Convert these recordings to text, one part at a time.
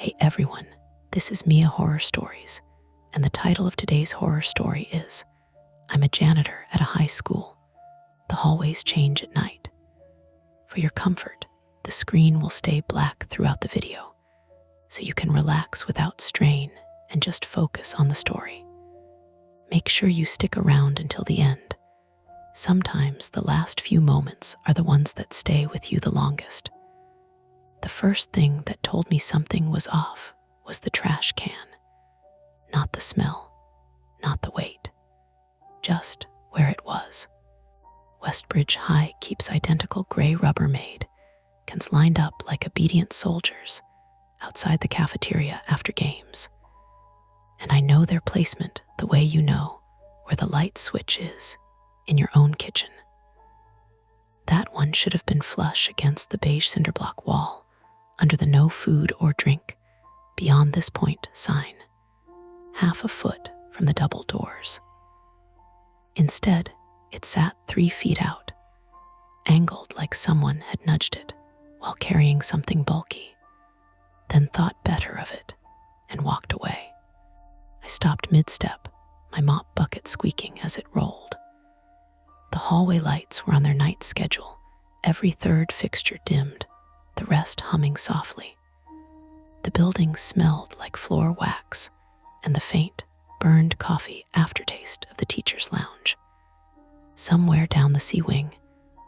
Hey everyone, this is Mia Horror Stories, and the title of today's horror story is I'm a janitor at a high school. The hallways change at night. For your comfort, the screen will stay black throughout the video, so you can relax without strain and just focus on the story. Make sure you stick around until the end. Sometimes the last few moments are the ones that stay with you the longest. The first thing that told me something was off was the trash can. Not the smell, not the weight, just where it was. Westbridge High keeps identical gray Rubbermaid cans lined up like obedient soldiers outside the cafeteria after games. And I know their placement the way you know where the light switch is in your own kitchen. That one should have been flush against the beige cinder block wall under the no food or drink beyond this point sign, half a foot from the double doors. Instead, it sat 3 feet out, angled like someone had nudged it while carrying something bulky, then thought better of it and walked away. I stopped mid-step, my mop bucket squeaking as it rolled. The hallway lights were on their night schedule, every third fixture dimmed, the rest humming softly. The building smelled like floor wax and the faint, burned coffee aftertaste of the teacher's lounge. Somewhere down the C wing,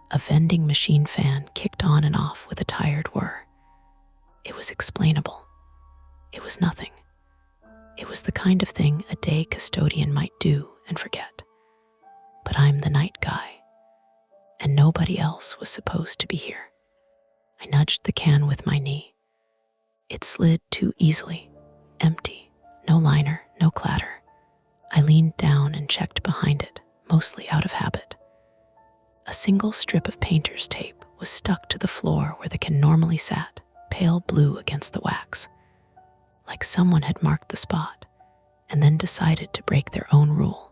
a vending machine fan kicked on and off with a tired whir. It was explainable. It was nothing. It was the kind of thing a day custodian might do and forget. But I'm the night guy, and nobody else was supposed to be here. I nudged the can with my knee. It slid too easily, empty, no liner, no clatter. I leaned down and checked behind it, mostly out of habit. A single strip of painter's tape was stuck to the floor where the can normally sat, pale blue against the wax, like someone had marked the spot and then decided to break their own rule.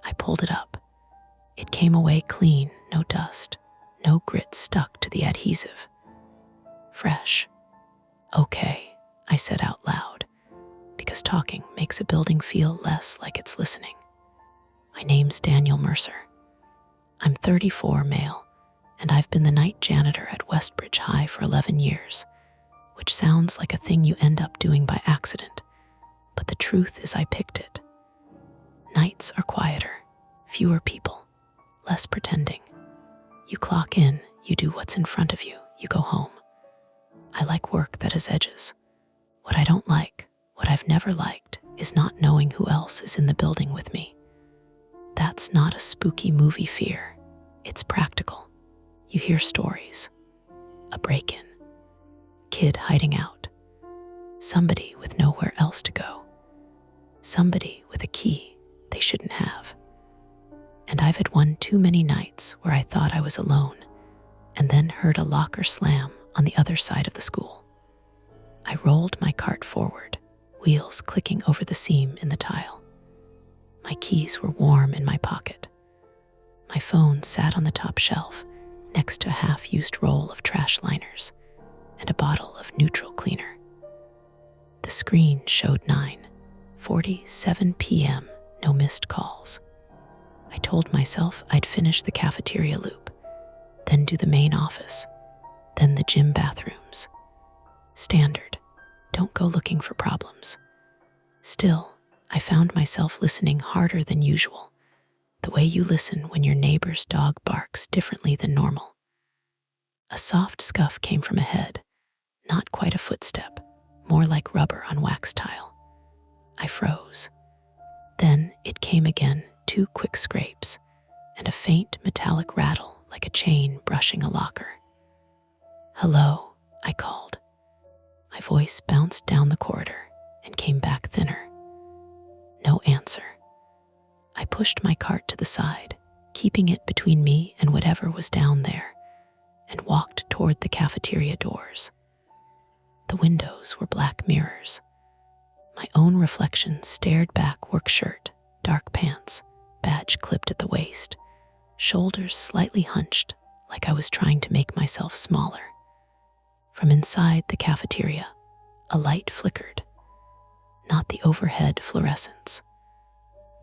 I pulled it up. It came away clean, no dust, no grit stuck to the adhesive. Fresh. Okay, I said out loud, because talking makes a building feel less like it's listening. My name's Daniel Mercer. I'm 34, male, and I've been the night janitor at Westbridge High for 11 years, which sounds like a thing you end up doing by accident, but the truth is I picked it. Nights are quieter, fewer people, less pretending. You clock in, you do what's in front of you, you go home. I like work that has edges. What I don't like, what I've never liked, is not knowing who else is in the building with me. That's not a spooky movie fear. It's practical. You hear stories. A break-in. Kid hiding out. Somebody with nowhere else to go. Somebody with a key they shouldn't have. And I've had one too many nights where I thought I was alone and then heard a locker slam on the other side of the school. I rolled my cart forward, wheels clicking over the seam in the tile. My keys were warm in my pocket. My phone sat on the top shelf next to a half-used roll of trash liners and a bottle of neutral cleaner. The screen showed 9:47 p.m., no missed calls. I told myself I'd finish the cafeteria loop, then do the main office, then the gym bathrooms. Standard. Don't go looking for problems. Still, I found myself listening harder than usual, the way you listen when your neighbor's dog barks differently than normal. A soft scuff came from ahead, not quite a footstep, more like rubber on wax tile. I froze. Then it came again, 2 quick scrapes, and a faint metallic rattle like a chain brushing a locker. "Hello," I called. My voice bounced down the corridor and came back thinner. No answer. I pushed my cart to the side, keeping it between me and whatever was down there, and walked toward the cafeteria doors. The windows were black mirrors. My own reflection stared back, work shirt, dark pants, badge clipped at the waist, shoulders slightly hunched like I was trying to make myself smaller. From inside the cafeteria, A light flickered, not the overhead fluorescents.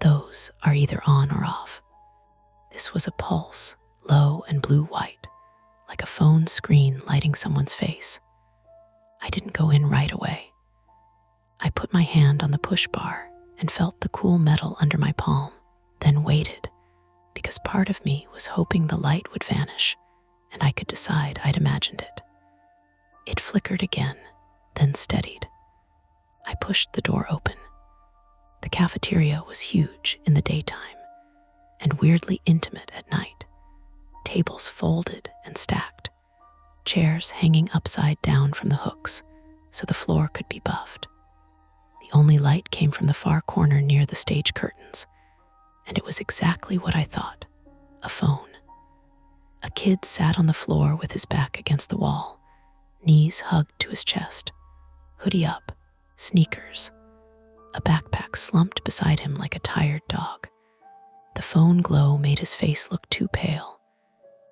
Those are either on or off. This was a pulse, low and blue-white, like a phone screen lighting someone's face. I didn't go in right away. I put my hand on the push bar and felt the cool metal under my palm, then waited, because part of me was hoping the light would vanish and I could decide I'd imagined it. It flickered again, then steadied. I pushed the door open. The cafeteria was huge in the daytime and weirdly intimate at night. Tables folded and stacked, chairs hanging upside down from the hooks so the floor could be buffed. The only light came from the far corner near the stage curtains, and it was exactly what I thought, a phone. A kid sat on the floor with his back against the wall, knees hugged to his chest, hoodie up, sneakers. A backpack slumped beside him like a tired dog. The phone glow made his face look too pale.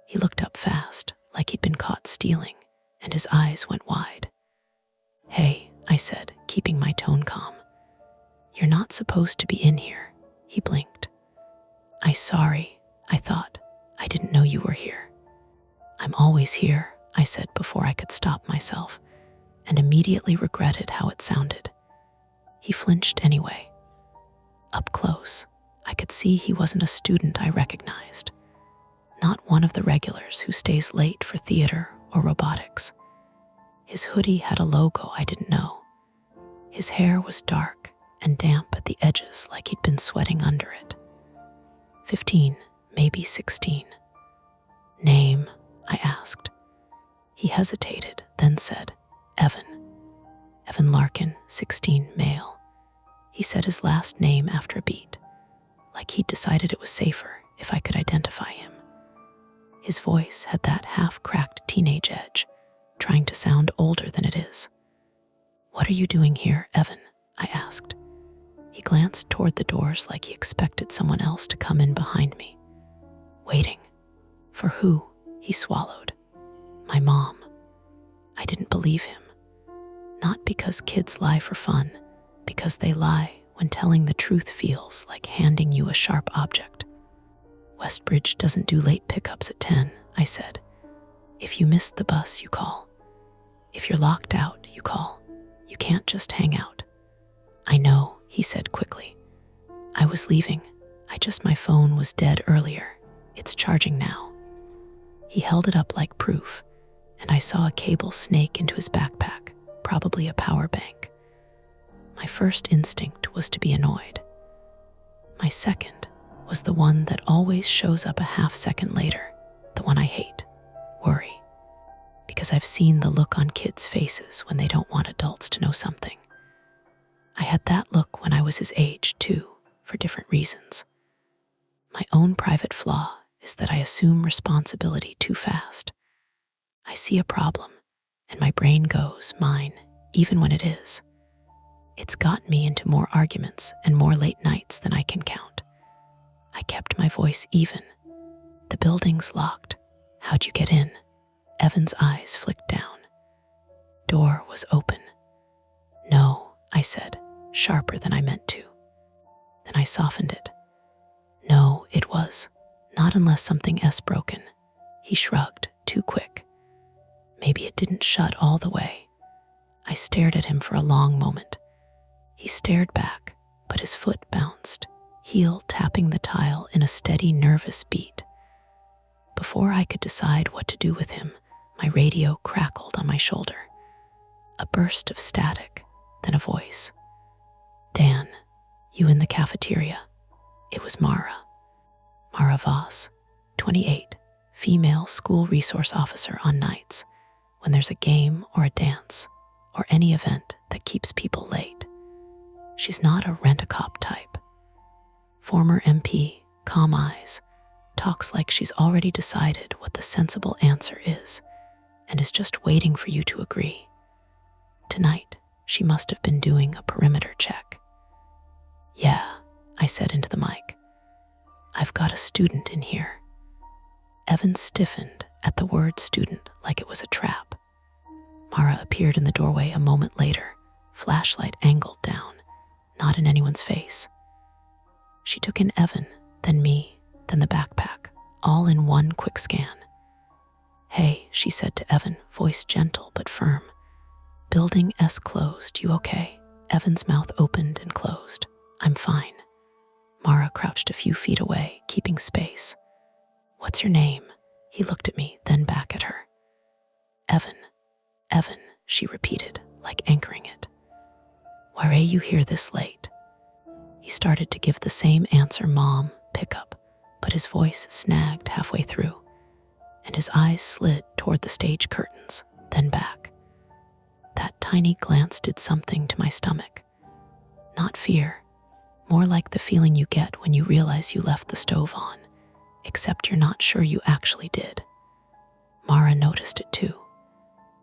He looked up fast, like he'd been caught stealing, and his eyes went wide. "Hey," I said, keeping my tone calm. "You're not supposed to be in here." He blinked. Sorry, I thought. I didn't know you were here." "I'm always here," I said before I could stop myself, and immediately regretted how it sounded. He flinched anyway. Up close, I could see he wasn't a student I recognized. Not one of the regulars who stays late for theater or robotics. His hoodie had a logo I didn't know. His hair was dark and damp at the edges like he'd been sweating under it. 15, maybe 16. "Name?" I asked. He hesitated, then said, "Evan." "Evan Larkin, 16, male." He said his last name after a beat, like he'd decided it was safer if I could identify him. His voice had that half-cracked teenage edge, trying to sound older than it is. "What are you doing here, Evan?" I asked. He glanced toward the doors like he expected someone else to come in behind me. "Waiting." "For who?" He swallowed. "My mom." I didn't believe him. Not because kids lie for fun, because they lie when telling the truth feels like handing you a sharp object. "Westbridge doesn't do late pickups at 10, I said. "If you miss the bus, you call. If you're locked out, you call. You can't just hang out." "I know," he said quickly. "I was leaving. My phone was dead earlier. It's charging now." He held it up like proof, and I saw a cable snake into his backpack, probably a power bank. My first instinct was to be annoyed. My second was the one that always shows up a half-second later, the one I hate, worry. Because I've seen the look on kids' faces when they don't want adults to know something. I had that look when I was his age, too, for different reasons. My own private flaw is that I assume responsibility too fast. I see a problem, and my brain goes, mine, even when it is. It's gotten me into more arguments and more late nights than I can count. I kept my voice even. "The building's locked. How'd you get in?" Evan's eyes flicked down. "Door was open." "No," I said, sharper than I meant to. Then I softened it. "No, it was. Not unless something else broken." He shrugged, too quick. "Maybe it didn't shut all the way." I stared at him for a long moment. He stared back, but his foot bounced, heel tapping the tile in a steady, nervous beat. Before I could decide what to do with him, my radio crackled on my shoulder. A burst of static, then a voice. "Dan, you in the cafeteria?" It was Mara. Mara Voss, 28, female school resource officer on nights, when there's a game or a dance, or any event that keeps people late. She's not a rent-a-cop type. Former MP, calm eyes, talks like she's already decided what the sensible answer is, and is just waiting for you to agree. Tonight, she must have been doing a perimeter check. "Yeah," I said into the mic. "I've got a student in here." Evan stiffened at the word student like it was a trap. Mara appeared in the doorway a moment later, flashlight angled down, not in anyone's face. She took in Evan, then me, then the backpack, all in one quick scan. "Hey," she said to Evan, voice gentle but firm. "Building S closed, you okay?" Evan's mouth opened and closed. "I'm fine." Mara crouched a few feet away, keeping space. "What's your name?" He looked at me, then back at her. "Evan, Evan," she repeated, like anchoring it. "Why are you here this late?" He started to give the same answer, "Mom, pick up," but his voice snagged halfway through, and his eyes slid toward the stage curtains, then back. That tiny glance did something to my stomach. Not fear, more like the feeling you get when you realize you left the stove on, except you're not sure you actually did. Mara noticed it too.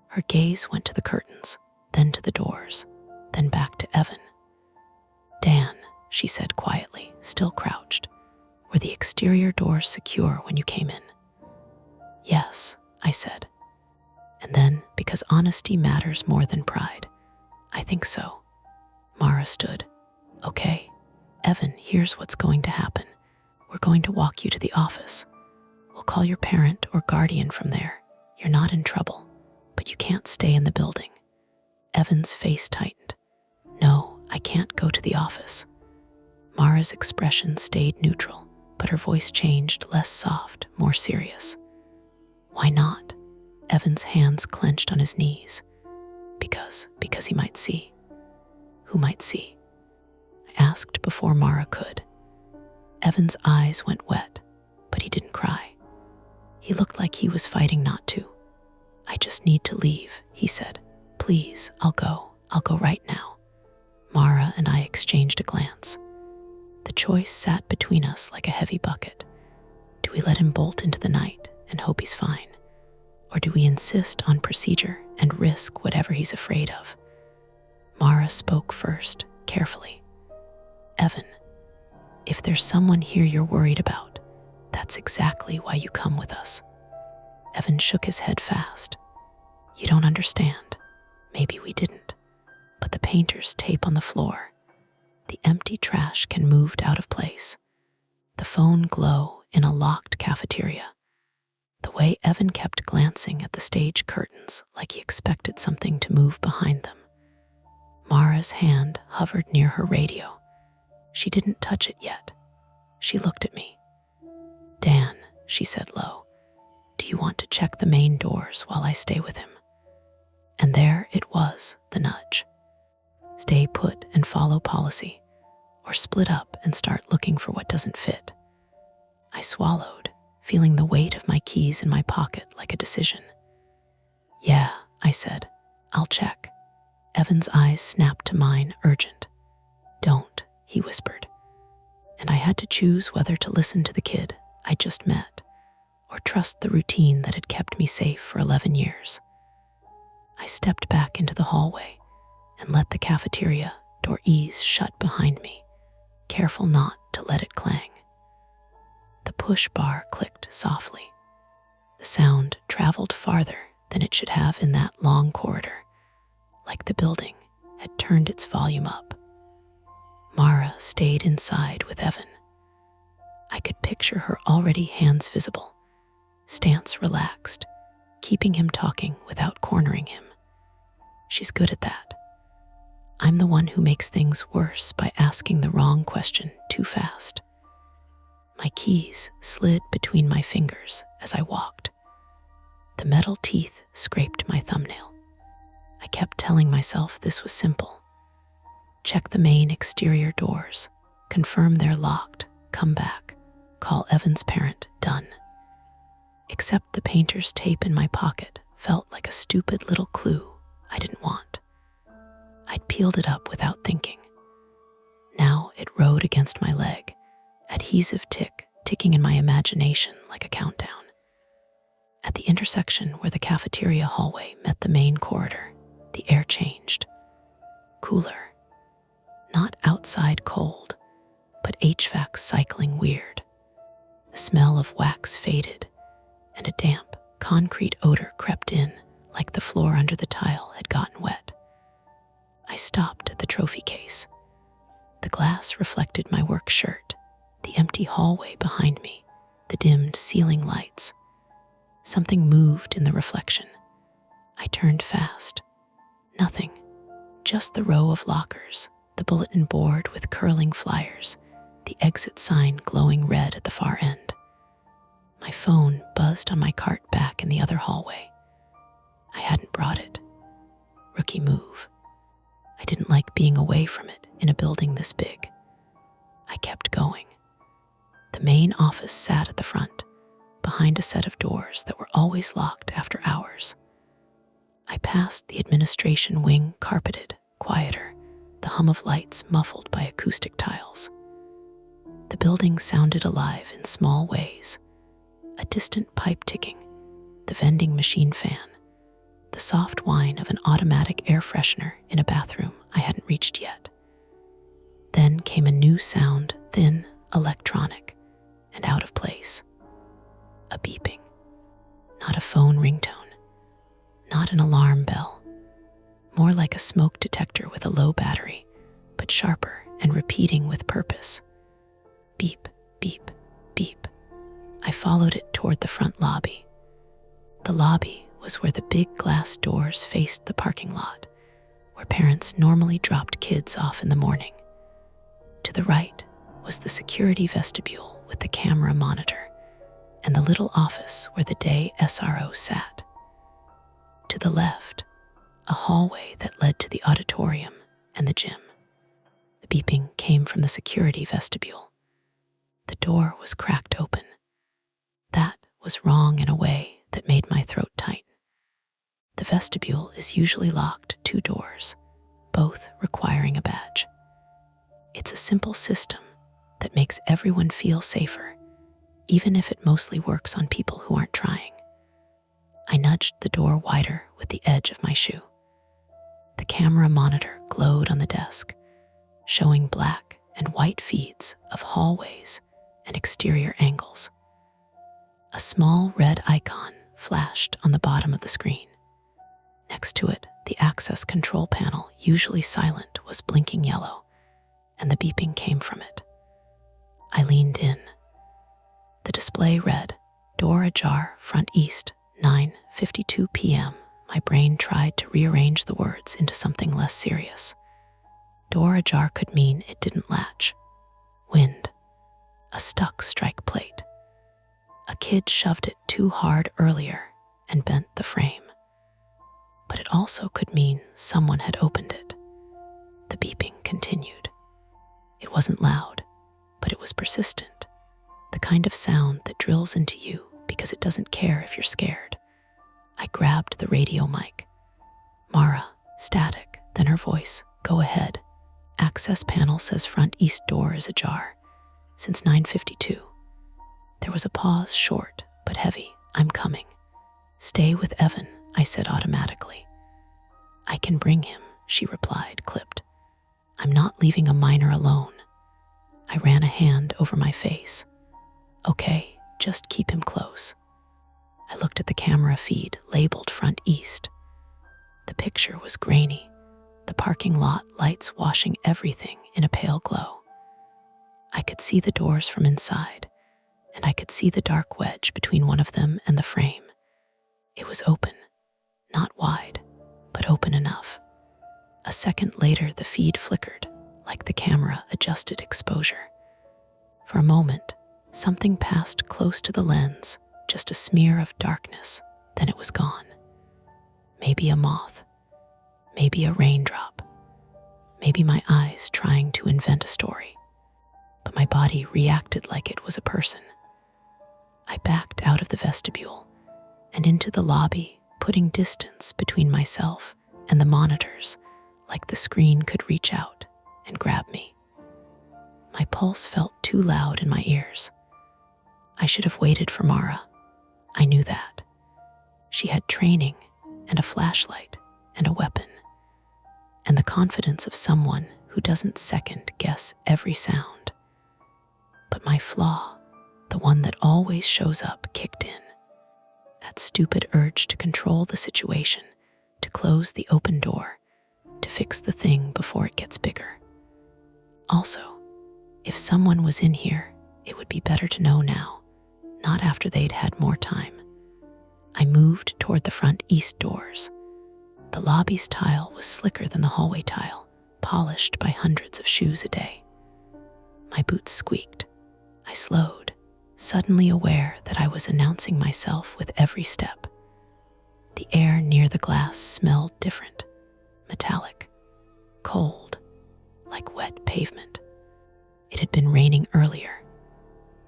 Her gaze went to the curtains, then to the doors, then back to Evan. "Dan," she said quietly, still crouched, "were the exterior doors secure when you came in?" "Yes," I said. And then, because honesty matters more than pride, "I think so." Mara stood. "Okay, Evan, here's what's going to happen. We're going to walk you to the office. We'll call your parent or guardian from there. You're not in trouble, but you can't stay in the building." Evan's face tightened. "No, I can't go to the office." Mara's expression stayed neutral, but her voice changed, less soft, more serious. "Why not?" Evan's hands clenched on his knees. Because he might see." "Who might see?" I asked before Mara could. Evan's eyes went wet, but he didn't cry. He looked like he was fighting not to. "I just need to leave," he said. "Please, I'll go right now." Mara and I exchanged a glance. The choice sat between us like a heavy bucket. Do we let him bolt into the night and hope he's fine? Or do we insist on procedure and risk whatever he's afraid of? Mara spoke first, carefully. "Evan, if there's someone here you're worried about, that's exactly why you come with us." Evan shook his head fast. "You don't understand. Maybe we didn't. But the painter's tape on the floor, the empty trash can moved out of place, the phone glow in a locked cafeteria." The way Evan kept glancing at the stage curtains like he expected something to move behind them. Mara's hand hovered near her radio. She didn't touch it yet. She looked at me. "Dan," she said low, "do you want to check the main doors while I stay with him?" And there it was, the nudge. Stay put and follow policy, or split up and start looking for what doesn't fit. I swallowed, feeling the weight of my keys in my pocket like a decision. "Yeah," I said, "I'll check." Evan's eyes snapped to mine, urgent. "Don't," he whispered. And I had to choose whether to listen to the kid I just met or trust the routine that had kept me safe for 11 years. I stepped back into the hallway and let the cafeteria door ease shut behind me, careful not to let it clang. The push bar clicked softly. The sound traveled farther than it should have in that long corridor, like the building had turned its volume up. Mara stayed inside with Evan. I could picture her already, hands visible, stance relaxed, keeping him talking without cornering him. She's good at that. I'm the one who makes things worse by asking the wrong question too fast. My keys slid between my fingers as I walked. The metal teeth scraped my thumbnail. I kept telling myself this was simple. Check the main exterior doors, confirm they're locked, come back, call Evan's parent, done. Except the painter's tape in my pocket felt like a stupid little clue I didn't want. I'd peeled it up without thinking. Now it rode against my leg, adhesive ticking in my imagination like a countdown. At the intersection where the cafeteria hallway met the main corridor, the air changed. Cooler. Not outside cold, but HVAC cycling weird. The smell of wax faded, and a damp, concrete odor crept in like the floor under the tile had gotten wet. I stopped at the trophy case. The glass reflected my work shirt, the empty hallway behind me, the dimmed ceiling lights. Something moved in the reflection. I turned fast. Nothing. Just the row of lockers, the bulletin board with curling flyers, the exit sign glowing red at the far end. My phone buzzed on my cart back in the other hallway. I hadn't brought it. Rookie move. I didn't like being away from it in a building this big. I kept going. The main office sat at the front, behind a set of doors that were always locked after hours. I passed the administration wing, carpeted, quieter, the hum of lights muffled by acoustic tiles. The building sounded alive in small ways. A distant pipe ticking, the vending machine fan, the soft whine of an automatic air freshener in a bathroom I hadn't reached yet. Then came a new sound, thin, electronic, and out of place. A beeping. Not a phone ringtone. Not an alarm bell. More like a smoke detector with a low battery, but sharper and repeating with purpose. Beep, beep, beep. I followed it toward the front lobby. The lobby was where the big glass doors faced the parking lot, where parents normally dropped kids off in the morning. To the right was the security vestibule with the camera monitor, and the little office where the day SRO sat. To the left, a hallway that led to the auditorium and the gym. The beeping came from the security vestibule. The door was cracked open. That was wrong in a way that made my throat tighten. The vestibule is usually locked 2 doors, both requiring a badge. It's a simple system that makes everyone feel safer, even if it mostly works on people who aren't trying. I nudged the door wider with the edge of my shoe. The camera monitor glowed on the desk, showing black and white feeds of hallways and exterior angles. A small red icon flashed on the bottom of the screen. Next to it, the access control panel, usually silent, was blinking yellow, and the beeping came from it. I leaned in. The display read, "Door ajar, front east, 9:52 p.m. My brain tried to rearrange the words into something less serious. Door ajar could mean it didn't latch. Wind. A stuck strike plate. A kid shoved it too hard earlier and bent the frame. But it also could mean someone had opened it. The beeping continued. It wasn't loud, but it was persistent. The kind of sound that drills into you because it doesn't care if you're scared. I grabbed the radio mic. Mara, static, then her voice, "Go ahead. Access panel says front east door is ajar. Since 9:52. There was a pause, short but heavy. "I'm coming." "Stay with Evan," I said automatically. "I can bring him," she replied, clipped. "I'm not leaving a minor alone." I ran a hand over my face. "Okay, just keep him close." I looked at the camera feed labeled front east. The picture was grainy, the parking lot lights washing everything in a pale glow. I could see the doors from inside, and I could see the dark wedge between one of them and the frame. It was open, not wide, but open enough. A second later, the feed flickered, like the camera adjusted exposure. For a moment, something passed close to the lens, just a smear of darkness, then it was gone. Maybe a moth, maybe a raindrop, maybe my eyes trying to invent a story. But my body reacted like it was a person. I backed out of the vestibule and into the lobby, putting distance between myself and the monitors, like the screen could reach out and grab me. My pulse felt too loud in my ears. I should have waited for Mara. I knew that. She had training and a flashlight and a weapon, and the confidence of someone who doesn't second guess every sound. But my flaw, the one that always shows up, kicked in. That stupid urge to control the situation, to close the open door, to fix the thing before it gets bigger. Also, if someone was in here, it would be better to know now, not after they'd had more time. I moved toward the front east doors. The lobby's tile was slicker than the hallway tile, polished by hundreds of shoes a day. My boots squeaked. I slowed, suddenly aware that I was announcing myself with every step. The air near the glass smelled different, metallic, cold, like wet pavement. It had been raining earlier.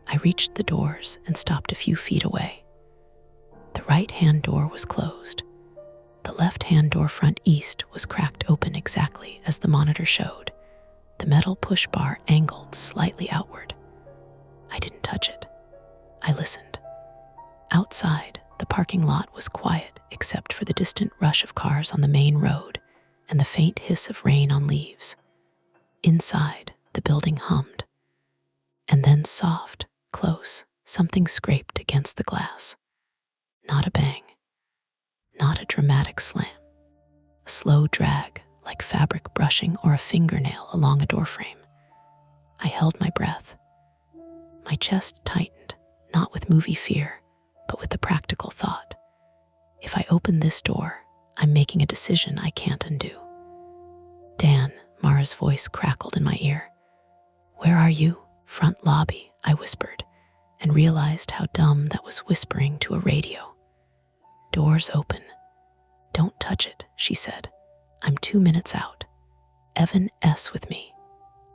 I reached the doors and stopped a few feet away. The right-hand door was closed. The left-hand door front east was cracked open exactly as the monitor showed, the metal push bar angled slightly outward. I didn't touch it. I listened. Outside, the parking lot was quiet except for the distant rush of cars on the main road and the faint hiss of rain on leaves. Inside, the building hummed. And then soft, close, something scraped against the glass. Not a bang. Not a dramatic slam. A slow drag, like fabric brushing or a fingernail along a doorframe. I held my breath. My chest tightened, not with movie fear, but with the practical thought. If I open this door, I'm making a decision I can't undo. Dan, Mara's voice crackled in my ear. Where are you? Front lobby, I whispered, and realized how dumb that was whispering to a radio. Doors open. Don't touch it, she said. I'm 2 minutes out. Evan S. with me.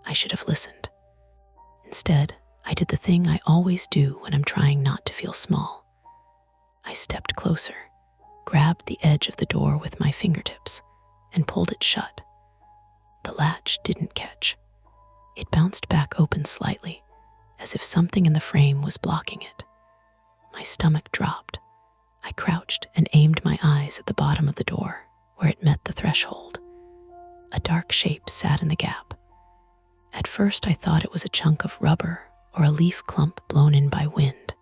I should have listened. Instead, I did the thing I always do when I'm trying not to feel small. I stepped closer, grabbed the edge of the door with my fingertips, and pulled it shut. The latch didn't catch. It bounced back open slightly, as if something in the frame was blocking it. My stomach dropped. I crouched and aimed my eyes at the bottom of the door, where it met the threshold. A dark shape sat in the gap. At first I thought it was a chunk of rubber or a leaf clump blown in by wind.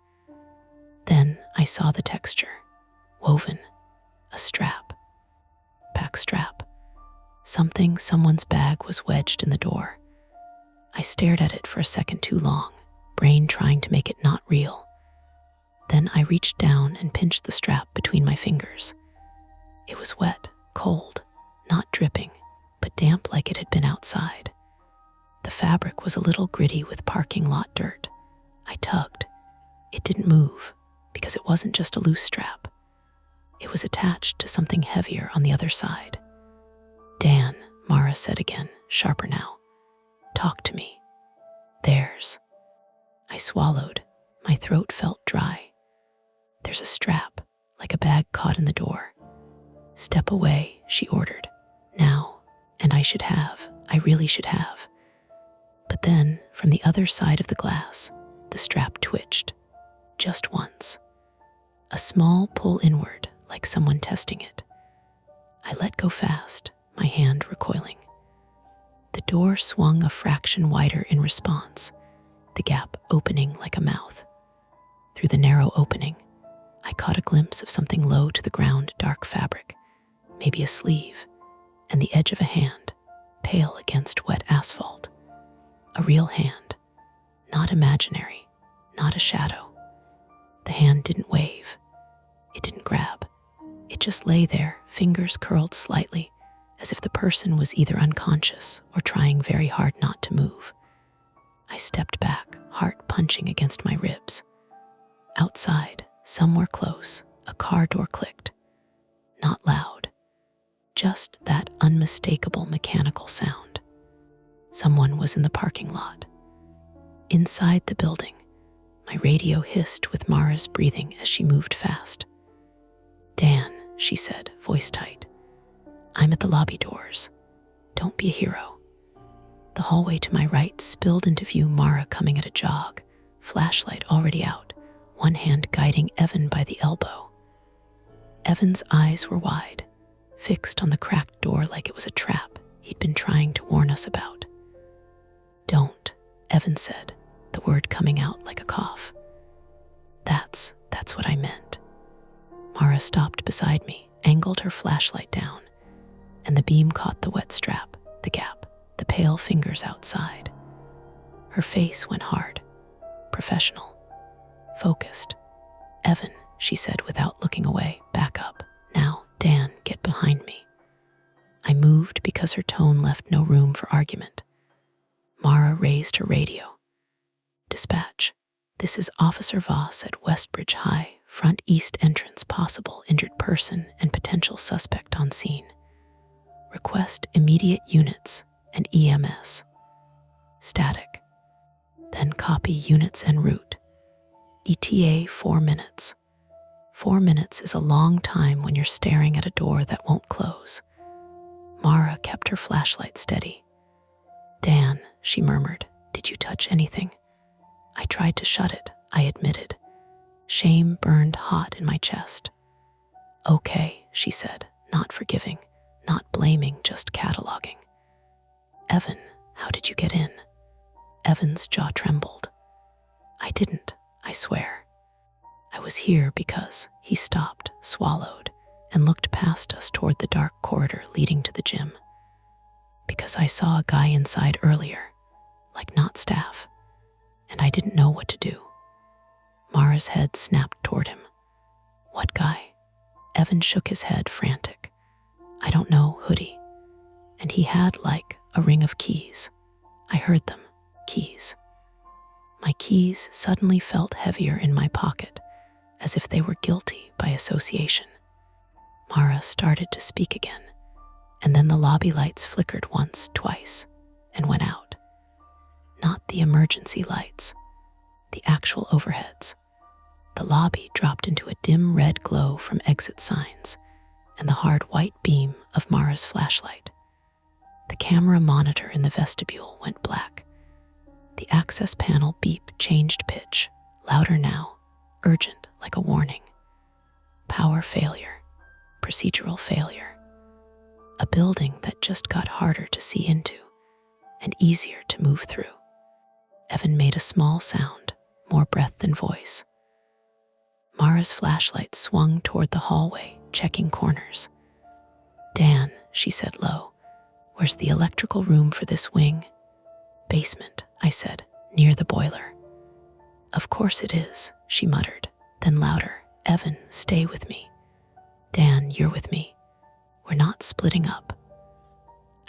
Then I saw the texture. Woven. A strap. Pack strap. Someone's bag was wedged in the door. I stared at it for a second too long, brain trying to make it not real. Then I reached down and pinched the strap between my fingers. It was wet, cold, not dripping, but damp like it had been outside. The fabric was a little gritty with parking lot dirt. I tugged. It didn't move, because it wasn't just a loose strap. It was attached to something heavier on the other side. Dan, Mara said again, sharper now. Talk to me. Theirs. I swallowed. My throat felt dry. There's a strap, like a bag caught in the door. Step away, she ordered. Now, and I really should have. But then, from the other side of the glass, the strap twitched. Just once. A small pull inward, like someone testing it. I let go fast, my hand recoiling. The door swung a fraction wider in response, the gap opening like a mouth. Through the narrow opening, I caught a glimpse of something low to the ground, dark fabric, maybe a sleeve, and the edge of a hand, pale against wet asphalt. A real hand, not imaginary, not a shadow. The hand didn't wave. It didn't grab. It just lay there, fingers curled slightly, as if the person was either unconscious or trying very hard not to move. I stepped back, heart punching against my ribs. Outside, somewhere close, a car door clicked. Not loud, just that unmistakable mechanical sound. Someone was in the parking lot. Inside the building, my radio hissed with Mara's breathing as she moved fast. Dan, she said, voice tight. I'm at the lobby doors. Don't be a hero. The hallway to my right spilled into view, Mara coming at a jog, flashlight already out, one hand guiding Evan by the elbow. Evan's eyes were wide, fixed on the cracked door like it was a trap he'd been trying to warn us about. Don't, Evan said, the word coming out like a cough. That's what I meant. Mara stopped beside me, angled her flashlight down, and the beam caught the wet strap, the gap, the pale fingers outside. Her face went hard, professional, focused. "Evan," she said without looking away, "back up. Now, Dan, get behind me." I moved because her tone left no room for argument. Mara raised her radio. "Dispatch. This is Officer Voss at Westbridge High, front east entrance, possible injured person and potential suspect on scene. Request immediate units and EMS. Static. Then copy units en route. ETA 4 minutes. 4 minutes is a long time when you're staring at a door that won't close." Mara kept her flashlight steady. "Dan," she murmured, "did you touch anything?" "I tried to shut it," I admitted. Shame burned hot in my chest. "Okay," she said, not forgiving, not blaming, just cataloging. "Evan, how did you get in?" Evan's jaw trembled. "I didn't, I swear. I was here because..." He stopped, swallowed, and looked past us toward the dark corridor leading to the gym. "Because I saw a guy inside earlier, like not staff, and I didn't know what to do." Mara's head snapped toward him. "What guy?" Evan shook his head, frantic. "I don't know, hoodie." And he had like a ring of keys. I heard them, keys. My keys suddenly felt heavier in my pocket, as if they were guilty by association. Mara started to speak again, and then the lobby lights flickered once, twice, and went out. Not the emergency lights, the actual overheads. The lobby dropped into a dim red glow from exit signs and the hard white beam of Mara's flashlight. The camera monitor in the vestibule went black. The access panel beep changed pitch, louder now, urgent like a warning. Power failure, procedural failure. A building that just got harder to see into and easier to move through. Evan made a small sound, more breath than voice. Mara's flashlight swung toward the hallway, checking corners. "Dan," she said low, "where's the electrical room for this wing?" "Basement," I said, "near the boiler." "Of course it is," she muttered, then louder, "Evan, stay with me. Dan, you're with me. We're not splitting up."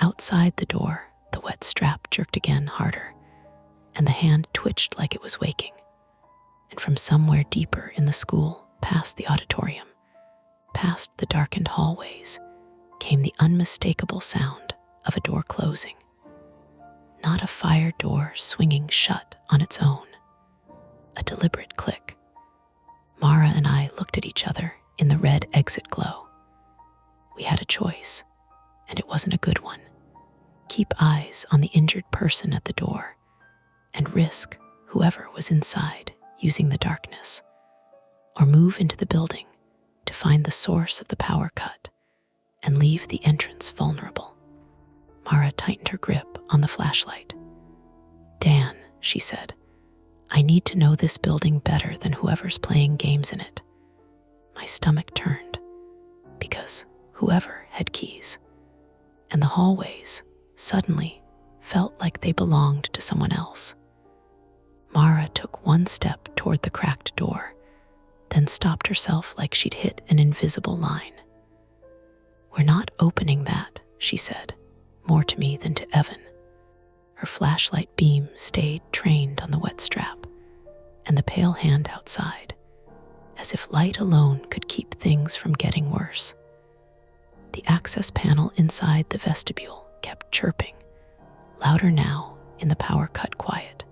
Outside the door, the wet strap jerked again harder, and the hand twitched like it was waking. And from somewhere deeper in the school, past the auditorium, past the darkened hallways, came the unmistakable sound of a door closing. Not a fire door swinging shut on its own. A deliberate click. Mara and I looked at each other in the red exit glow. We had a choice, and it wasn't a good one. Keep eyes on the injured person at the door, and risk whoever was inside using the darkness, or move into the building to find the source of the power cut and leave the entrance vulnerable. Mara tightened her grip on the flashlight. "Dan," she said, "I need to know this building better than whoever's playing games in it." My stomach turned, because whoever had keys, and the hallways suddenly felt like they belonged to someone else. Mara took one step toward the cracked door, then stopped herself like she'd hit an invisible line. "We're not opening that," she said, more to me than to Evan. Her flashlight beam stayed trained on the wet strap and the pale hand outside, as if light alone could keep things from getting worse. The access panel inside the vestibule kept chirping, louder now in the power cut quiet.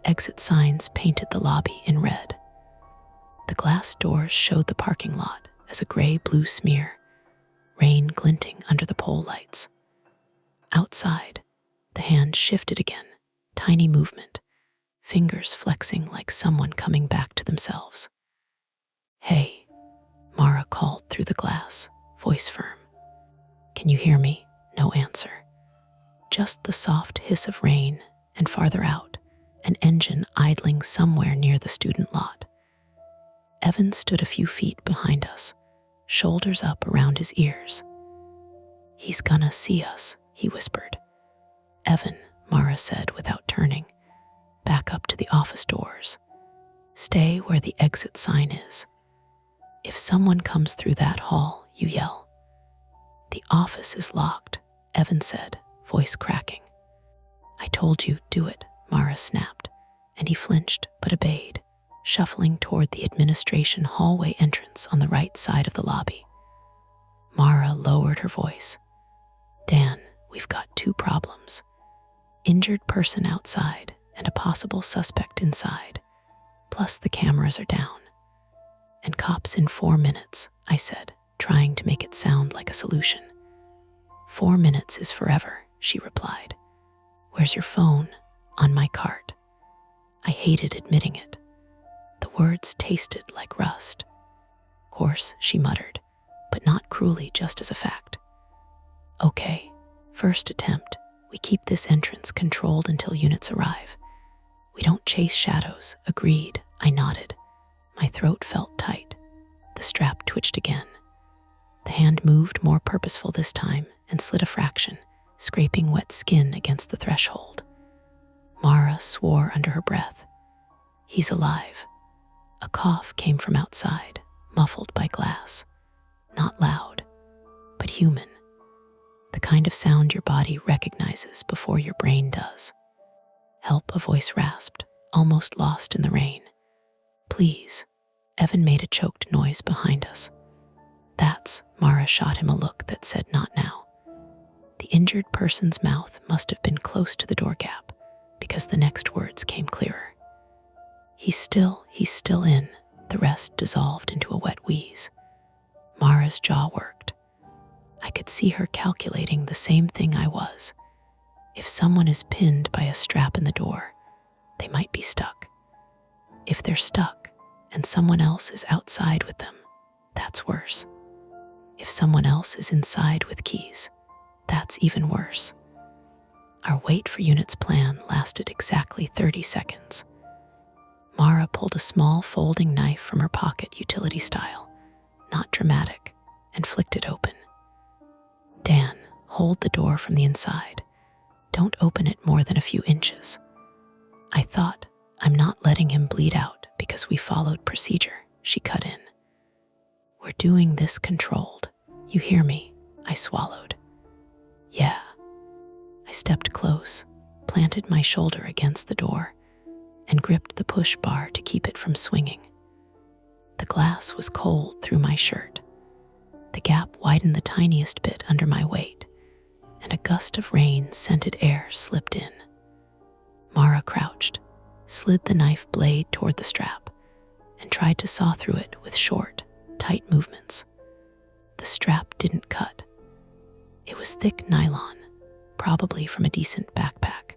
Exit signs painted the lobby in red. The glass doors showed the parking lot as a gray-blue smear, rain glinting under the pole lights. Outside, the hand shifted again, tiny movement, fingers flexing like someone coming back to themselves. "Hey," Mara called through the glass, voice firm. "Can you hear me?" No answer. Just the soft hiss of rain, and farther out, an engine idling somewhere near the student lot. Evan stood a few feet behind us, shoulders up around his ears. "He's gonna see us," he whispered. "Evan," Mara said without turning, "back up to the office doors. Stay where the exit sign is. If someone comes through that hall, you yell." "The office is locked," Evan said, voice cracking. "I told you, do it," Mara snapped, and he flinched but obeyed, shuffling toward the administration hallway entrance on the right side of the lobby. Mara lowered her voice. "Dan, we've got two problems. Injured person outside and a possible suspect inside. Plus the cameras are down. And cops in 4 minutes," I said, trying to make it sound like a solution. "4 minutes is forever," she replied. "Where's your phone?" "On my cart." I hated admitting it. The words tasted like rust. "Course," she muttered, but not cruelly, just as a fact. "Okay, first attempt. We keep this entrance controlled until units arrive. We don't chase shadows." "Agreed," I nodded. My throat felt tight. The strap twitched again. The hand moved more purposeful this time and slid a fraction, scraping wet skin against the threshold. Mara swore under her breath. "He's alive." A cough came from outside, muffled by glass. Not loud, but human. The kind of sound your body recognizes before your brain does. "Help," a voice rasped, almost lost in the rain. "Please." Evan made a choked noise behind us. "That's," Mara shot him a look that said not now. The injured person's mouth must have been close to the door gap, because the next words came clearer. He's still in." The rest dissolved into a wet wheeze. Mara's jaw worked. I could see her calculating the same thing I was. If someone is pinned by a strap in the door, they might be stuck. If they're stuck and someone else is outside with them, that's worse. If someone else is inside with keys, that's even worse. Our wait for units plan lasted exactly 30 seconds. Mara pulled a small folding knife from her pocket, utility style, not dramatic, and flicked it open. "Dan, hold the door from the inside. Don't open it more than a few inches." I thought, "I'm not letting him bleed out because we followed procedure," she cut in. "We're doing this controlled. You hear me?" I swallowed. "Yeah." I stepped close, planted my shoulder against the door, and gripped the push bar to keep it from swinging. The glass was cold through my shirt. The gap widened the tiniest bit under my weight, and a gust of rain-scented air slipped in. Mara crouched, slid the knife blade toward the strap, and tried to saw through it with short, tight movements. The strap didn't cut. It was thick nylon, probably from a decent backpack.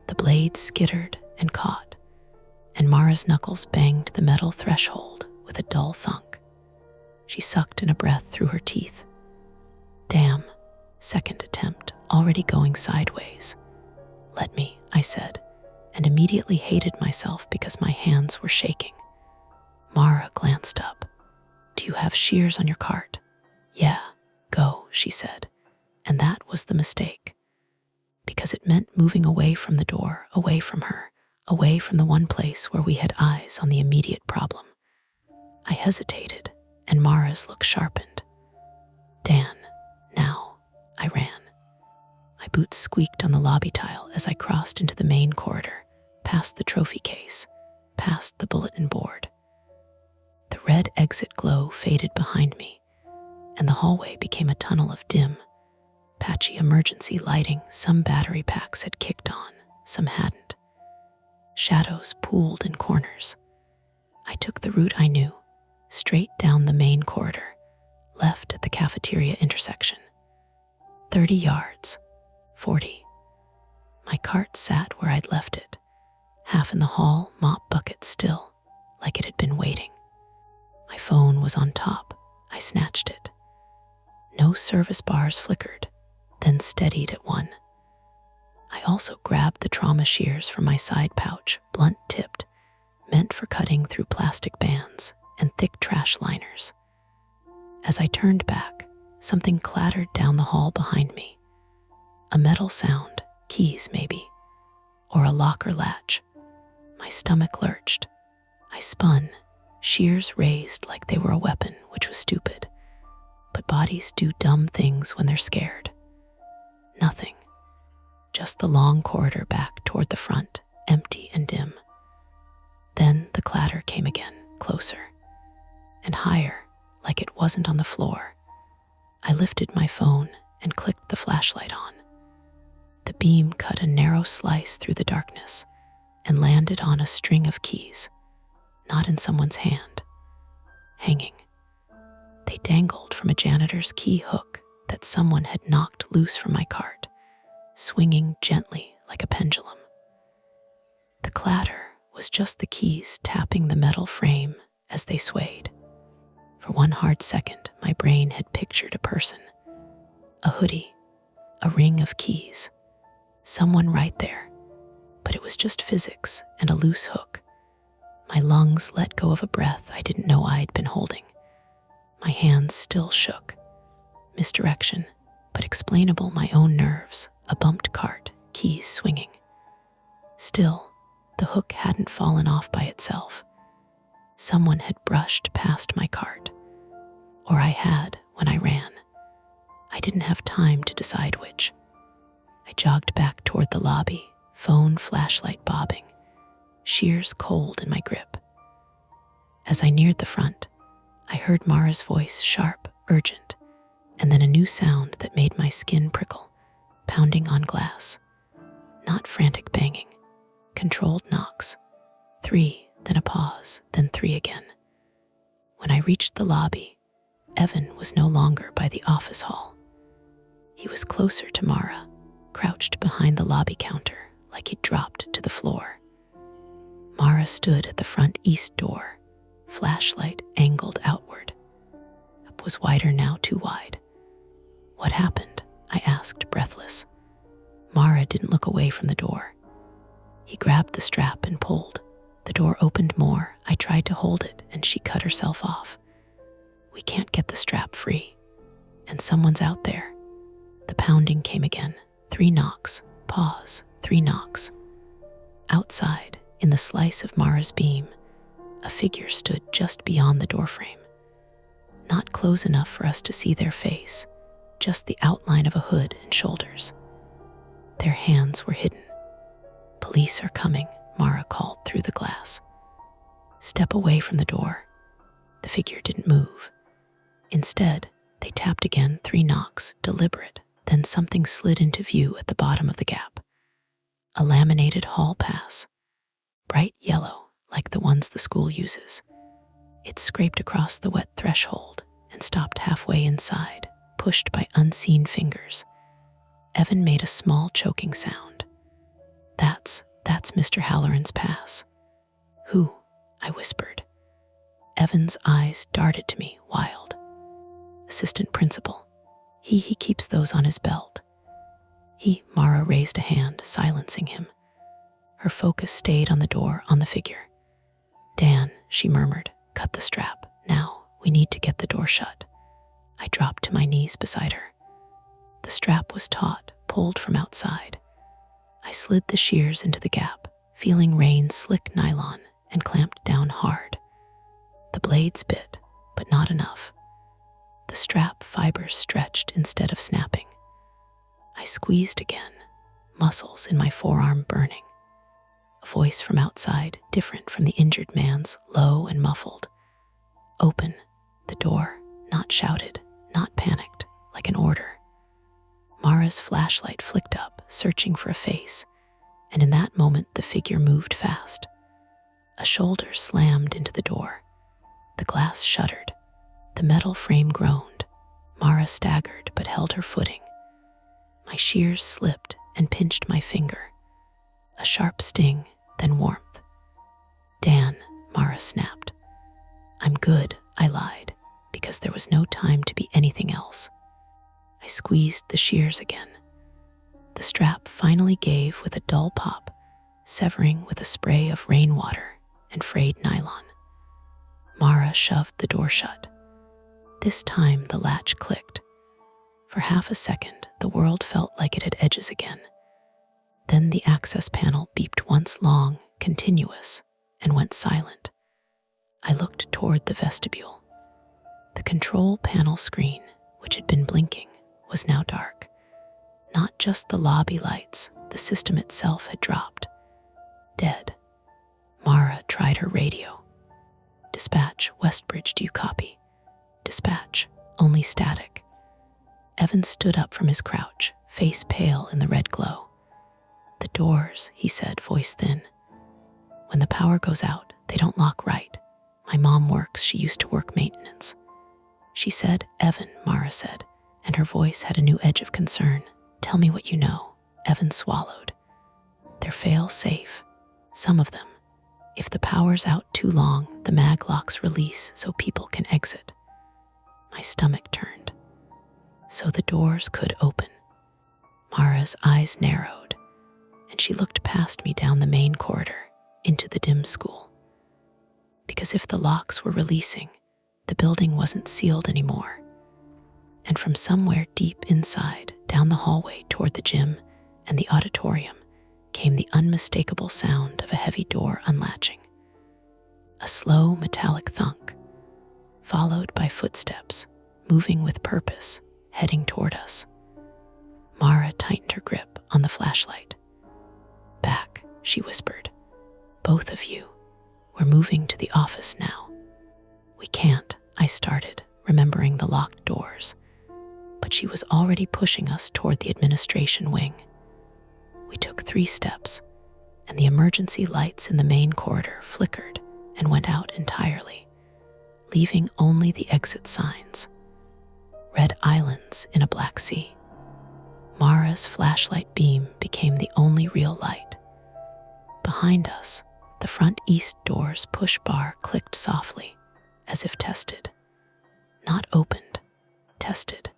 The blade skittered and caught, and Mara's knuckles banged the metal threshold with a dull thunk. She sucked in a breath through her teeth. "Damn," second attempt, already going sideways. "Let me," I said, and immediately hated myself because my hands were shaking. Mara glanced up. "Do you have shears on your cart?" "Yeah, go," she said, and that was the mistake. Because it meant moving away from the door, away from her, away from the one place where we had eyes on the immediate problem. I hesitated, and Mara's look sharpened. "Dan, now," I ran. My boots squeaked on the lobby tile as I crossed into the main corridor, past the trophy case, past the bulletin board. The red exit glow faded behind me, and the hallway became a tunnel of dim, patchy emergency lighting. Some battery packs had kicked on, some hadn't. Shadows pooled in corners. I took the route I knew, straight down the main corridor, left at the cafeteria intersection. 30 yards, 40. My cart sat where I'd left it, half in the hall, mop bucket still, like it had been waiting. My phone was on top. I snatched it. No service bars flickered, then steadied at 1. I also grabbed the trauma shears from my side pouch, blunt-tipped, meant for cutting through plastic bands and thick trash liners. As I turned back, Something clattered down the hall behind me. A metal sound, keys maybe, or a locker latch. My stomach lurched. I spun, shears raised like they were a weapon, which was stupid. But bodies do dumb things when they're scared. Nothing. Just the long corridor back toward the front, empty and dim. Then the clatter came again, closer and higher, like it wasn't on the floor. I lifted my phone and clicked the flashlight on. The beam cut a narrow slice through the darkness and landed on a string of keys, not in someone's hand, hanging. They dangled from a janitor's key hook that someone had knocked loose from my cart, swinging gently like a pendulum. The clatter was just the keys tapping the metal frame as they swayed. For one hard second, my brain had pictured a person, a hoodie, a ring of keys, someone right there. But it was just physics and a loose hook. My lungs let go of a breath I didn't know I'd been holding. My hands still shook. Misdirection, but explainable, my own nerves, a bumped cart, keys swinging. Still, the hook hadn't fallen off by itself. Someone had brushed past my cart. Or I had when I ran. I didn't have time to decide which. I jogged back toward the lobby, phone flashlight bobbing, shears cold in my grip. As I neared the front, I heard Mara's voice, sharp, urgent, and then a new sound that made my skin prickle, pounding on glass. Not frantic banging, controlled knocks. 3, then a pause, then 3 again. When I reached the lobby, Evan was no longer by the office hall. He was closer to Mara, crouched behind the lobby counter like he'd dropped to the floor. Mara stood at the front east door, flashlight angled outward. It was wider now, too wide. What happened? I asked, breathless. Mara didn't look away from the door. He grabbed the strap and pulled. The door opened more. I tried to hold it, and she cut herself off. We can't get the strap free. And someone's out there. The pounding came again. 3 knocks. Pause. 3 knocks. Outside, in the slice of Mara's beam, a figure stood just beyond the doorframe. Not close enough for us to see their face, just the outline of a hood and shoulders. Their hands were hidden. Police are coming, Mara called through the glass. Step away from the door. The figure didn't move. Instead, they tapped again, 3 knocks, deliberate. Then something slid into view at the bottom of the gap. A laminated hall pass, bright yellow like the ones the school uses. It scraped across the wet threshold and stopped halfway inside, pushed by unseen fingers. Evan made a small choking sound. That's Mr. Halloran's pass. Who? I whispered. Evan's eyes darted to me, wild. Assistant principal. He keeps those on his belt. Mara raised a hand, silencing him. Her focus stayed on the door, on the figure. Dan, she murmured, cut the strap. Now, we need to get the door shut. I dropped to my knees beside her. The strap was taut, pulled from outside. I slid the shears into the gap, feeling Rain's slick nylon, and clamped down hard. The blades bit, but not enough. The strap fibers stretched instead of snapping. I squeezed again, muscles in my forearm burning. A voice from outside, different from the injured man's, low and muffled. Open the door, not shouted, not panicked, like an order. Mara's flashlight flicked up, searching for a face, and in that moment the figure moved fast. A shoulder slammed into the door. The glass shuddered. The metal frame groaned. Mara staggered but held her footing. My shears slipped and pinched my finger. A sharp sting, then warmth. Dan, Mara snapped. I'm good, I lied, because there was no time to be anything else. I squeezed the shears again. The strap finally gave with a dull pop, severing with a spray of rainwater and frayed nylon. Mara shoved the door shut. This time the latch clicked. For half a second, the world felt like it had edges again. Then the access panel beeped once long, continuous, and went silent. I looked toward the vestibule. The control panel screen, which had been blinking, was now dark. Not just the lobby lights, the system itself had dropped. Dead. Mara tried her radio. "Dispatch, Westbridge, do you copy?" "Dispatch, only static." Evan stood up from his crouch, face pale in the red glow. "The doors," he said, voice thin. "When the power goes out, they don't lock right. My mom works, she used to work maintenance." "She said, Evan," Mara said, and her voice had a new edge of concern. "Tell me what you know." Evan swallowed. "They're fail-safe. Some of them. If the power's out too long, the mag locks release so people can exit." My stomach turned. So the doors could open. Mara's eyes narrowed, and she looked past me down the main corridor into the dim school. Because if the locks were releasing, the building wasn't sealed anymore. And from somewhere deep inside, down the hallway toward the gym and the auditorium, came the unmistakable sound of a heavy door unlatching. A slow metallic thunk, followed by footsteps, moving with purpose, heading toward us. Mara tightened her grip on the flashlight. "Back," she whispered. "Both of you. We're moving to the office now." "We can't," I started, remembering the locked doors. But she was already pushing us toward the administration wing. We took 3 steps, and the emergency lights in the main corridor flickered and went out entirely, leaving only the exit signs. Red islands in a black sea. Mara's flashlight beam became the only real light. Behind us, the front east door's push bar clicked softly, as if tested. Not opened, tested.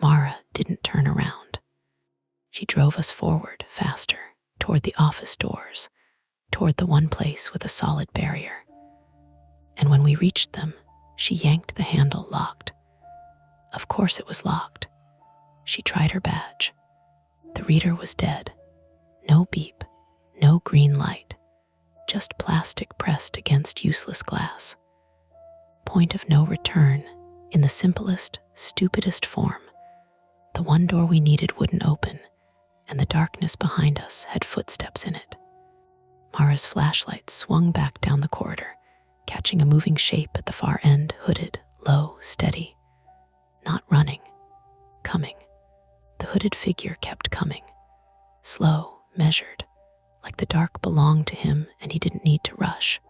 Mara didn't turn around. She drove us forward, faster, toward the office doors, toward the one place with a solid barrier. And when we reached them, she yanked the handle locked. Of course it was locked. She tried her badge. The reader was dead. No beep, no green light, just plastic pressed against useless glass. Point of no return, in the simplest, stupidest form. The one door we needed wouldn't open, and the darkness behind us had footsteps in it. Mara's flashlight swung back down the corridor, catching a moving shape at the far end, hooded, low, steady. Not running, coming. The hooded figure kept coming. Slow, measured, like the dark belonged to him and he didn't need to rush.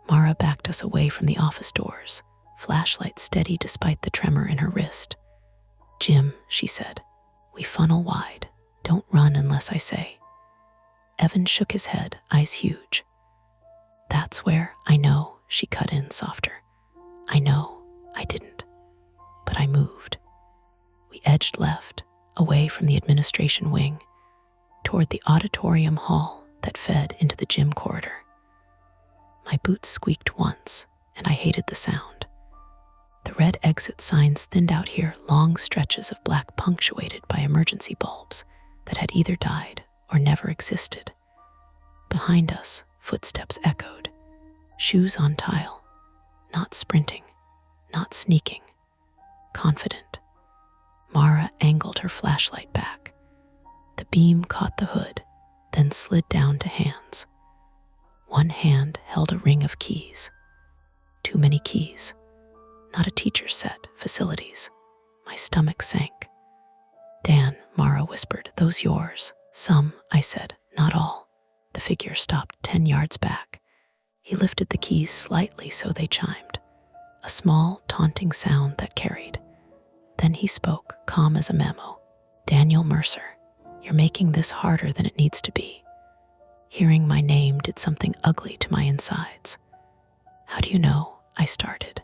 Mara backed us away from the office doors, flashlight steady despite the tremor in her wrist. "Jim," she said, "we funnel wide. Don't run unless I say." Evan shook his head, eyes huge. "That's where I know," she cut in softer. "I know I didn't, but I moved." We edged left, away from the administration wing, toward the auditorium hall that fed into the gym corridor. My boots squeaked once, and I hated the sound. The red exit signs thinned out here, long stretches of black punctuated by emergency bulbs that had either died or never existed. Behind us, footsteps echoed, shoes on tile, not sprinting, not sneaking, confident. Mara angled her flashlight back. The beam caught the hood, then slid down to hands. One hand held a ring of keys. Too many keys. Not a teacher's set, facilities. My stomach sank. "Dan," Mara whispered, "those yours?" "Some," I said, "not all." The figure stopped 10 yards back. He lifted the keys slightly so they chimed. A small, taunting sound that carried. Then he spoke, calm as a memo. "Daniel Mercer, you're making this harder than it needs to be." Hearing my name did something ugly to my insides. "How do you know?" I started.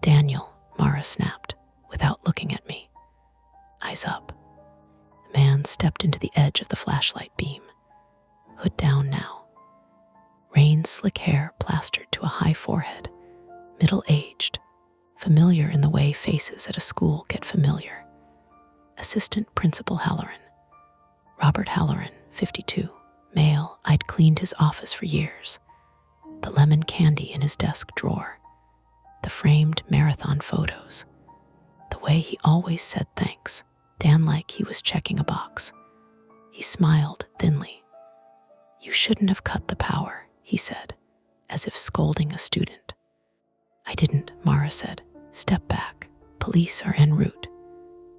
"Daniel," Mara snapped, without looking at me. Eyes up. The man stepped into the edge of the flashlight beam. Hood down now. Rain's slick hair plastered to a high forehead, middle-aged, familiar in the way faces at a school get familiar. Assistant Principal Halloran. Robert Halloran, 52, male. I'd cleaned his office for years. The lemon candy in his desk drawer. The framed marathon photos. The way he always said thanks, Dan, like he was checking a box. He smiled thinly. "You shouldn't have cut the power," he said, as if scolding a student. "I didn't," Mara said. "Step back. Police are en route."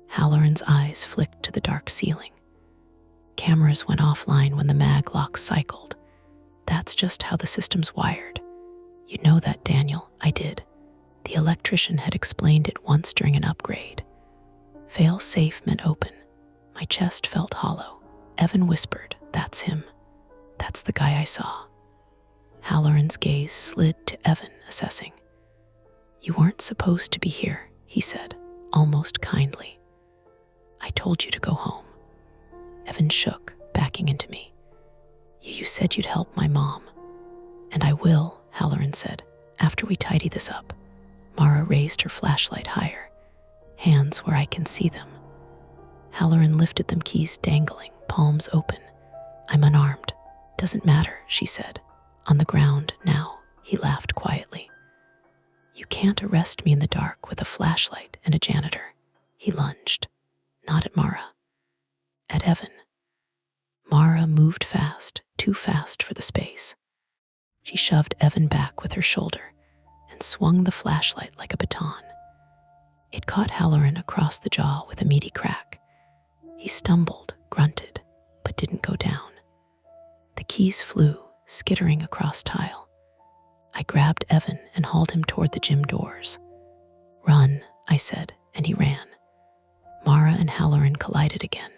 Halloran's eyes flicked to the dark ceiling. Cameras went offline when the mag lock cycled. "That's just how the system's wired. You know that, Daniel." I did. The electrician had explained it once during an upgrade. Fail safe meant open. My chest felt hollow. Evan whispered, "That's him. That's the guy I saw." Halloran's gaze slid to Evan, assessing. "You weren't supposed to be here," he said, almost kindly. "I told you to go home." Evan shook, backing into me. You said you'd help my mom." "And I will," Halloran said, "after we tidy this up." Mara raised her flashlight higher, hands where I can see them. Halloran lifted them, keys dangling, palms open. "I'm unarmed." "Doesn't matter," she said. "On the ground now," he laughed quietly. "You can't arrest me in the dark with a flashlight and a janitor." He lunged. Not at Mara. At Evan. Mara moved fast, too fast for the space. She shoved Evan back with her shoulder and swung the flashlight like a baton. It caught Halloran across the jaw with a meaty crack. He stumbled, grunted, but didn't go down. The keys flew, skittering across tile. I grabbed Evan and hauled him toward the gym doors. "Run," I said, and he ran. Mara and Halloran collided again.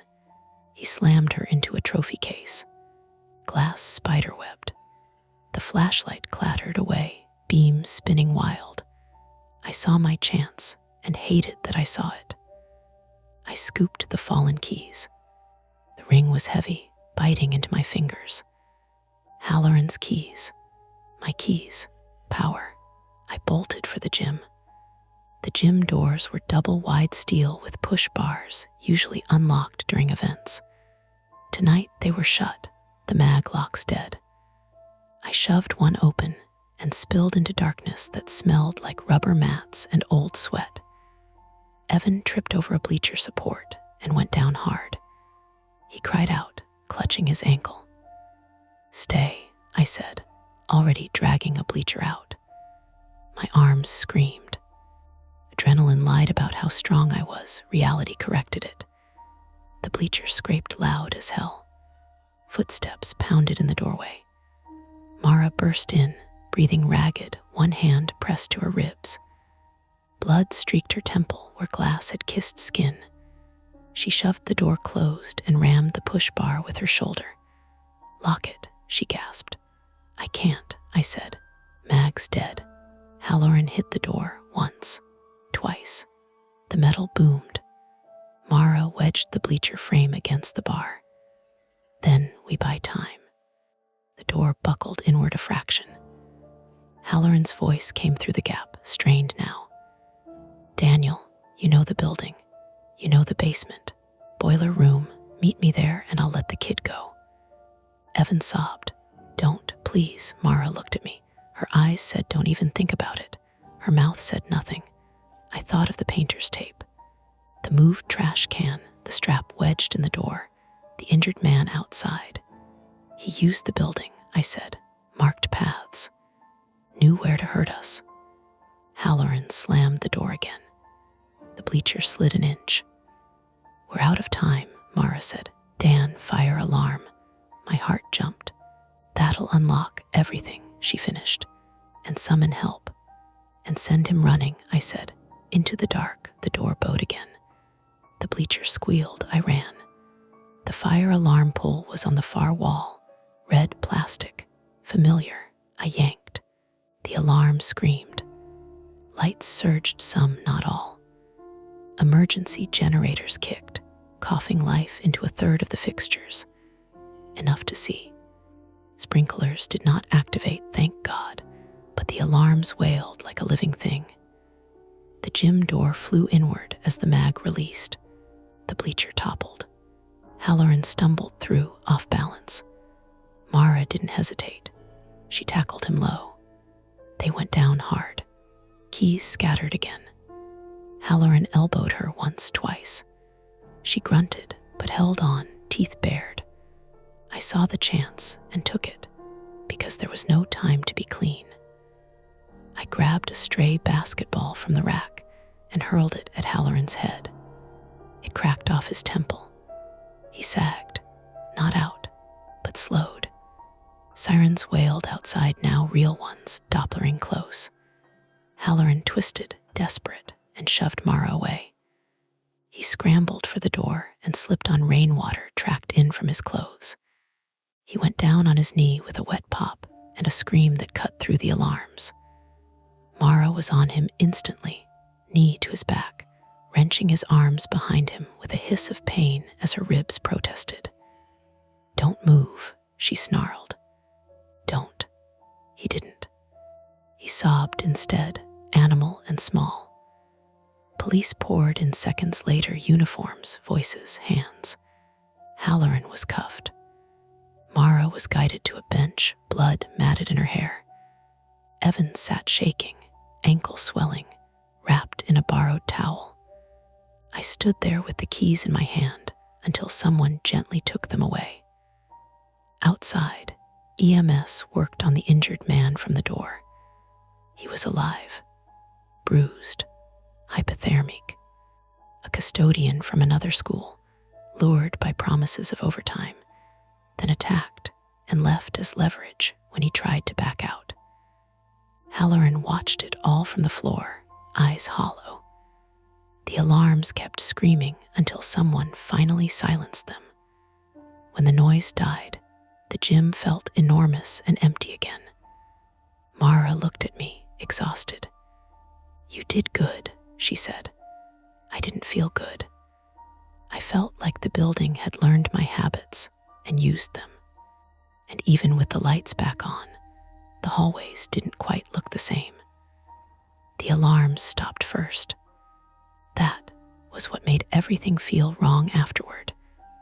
He slammed her into a trophy case. Glass spiderwebbed. The flashlight clattered away, beams spinning wild. I saw my chance and hated that I saw it. I scooped the fallen keys. The ring was heavy, biting into my fingers. Halloran's keys. My keys. Power. I bolted for the gym. The gym doors were double-wide steel with push bars, usually unlocked during events. Tonight they were shut, the mag locks dead. I shoved one open and spilled into darkness that smelled like rubber mats and old sweat. Evan tripped over a bleacher support and went down hard. He cried out, clutching his ankle. "Stay," I said, already dragging a bleacher out. My arms screamed. Adrenaline lied about how strong I was. Reality corrected it. The bleacher scraped loud as hell. Footsteps pounded in the doorway. Mara burst in, breathing ragged, one hand pressed to her ribs. Blood streaked her temple where glass had kissed skin. She shoved the door closed and rammed the push bar with her shoulder. "Lock it," she gasped. "I can't," I said. "Mag's dead." Halloran hit the door once, twice. The metal boomed. Mara wedged the bleacher frame against the bar. Then we buy time. The door buckled inward a fraction. Halloran's voice came through the gap, strained now. "Daniel, you know the building. You know the basement. Boiler room. Meet me there and I'll let the kid go." Evan sobbed. "Don't, please." Mara looked at me. Her eyes said, "Don't even think about it." Her mouth said nothing. I thought of the painter's tape. The moved trash can, the strap wedged in the door, the injured man outside. He used the building, I said, marked paths, knew where to hurt us. Halloran slammed the door again. The bleacher slid an inch. "We're out of time," Mara said. "Dan, fire alarm." My heart jumped. "That'll unlock everything," she finished. "And summon help." "And send him running," I said. Into the dark, the door bowed again. The bleacher squealed. I ran. The fire alarm pole was on the far wall, red plastic, familiar. I yanked. The alarm screamed. Lights surged, some, not all. Emergency generators kicked, coughing life into a third of the fixtures. Enough to see. Sprinklers did not activate, thank God, but the alarms wailed like a living thing. The gym door flew inward as the mag released. The bleacher toppled. Halloran stumbled through, off balance. Mara didn't hesitate. She tackled him low. They went down hard. Keys scattered again. Halloran elbowed her once, twice. She grunted, but held on, teeth bared. I saw the chance and took it, because there was no time to be clean. I grabbed a stray basketball from the rack and hurled it at Halloran's head. It cracked off his temple. He sagged, not out, but slowed. Sirens wailed outside, now real ones, Dopplering close. Halloran twisted, desperate, and shoved Mara away. He scrambled for the door and slipped on rainwater tracked in from his clothes. He went down on his knee with a wet pop and a scream that cut through the alarms. Mara was on him instantly, knee to his back, wrenching his arms behind him with a hiss of pain as her ribs protested. "Don't move," she snarled. "Don't." He didn't. He sobbed instead, animal and small. Police poured in seconds later, uniforms, voices, hands. Halloran was cuffed. Mara was guided to a bench, blood matted in her hair. Evan sat shaking, ankle swelling, wrapped in a borrowed towel. I stood there with the keys in my hand until someone gently took them away. Outside, EMS worked on the injured man from the door. He was alive, bruised, hypothermic. A custodian from another school, lured by promises of overtime, then attacked and left as leverage when he tried to back out. Halloran watched it all from the floor, eyes hollow. The alarms kept screaming until someone finally silenced them. When the noise died, the gym felt enormous and empty again. Mara looked at me, exhausted. "You did good," she said. I didn't feel good. I felt like the building had learned my habits and used them. And even with the lights back on, the hallways didn't quite look the same. The alarms stopped first. That was what made everything feel wrong afterward,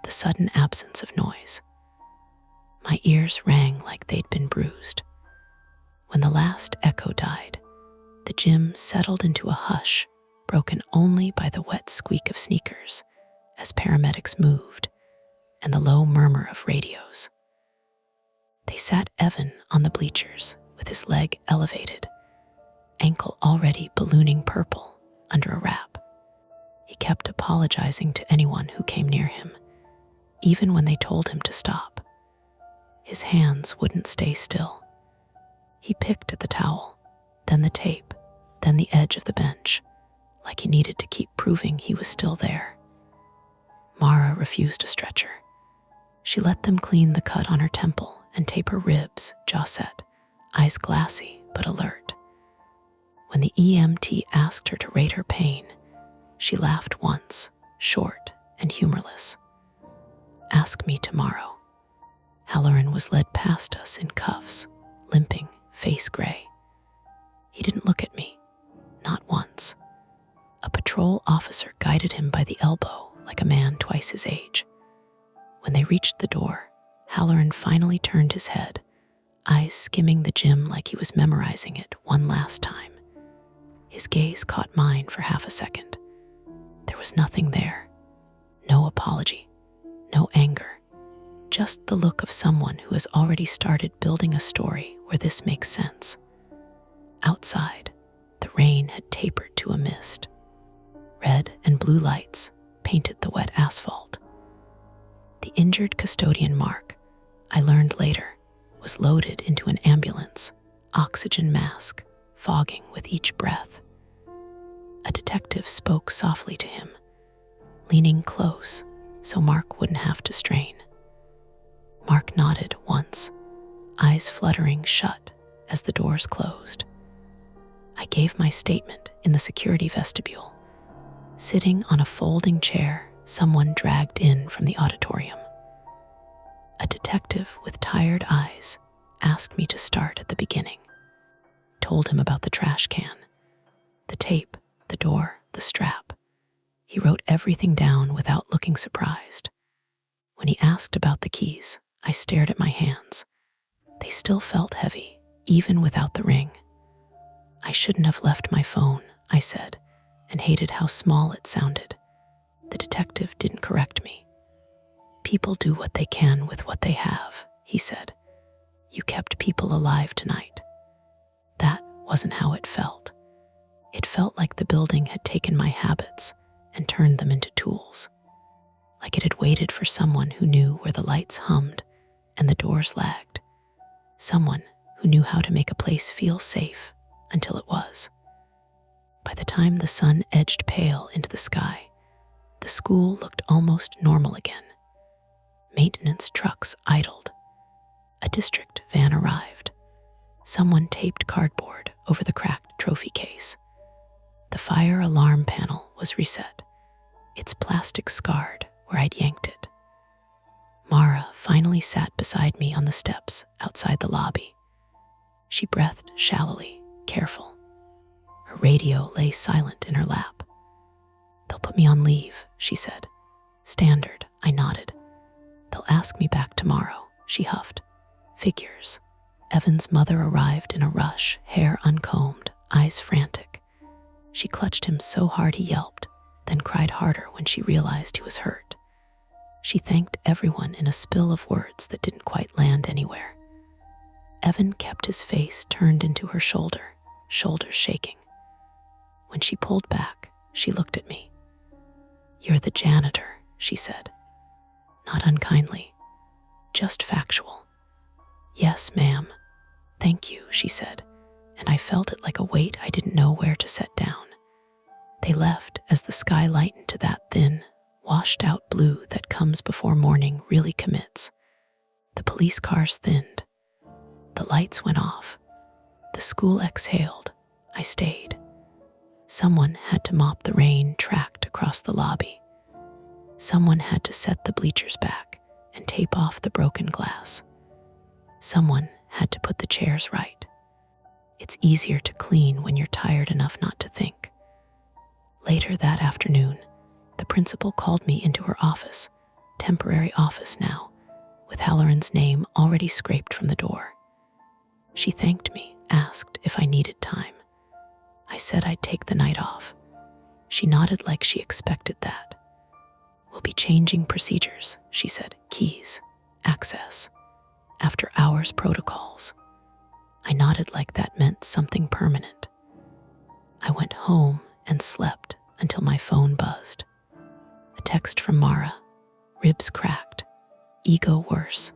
the sudden absence of noise. My ears rang like they'd been bruised. When the last echo died, the gym settled into a hush, broken only by the wet squeak of sneakers as paramedics moved and the low murmur of radios. They sat Evan on the bleachers with his leg elevated, ankle already ballooning purple under a wrap. He kept apologizing to anyone who came near him, even when they told him to stop. His hands wouldn't stay still. He picked at the towel, then the tape, then the edge of the bench, like he needed to keep proving he was still there. Mara refused a stretcher. She let them clean the cut on her temple and tape her ribs, jaw set, eyes glassy but alert. When the EMT asked her to rate her pain, she laughed once, short and humorless. "Ask me tomorrow." Halloran was led past us in cuffs, limping, face gray. He didn't look at me, not once. A patrol officer guided him by the elbow like a man twice his age. When they reached the door, Halloran finally turned his head, eyes skimming the gym like he was memorizing it one last time. His gaze caught mine for half a second. There was nothing there. No apology, no anger, just the look of someone who has already started building a story where this makes sense. Outside, the rain had tapered to a mist. Red and blue lights painted the wet asphalt. The injured custodian Mark, I learned later, was loaded into an ambulance, oxygen mask fogging with each breath. A detective spoke softly to him, leaning close so Mark wouldn't have to strain. Mark nodded once, eyes fluttering shut as the doors closed. I gave my statement in the security vestibule, sitting on a folding chair someone dragged in from the auditorium. A detective with tired eyes asked me to start at the beginning. Told him about the trash can, the tape, the door, the strap. He wrote everything down without looking surprised. When he asked about the keys, I stared at my hands. They still felt heavy, even without the ring. I shouldn't have left my phone, I said, and hated how small it sounded. The detective didn't correct me. People do what they can with what they have, he said. You kept people alive tonight. That wasn't how it felt. It felt like the building had taken my habits and turned them into tools. Like it had waited for someone who knew where the lights hummed and the doors lagged. Someone who knew how to make a place feel safe until it was. By the time the sun edged pale into the sky, the school looked almost normal again. Maintenance trucks idled. A district van arrived. Someone taped cardboard over the cracked trophy case. The fire alarm panel was reset, its plastic scarred where I'd yanked it. Mara finally sat beside me on the steps outside the lobby. She breathed shallowly, careful. Her radio lay silent in her lap. They'll put me on leave, she said. Standard, I nodded. They'll ask me back tomorrow, she huffed. Figures. Evan's mother arrived in a rush, hair uncombed, eyes frantic. She clutched him so hard he yelped, then cried harder when she realized he was hurt. She thanked everyone in a spill of words that didn't quite land anywhere. Evan kept his face turned into her shoulder, shoulders shaking. When she pulled back, she looked at me. You're the janitor, she said. Not unkindly, just factual. Yes, ma'am. Thank you, she said, and I felt it like a weight I didn't know where to set down. They left as the sky lightened to that thin, washed-out blue that comes before morning really commits. The police cars thinned. The lights went off. The school exhaled. I stayed. Someone had to mop the rain tracked across the lobby. Someone had to set the bleachers back and tape off the broken glass. Someone had to put the chairs right. It's easier to clean when you're tired enough not to think. Later that afternoon, the principal called me into her office, temporary office now, with Halloran's name already scraped from the door. She thanked me, asked if I needed time. I said I'd take the night off. She nodded like she expected that. We'll be changing procedures, she said. Keys, access, after hours protocols. I nodded like that meant something permanent. I went home and slept until my phone buzzed. A text from Mara. Ribs cracked. Ego worse.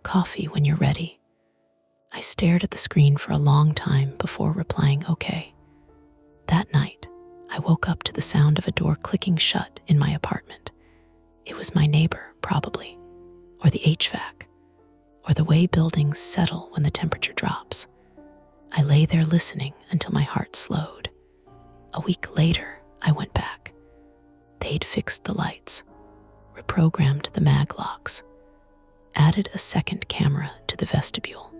Coffee when you're ready. I stared at the screen for a long time before replying okay. That night, I woke up to the sound of a door clicking shut in my apartment. It was my neighbor, probably, or the HVAC, or the way buildings settle when the temperature drops. I lay there listening until my heart slowed. A week later, I went back. They'd fixed the lights, reprogrammed the mag locks, added a second camera to the vestibule.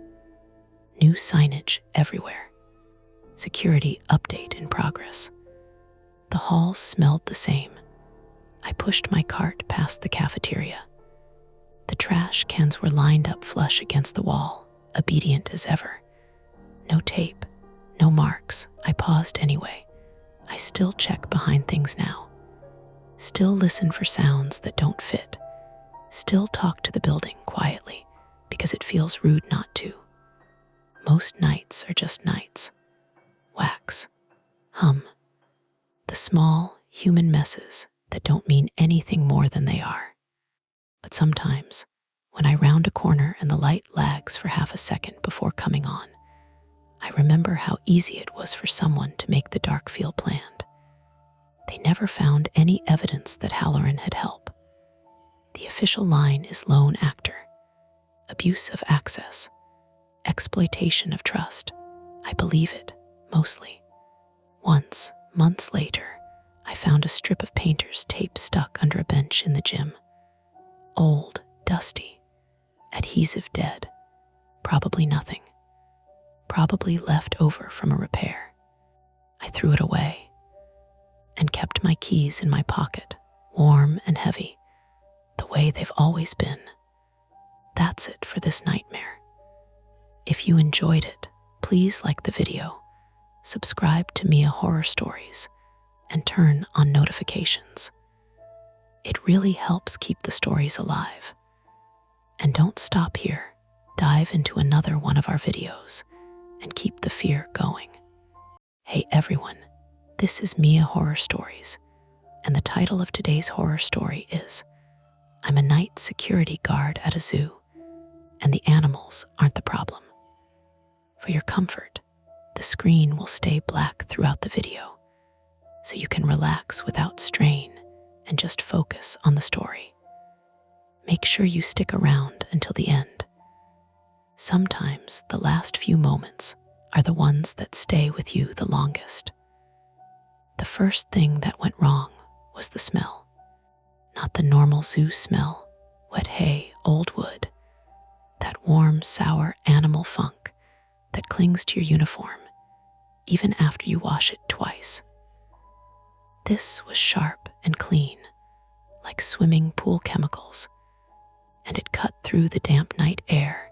New signage everywhere. Security update in progress. The halls smelled the same. I pushed my cart past the cafeteria. The trash cans were lined up flush against the wall, obedient as ever. No tape, no marks. I paused anyway. I still check behind things now. Still listen for sounds that don't fit. Still talk to the building quietly because it feels rude not to. Most nights are just nights. Wax. Hum. The small, human messes that don't mean anything more than they are. But sometimes, when I round a corner and the light lags for half a second before coming on, I remember how easy it was for someone to make the dark feel planned. They never found any evidence that Halloran had help. The official line is lone actor, abuse of access, exploitation of trust. I believe it, mostly. Once, months later, I found a strip of painter's tape stuck under a bench in the gym. Old, dusty, adhesive dead, probably nothing. Probably left over from a repair. I threw it away. and kept my keys in my pocket, warm and heavy, the way they've always been. That's it for this nightmare. If you enjoyed it, please like the video, subscribe to Mia Horror Stories, and turn on notifications. It really helps keep the stories alive. And don't stop here. Dive into another one of our videos and keep the fear going. Hey everyone, this is Mia Horror Stories, and the title of today's horror story is I'm a night security guard at a zoo, and the animals aren't the problem. For your comfort, the screen will stay black throughout the video, so you can relax without strain and just focus on the story. Make sure you stick around until the end. Sometimes the last few moments are the ones that stay with you the longest. The first thing that went wrong was the smell. Not the normal zoo smell, wet hay, old wood, that warm, sour animal funk that clings to your uniform even after you wash it twice. This was sharp and clean, like swimming pool chemicals, and it cut through the damp night air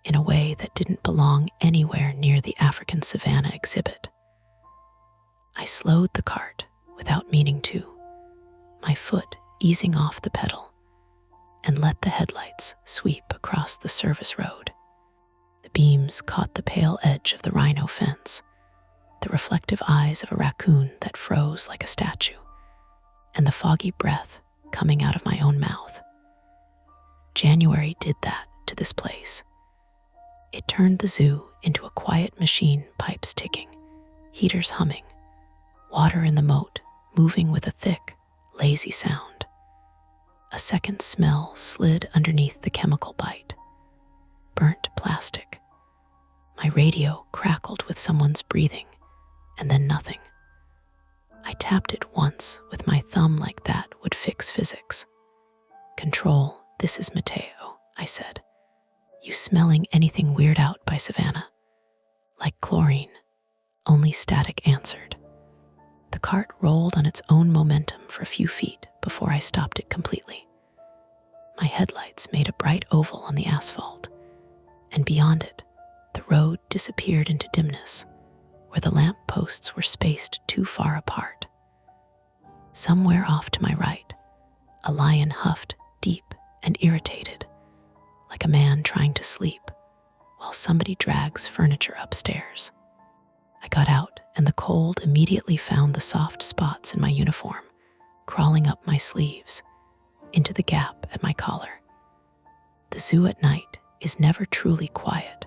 in a way that didn't belong anywhere near the African savanna exhibit. I slowed the cart without meaning to, my foot easing off the pedal, and let the headlights sweep across the service road. The beams caught the pale edge of the rhino fence, the reflective eyes of a raccoon that froze like a statue, and the foggy breath coming out of my own mouth. January did that to this place. It turned the zoo into a quiet machine, pipes ticking, heaters humming, water in the moat moving with a thick, lazy sound. A second smell slid underneath the chemical bite. Burnt plastic. My radio crackled with someone's breathing, and then nothing. I tapped it once with my thumb like that would fix physics. Control, this is Mateo, I said. You smelling anything weird out by Savannah? Like chlorine, only static answered. The cart rolled on its own momentum for a few feet before I stopped it completely. My headlights made a bright oval on the asphalt, and beyond it, the road disappeared into dimness, where the lamp posts were spaced too far apart. Somewhere off to my right, a lion huffed, deep and irritated, like a man trying to sleep, while somebody drags furniture upstairs. I got out, and the cold immediately found the soft spots in my uniform, crawling up my sleeves, into the gap at my collar. The zoo at night is never truly quiet,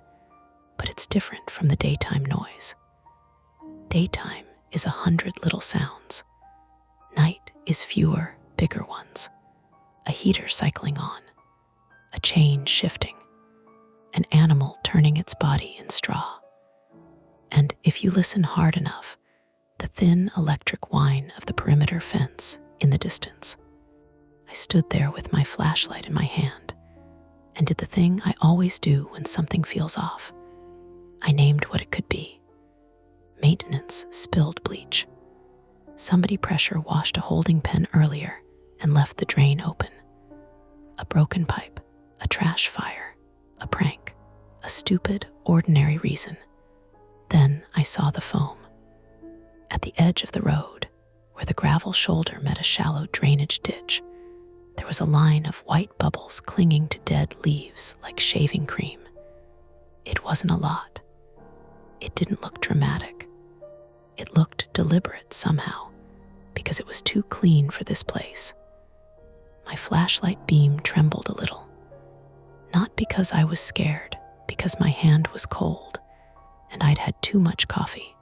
but it's different from the daytime noise. Daytime is 100 little sounds. Night is fewer, bigger ones. A heater cycling on, a chain shifting, an animal turning its body in straw. And if you listen hard enough, the thin electric whine of the perimeter fence in the distance. I stood there with my flashlight in my hand and did the thing I always do when something feels off. I named what it could be. Maintenance spilled bleach. Somebody pressure washed a holding pen earlier and left the drain open. A broken pipe, a trash fire, a prank, a stupid, ordinary reason. Then I saw the foam. At the edge of the road, where the gravel shoulder met a shallow drainage ditch, there was a line of white bubbles clinging to dead leaves like shaving cream. It wasn't a lot. It didn't look dramatic. It looked deliberate somehow, because it was too clean for this place. My flashlight beam trembled a little. Not because I was scared, because my hand was cold, and I'd had too much coffee.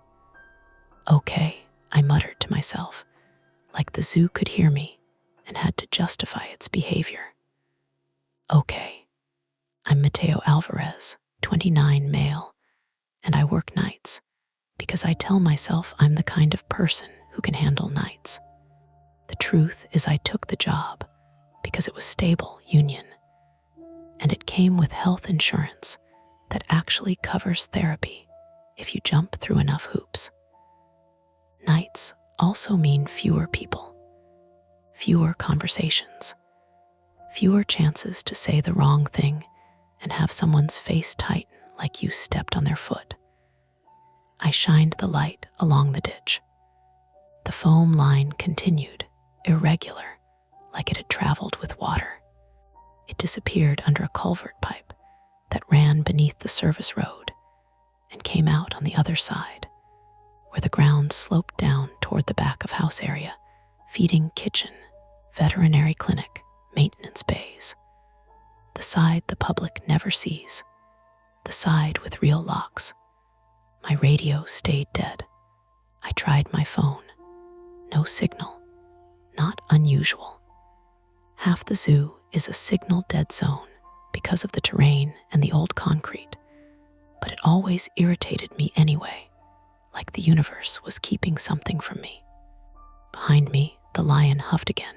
Okay, I muttered to myself, like the zoo could hear me and had to justify its behavior. Okay, I'm Mateo Alvarez, 29, male, and I work nights because I tell myself I'm the kind of person who can handle nights. The truth is I took the job because it was stable, union, and it came with health insurance that actually covers therapy if you jump through enough hoops. Nights also mean fewer people, fewer conversations, fewer chances to say the wrong thing and have someone's face tighten like you stepped on their foot. I shined the light along the ditch. The foam line continued, irregular, like it had traveled with water. It disappeared under a culvert pipe that ran beneath the service road and came out on the other side, where the ground sloped down toward the back of house area, feeding kitchen, veterinary clinic, maintenance bays. The side the public never sees, the side with real locks. My radio stayed dead. I tried my phone. No signal. Not unusual. Half the zoo is a signal dead zone because of the terrain and the old concrete, but it always irritated me anyway, like the universe was keeping something from me. Behind me, the lion huffed again.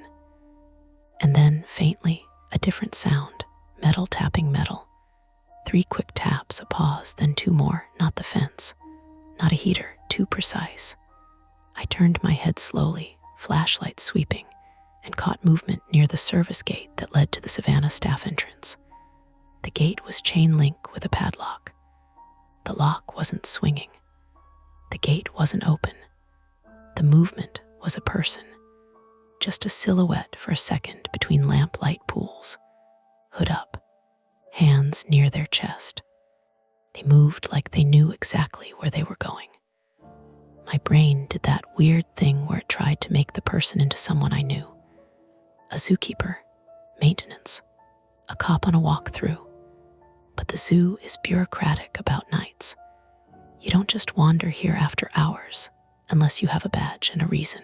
And then, faintly, a different sound, metal tapping metal. 3 quick taps, a pause, then 2 more, not the fence, not a heater, too precise. I turned my head slowly, flashlight sweeping, and caught movement near the service gate that led to the Savannah staff entrance. The gate was chain link with a padlock. The lock wasn't swinging. The gate wasn't open. The movement was a person, just a silhouette for a second between lamplight pools, hood up, hands near their chest. They moved like they knew exactly where they were going. My brain did that weird thing where it tried to make the person into someone I knew. A zookeeper, maintenance, a cop on a walk through. But the zoo is bureaucratic about nights. You don't just wander here after hours unless you have a badge and a reason.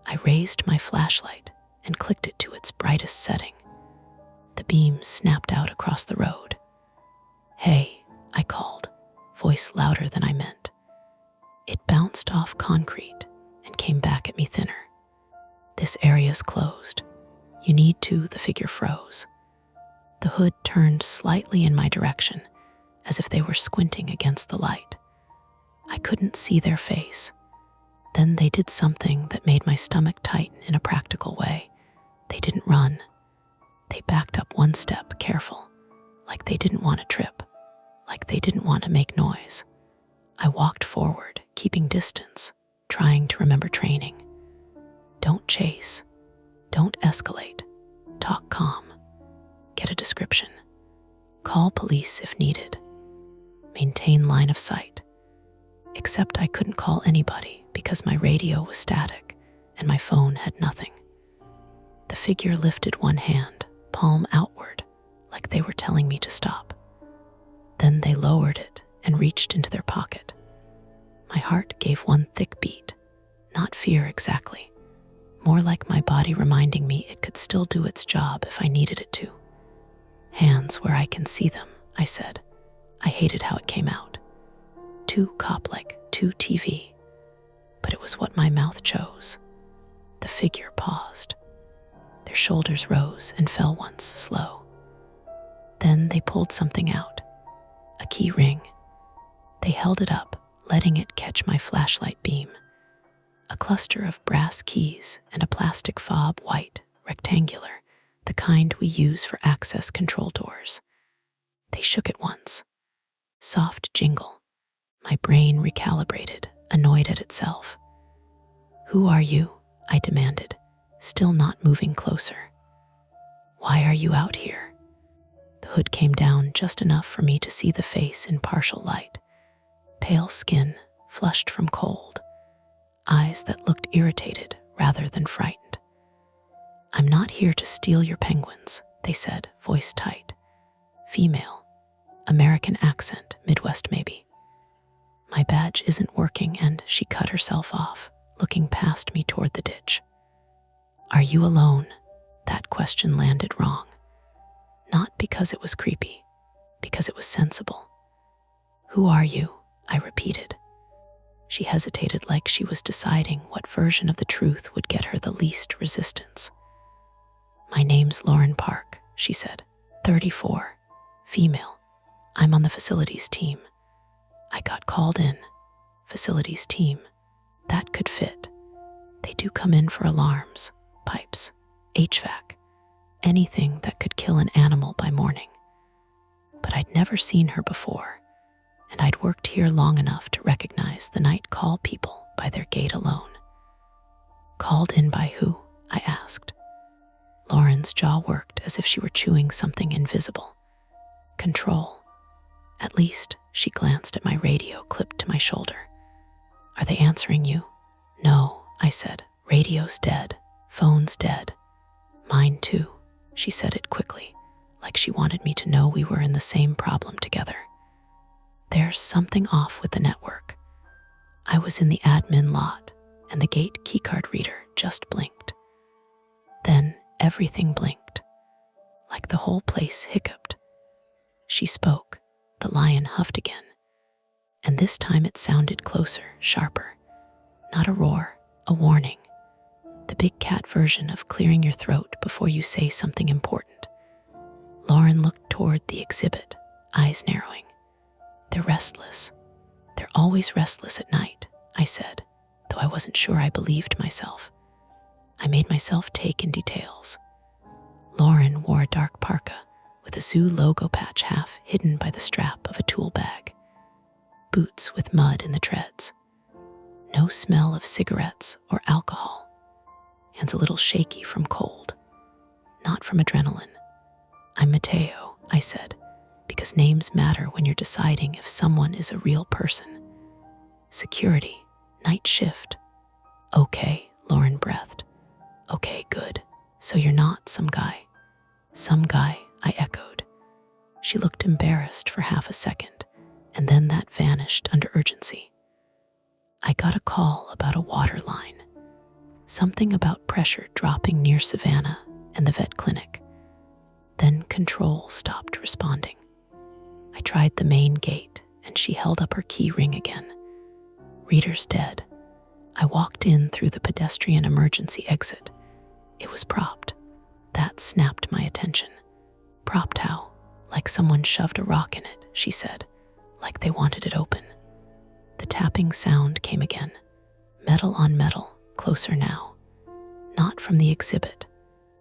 I raised my flashlight and clicked it to its brightest setting. The beam snapped out across the road. "Hey," I called, voice louder than I meant. It bounced off concrete and came back at me thinner. "This area's closed. You need to," the figure froze. The hood turned slightly in my direction, as if they were squinting against the light. I couldn't see their face. Then they did something that made my stomach tighten in a practical way. They didn't run. They backed up 1 step, careful, like they didn't want to trip, like they didn't want to make noise. I walked forward, keeping distance, trying to remember training. Don't chase. Don't escalate. Talk calm. Get a description. Call police if needed. Maintain line of sight. Except I couldn't call anybody because my radio was static and my phone had nothing. The figure lifted 1 hand, palm outward, like they were telling me to stop. Then they lowered it and reached into their pocket. My heart gave 1 thick beat, not fear exactly, more like my body reminding me it could still do its job if I needed it to. "Hands where I can see them," I said. I hated how it came out. Too cop-like, too TV. But it was what my mouth chose. The figure paused. Their shoulders rose and fell once, slow. Then they pulled something out. A key ring. They held it up, letting it catch my flashlight beam. A cluster of brass keys and a plastic fob, white, rectangular, the kind we use for access control doors. They shook it once. Soft jingle. My brain recalibrated, annoyed at itself. "Who are you?" I demanded, still not moving closer. "Why are you out here?" The hood came down just enough for me to see the face in partial light. Pale skin, flushed from cold. Eyes that looked irritated rather than frightened. "I'm not here to steal your penguins," they said, voice tight. Female. American accent, Midwest maybe. My badge isn't working, and she cut herself off, looking past me toward the ditch. "Are you alone?" That question landed wrong. Not because it was creepy, because it was sensible. "Who are you?" I repeated. She hesitated like she was deciding what version of the truth would get her the least resistance. "My name's Lauren Park," she said, 34, female. "I'm on the facilities team." I got called in. Facilities team. That could fit. They do come in for alarms, pipes, HVAC, anything that could kill an animal by morning. But I'd never seen her before, and I'd worked here long enough to recognize the night call people by their gait alone. Called in by who? I asked. Lauren's jaw worked as if she were chewing something invisible. Control. At least, she glanced at my radio clipped to my shoulder. Are they answering you? No, I said. Radio's dead. Phone's dead. Mine too. She said it quickly, like she wanted me to know we were in the same problem together. There's something off with the network. I was in the admin lot, and the gate keycard reader just blinked. Then everything blinked, like the whole place hiccuped. She spoke. The lion huffed again, and this time it sounded closer, sharper. Not a roar, a warning. The big cat version of clearing your throat before you say something important. Lauren looked toward the exhibit, eyes narrowing. They're restless. They're always restless at night, I said, though I wasn't sure I believed myself. I made myself take in details. Lauren wore a dark parka with a zoo logo patch half hidden by the strap of a tool bag. Boots with mud in the treads. No smell of cigarettes or alcohol. Hands a little shaky from cold, not from adrenaline. I'm Mateo, I said, because names matter when you're deciding if someone is a real person. Security, night shift. Okay, Lauren breathed. Okay, good. So you're not some guy. Some guy, I echoed. She looked embarrassed for half a second, and then that vanished under urgency. I got a call about a water line. Something about pressure dropping near Savannah and the vet clinic. Then control stopped responding. I tried the main gate, and she held up her key ring again. Reader's dead. I walked in through the pedestrian emergency exit. It was propped. That snapped my attention. Propped how? Like someone shoved a rock in it, she said, like they wanted it open. The tapping sound came again. Metal on metal, closer now. Not from the exhibit,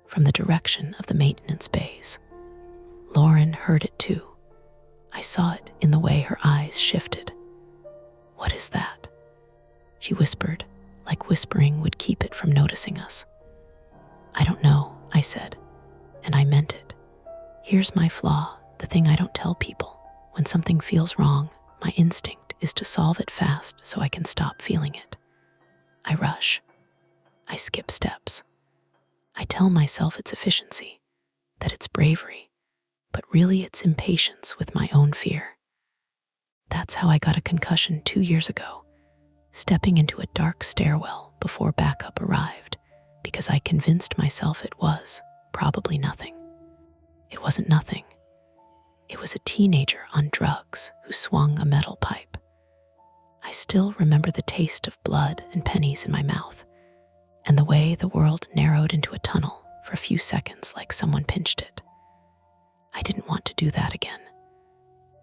from the direction of the maintenance bays. Lauren heard it too. I saw it in the way her eyes shifted. What is that? She whispered, like whispering would keep it from noticing us. I don't know, I said, and I meant it. Here's my flaw, the thing I don't tell people. When something feels wrong, my instinct is to solve it fast so I can stop feeling it. I rush. I skip steps. I tell myself it's efficiency, that it's bravery, but really it's impatience with my own fear. That's how I got a concussion 2 years ago, stepping into a dark stairwell before backup arrived, because I convinced myself it was probably nothing. It wasn't nothing. It was a teenager on drugs who swung a metal pipe. I still remember the taste of blood and pennies in my mouth, and the way the world narrowed into a tunnel for a few seconds like someone pinched it. I didn't want to do that again,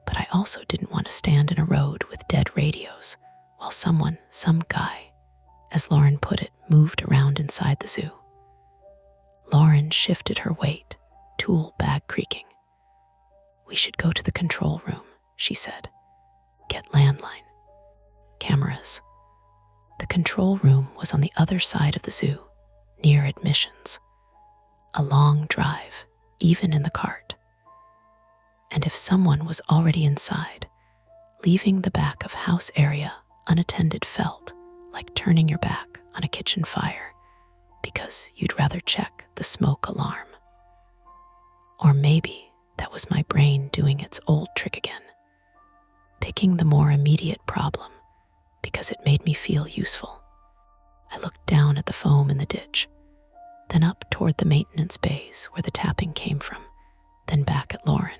but I also didn't want to stand in a road with dead radios while some guy, as Lauren put it, moved around inside the zoo. Lauren shifted her weight, tool bag creaking. We should go to the control room, she said. Get landline. Cameras. The control room was on the other side of the zoo, near admissions. A long drive, even in the cart. And if someone was already inside, leaving the back of house area unattended felt like turning your back on a kitchen fire because you'd rather check the smoke alarm. Or maybe that was my brain doing its old trick again, picking the more immediate problem because it made me feel useful. I looked down at the foam in the ditch, then up toward the maintenance bays where the tapping came from, then back at Lauren.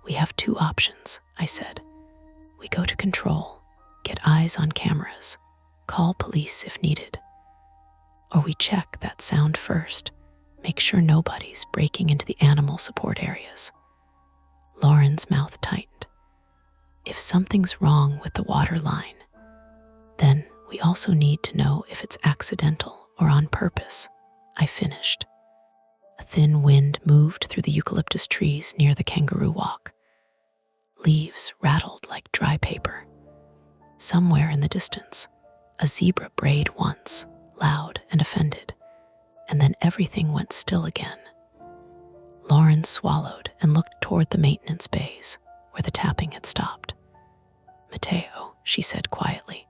We have 2 options, I said. We go to control, get eyes on cameras, call police if needed. Or we check that sound first, make sure nobody's breaking into the animal support areas. Lauren's mouth tightened. If something's wrong with the water line, then we We also need to know if it's accidental or on purpose, I finished. A thin wind moved through the eucalyptus trees near the kangaroo walk. Leaves rattled like dry paper. Somewhere in the distance, a zebra brayed once, loud and offended, and then everything went still again. Lauren swallowed and looked toward the maintenance bays, where the tapping had stopped. Mateo, she said quietly,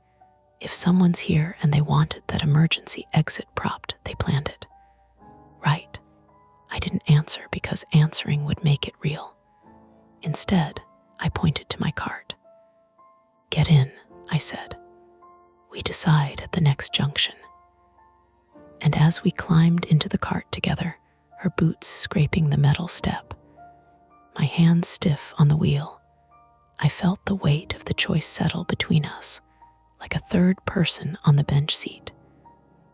if someone's here and they wanted that emergency exit propped, they planned it. Right. I didn't answer because answering would make it real. Instead, I pointed to my cart. Get in, I said. We decide at the next junction. And as we climbed into the cart together, her boots scraping the metal step, my hands stiff on the wheel, I felt the weight of the choice settle between us, like a third person on the bench seat,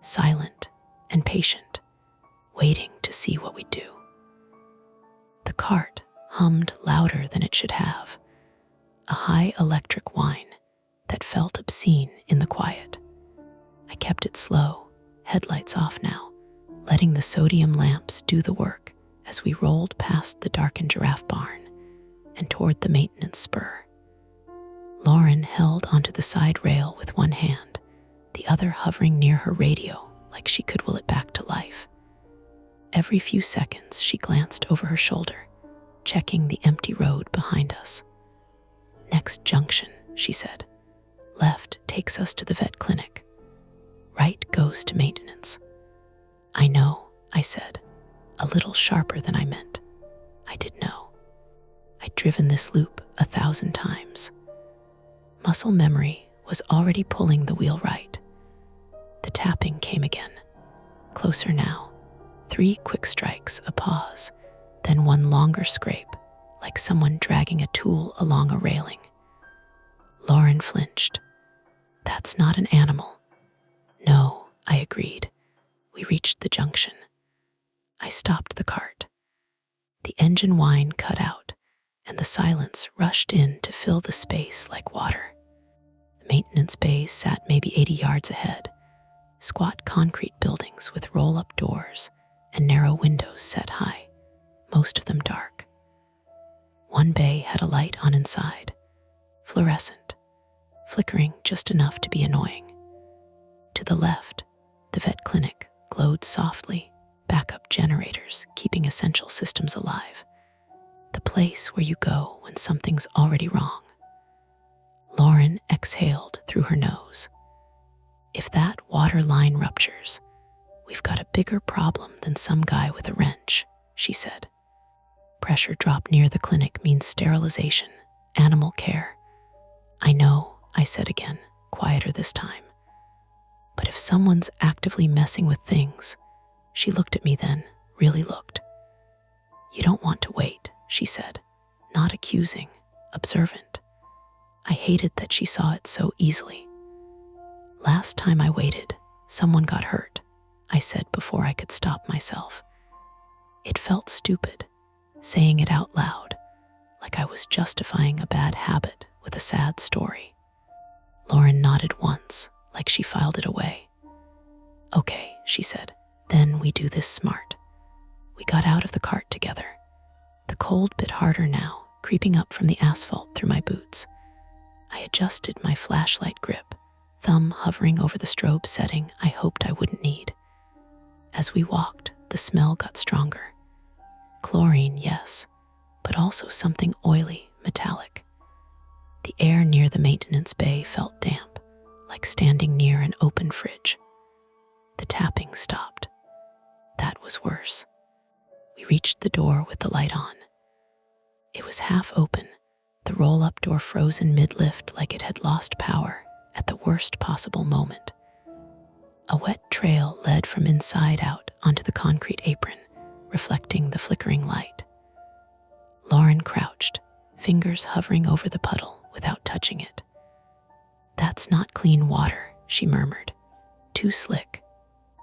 silent and patient, waiting to see what we'd do. The cart hummed louder than it should have, a high electric whine that felt obscene in the quiet. I kept it slow, headlights off now, letting the sodium lamps do the work as we rolled past the darkened giraffe barn and toward the maintenance spur. Lauren held onto the side rail with one hand, the other hovering near her radio like she could will it back to life. Every few seconds, she glanced over her shoulder, checking the empty road behind us. Next junction, she said. Left takes us to the vet clinic. Right goes to maintenance. I know, I said, a little sharper than I meant. I did know. I'd driven this loop 1,000 times. Muscle memory was already pulling the wheel right. The tapping came again. Closer now. 3 quick strikes, a pause, then one longer scrape, like someone dragging a tool along a railing. Lauren flinched. That's not an animal. No, I agreed. We reached the junction. I stopped the cart. The engine whine cut out, and the silence rushed in to fill the space like water. The maintenance bays sat maybe 80 yards ahead, squat concrete buildings with roll-up doors and narrow windows set high, most of them dark. One bay had a light on inside, fluorescent, flickering just enough to be annoying. To the left, the vet clinic glowed softly, backup generators keeping essential systems alive. The place where you go when something's already wrong. Lauren exhaled through her nose. If that water line ruptures, we've got a bigger problem than some guy with a wrench, she said. Pressure drop near the clinic means sterilization, animal care. I know, I said again, quieter this time. But if someone's actively messing with things, she looked at me then, really looked. You don't want to wait, she said, not accusing, observant. I hated that she saw it so easily. Last time I waited, someone got hurt, I said before I could stop myself. It felt stupid, saying it out loud, like I was justifying a bad habit with a sad story. Lauren nodded once, like she filed it away. Okay, she said, then we do this smart. We got out of the cart together. The cold bit harder now, creeping up from the asphalt through my boots. I adjusted my flashlight grip, thumb hovering over the strobe setting I hoped I wouldn't need. As we walked, the smell got stronger. Chlorine, yes, but also something oily, metallic. The air near the maintenance bay felt damp, like standing near an open fridge. The tapping stopped. That was worse. We reached the door with the light on. It was half open, the roll-up door frozen mid-lift like it had lost power at the worst possible moment. A wet trail led from inside out onto the concrete apron, reflecting the flickering light. Lauren crouched, fingers hovering over the puddle without touching it. That's not clean water, she murmured. Too slick.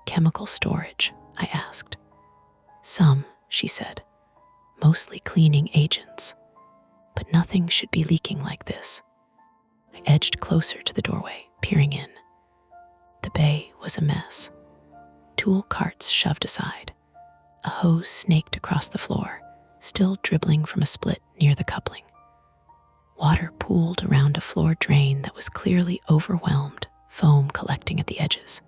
Chemical storage, I asked. Some, she said. Mostly cleaning agents. But nothing should be leaking like this. I edged closer to the doorway, peering in. The bay was a mess. Tool carts shoved aside. A hose snaked across the floor, still dribbling from a split near the coupling. Water pooled around a floor drain that was clearly overwhelmed, foam collecting at the edges.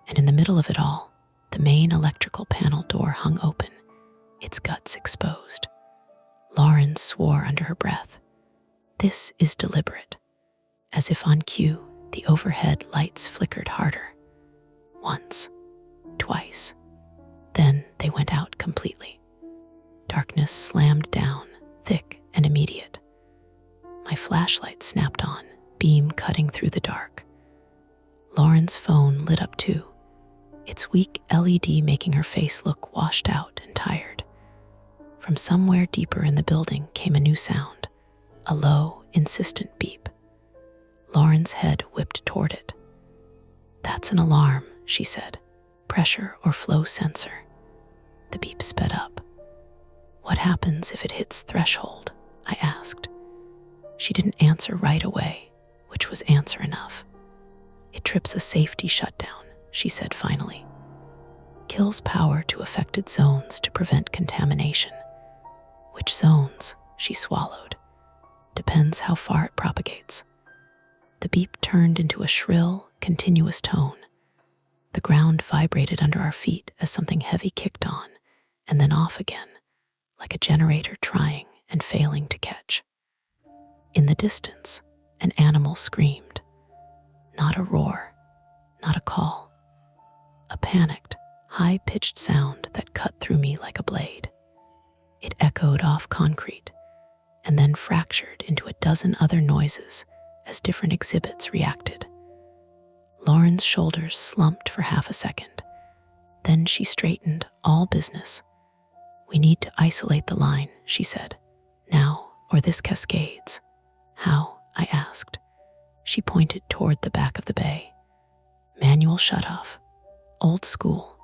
And in the middle of it all, the main electrical panel door hung open, its guts exposed. Lauren swore under her breath. This is deliberate. As if on cue, the overhead lights flickered harder. Once, twice. Then they went out completely. Darkness slammed down, thick and immediate. My flashlight snapped on, beam cutting through the dark. Lauren's phone lit up too, its weak LED making her face look washed out and tired. From somewhere deeper in the building came a new sound, a low, insistent beep. Lauren's head whipped toward it. "That's an alarm," she said. "Pressure or flow sensor." The beep sped up. "What happens if it hits threshold?" I asked. She didn't answer right away, which was answer enough. "It trips a safety shutdown," she said finally. "Kills power to affected zones to prevent contamination." "Which zones?" she swallowed. "Depends how far it propagates." The beep turned into a shrill, continuous tone. The ground vibrated under our feet as something heavy kicked on, and then off again, like a generator trying and failing to catch. In the distance, an animal screamed. Not a roar, not a call. A panicked, high-pitched sound that cut through me like a blade. It echoed off concrete, and then fractured into a dozen other noises as different exhibits reacted. Lauren's shoulders slumped for half a second. Then she straightened, all business. "We need to isolate the line," she said. "Now, or this cascades." "How?" I asked. She pointed toward the back of the bay. "Manual shutoff. Old school."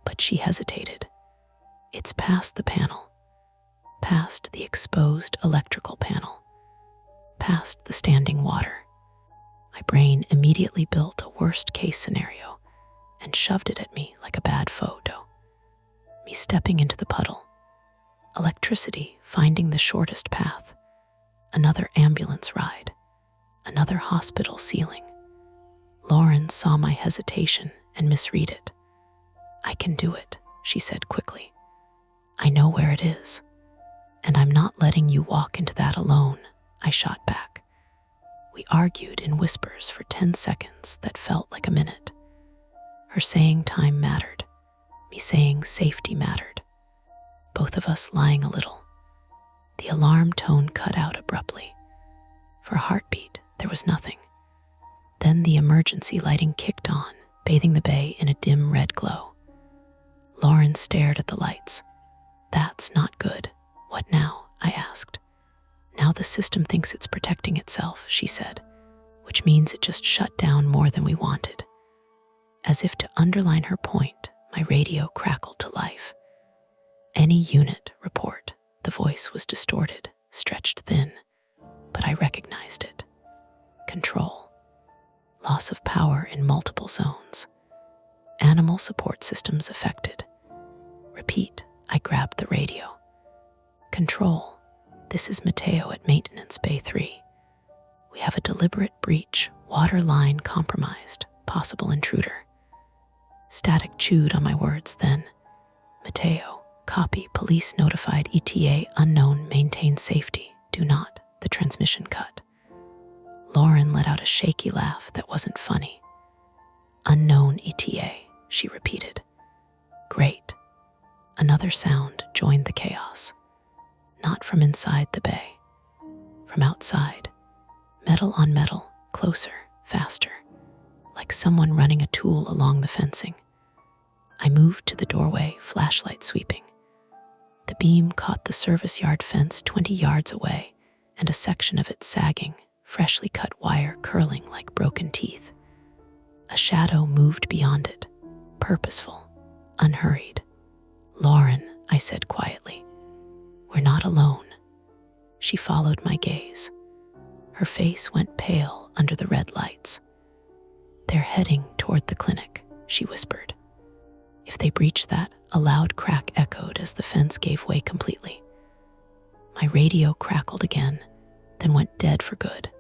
But she hesitated. "It's past the panel. Past the exposed electrical panel. Past the standing water." My brain immediately built a worst-case scenario and shoved it at me like a bad photo. Me stepping into the puddle. Electricity finding the shortest path. Another ambulance ride. Another hospital ceiling. Lauren saw my hesitation and misread it. "I can do it," she said quickly. "I know where it is. And I'm not letting you walk into that alone," I shot back. We argued in whispers for 10 seconds that felt like a minute. Her saying time mattered. Me saying safety mattered. Both of us lying a little. The alarm tone cut out abruptly. For a heartbeat, there was nothing. Then the emergency lighting kicked on, bathing the bay in a dim red glow. Lauren stared at the lights. "That's not good. What now?" I asked. "Now the system thinks it's protecting itself," she said, "which means it just shut down more than we wanted." As if to underline her point, my radio crackled to life. "Any unit, report." The voice was distorted, stretched thin, but I recognized it. Control. Loss of power in multiple zones. Animal support systems affected. Repeat. I grabbed the radio. "Control. This is Mateo at Maintenance Bay 3. We have a deliberate breach, water line compromised, possible intruder." Static chewed on my words then. "Mateo, copy, police notified, ETA unknown, maintain safety, do not." The transmission cut. Lauren let out a shaky laugh that wasn't funny. "Unknown ETA," she repeated. "Great." Another sound joined the chaos. Not from inside the bay. From outside. Metal on metal, closer, faster. Like someone running a tool along the fencing. I moved to the doorway, flashlight sweeping. The beam caught the service yard fence 20 yards away, and a section of it sagging, freshly cut wire curling like broken teeth. A shadow moved beyond it, purposeful, unhurried. "Lauren," I said quietly, "we're not alone." She followed my gaze. Her face went pale under the red lights. "They're heading toward the clinic, she whispered. If they breach that, a loud crack echoed as the fence gave way completely. My radio crackled again, then went dead for good.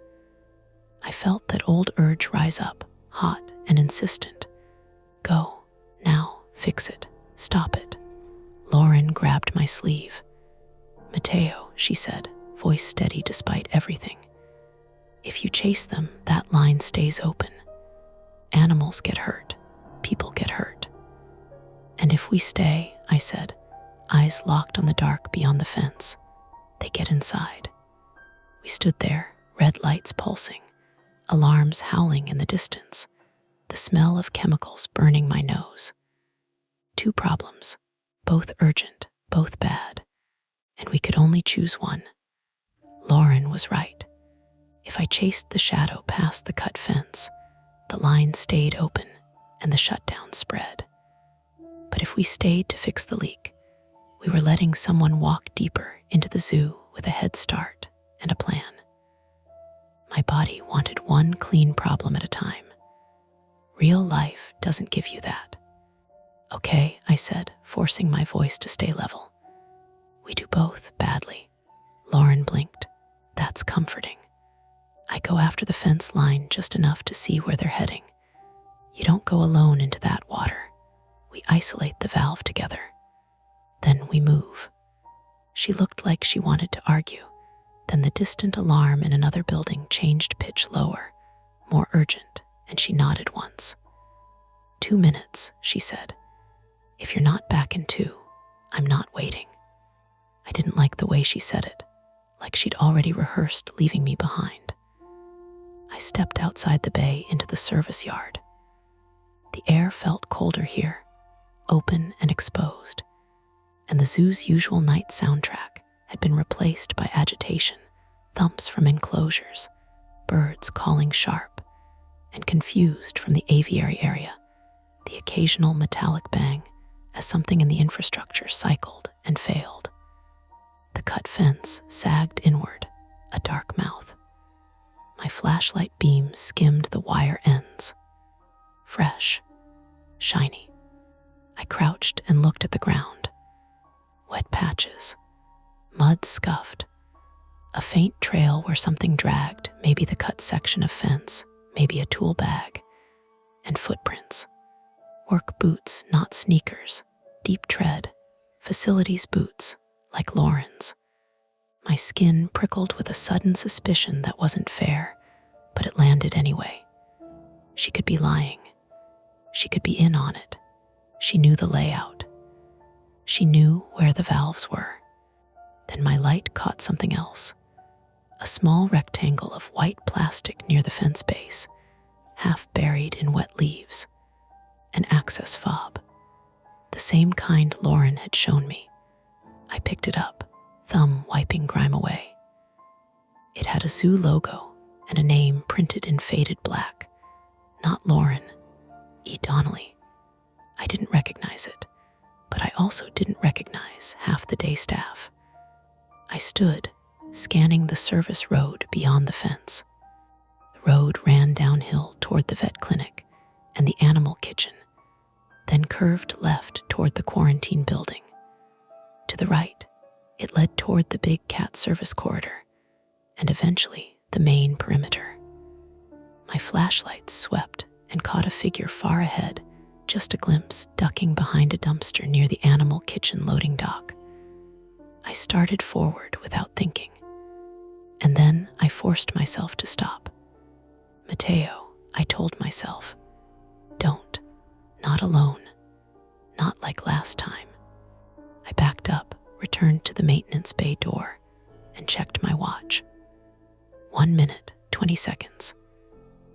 I felt that old urge rise up, hot and insistent. Go, now, fix it, stop it. Lauren grabbed my sleeve. Mateo, she said, voice steady despite everything. If you chase them, that line stays open. Animals get hurt, people get hurt. And if we stay, I said, eyes locked on the dark beyond the fence, they get inside. We stood there, red lights pulsing, alarms howling in the distance, the smell of chemicals burning my nose. 2 problems, both urgent, both bad, and we could only choose one. Lauren was right. If I chased the shadow past the cut fence, the line stayed open and the shutdown spread. But if we stayed to fix the leak, we were letting someone walk deeper into the zoo with a head start and a plan. My body wanted one clean problem at a time. Real life doesn't give you that. Okay, I said, forcing my voice to stay level. We do both badly. Lauren blinked. That's comforting. I go after the fence line just enough to see where they're heading. You don't go alone into that water. We isolate the valve together. Then we move. She looked like she wanted to argue. Then the distant alarm in another building changed pitch lower, more urgent, and she nodded once. 2 minutes, she said. If you're not back in 2, I'm not waiting. I didn't like the way she said it, like she'd already rehearsed leaving me behind. I stepped outside the bay into the service yard. The air felt colder here, open and exposed, and the zoo's usual night soundtrack had been replaced by agitation, thumps from enclosures, birds calling sharp, and confused from the aviary area, the occasional metallic bang as something in the infrastructure cycled and failed. The cut fence sagged inward, a dark mouth. My flashlight beam skimmed the wire ends. Fresh, shiny. I crouched and looked at the ground. Wet patches, mud scuffed, a faint trail where something dragged, maybe the cut section of fence, maybe a tool bag, and footprints. Work boots, not sneakers, deep tread, facilities boots, like Lauren's. My skin prickled with a sudden suspicion that wasn't fair, but it landed anyway. She could be lying. She could be in on it. She knew the layout. She knew where the valves were. Then my light caught something else. A small rectangle of white plastic near the fence base, half buried in wet leaves. An access fob. The same kind Lauren had shown me. I picked it up, thumb wiping grime away. It had a zoo logo and a name printed in faded black. Not Lauren, E. Donnelly. I didn't recognize it, but I also didn't recognize half the day staff. I stood, scanning the service road beyond the fence. The road ran downhill toward the vet clinic and the animal kitchen, then curved left toward the quarantine building. To the right, it led toward the big cat service corridor, and eventually the main perimeter. My flashlight swept and caught a figure far ahead, just a glimpse ducking behind a dumpster near the animal kitchen loading dock. I started forward without thinking, and then I forced myself to stop. Mateo, I told myself, don't, not alone, not like last time. I backed up, returned to the maintenance bay door, and checked my watch. 1 minute, 20 seconds.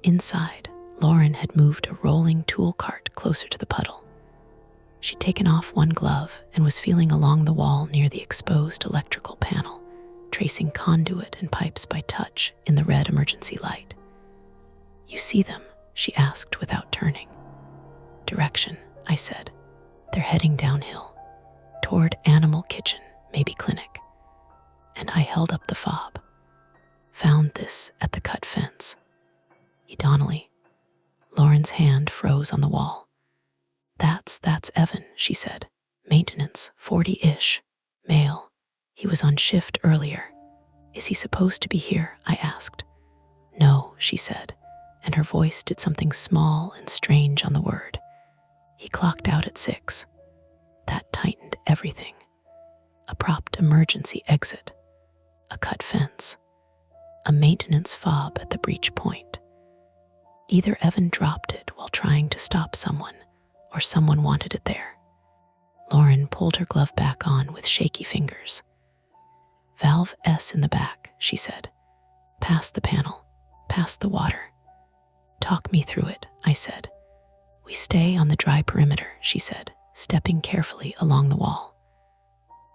Inside, Lauren had moved a rolling tool cart closer to the puddle. She'd taken off one glove and was feeling along the wall near the exposed electrical panel, tracing conduit and pipes by touch in the red emergency light. You see them? She asked without turning. Direction, I said. They're heading downhill, toward animal kitchen, maybe clinic. And I held up the fob. Found this at the cut fence. E. Donnelly. Lauren's hand froze on the wall. That's Evan, she said. Maintenance, 40-ish. Male. He was on shift earlier. Is he supposed to be here? I asked. No, she said, and her voice did something small and strange on the word. He clocked out at 6. That tightened everything. A propped emergency exit. A cut fence. A maintenance fob at the breach point. Either Evan dropped it while trying to stop someone, or someone wanted it there. Lauren pulled her glove back on with shaky fingers. Valve S in the back, she said. Past the panel, past the water. Talk me through it, I said. We stay on the dry perimeter, she said, stepping carefully along the wall.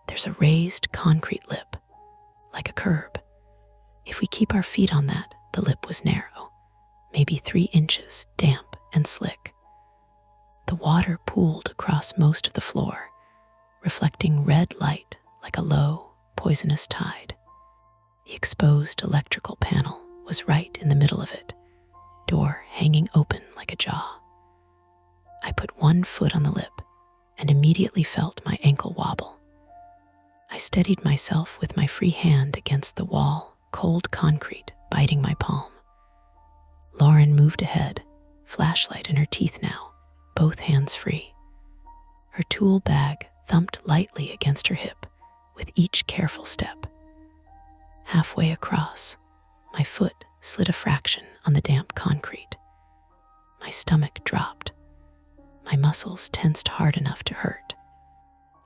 There's a raised concrete lip, like a curb. If we keep our feet on that, the lip was narrow, maybe 3 inches, damp and slick. The water pooled across most of the floor, reflecting red light like a low, poisonous tide. The exposed electrical panel was right in the middle of it, door hanging open like a jaw. I put one foot on the lip and immediately felt my ankle wobble. I steadied myself with my free hand against the wall, cold concrete biting my palm. Lauren moved ahead, flashlight in her teeth now, both hands free. Her tool bag thumped lightly against her hip with each careful step. Halfway across, my foot slid a fraction on the damp concrete. My stomach dropped. My muscles tensed hard enough to hurt.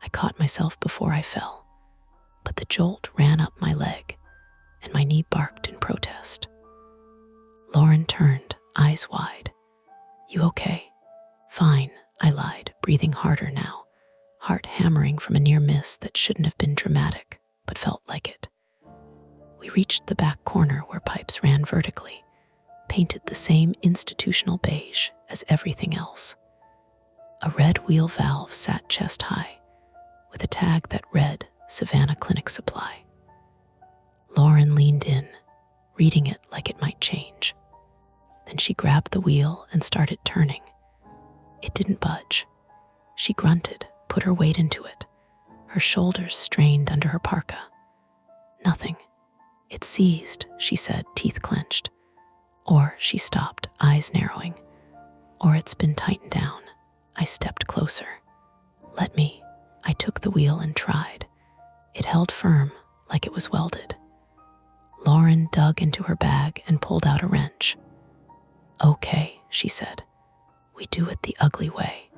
I caught myself before I fell, but the jolt ran up my leg, and my knee barked in protest. Lauren turned, eyes wide. You okay? Fine, I lied, breathing harder now, heart hammering from a near miss that shouldn't have been dramatic, but felt like it. We reached the back corner where pipes ran vertically, painted the same institutional beige as everything else. A red wheel valve sat chest high, with a tag that read Savannah Clinic Supply. Lauren leaned in, reading it like it might change. Then she grabbed the wheel and started turning. It didn't budge. She grunted, put her weight into it. Her shoulders strained under her parka. Nothing. It seized, she said, teeth clenched. Or she stopped, eyes narrowing. Or it's been tightened down. I stepped closer. Let me. I took the wheel and tried. It held firm, like it was welded. Lauren dug into her bag and pulled out a wrench. Okay, she said. We do it the ugly way.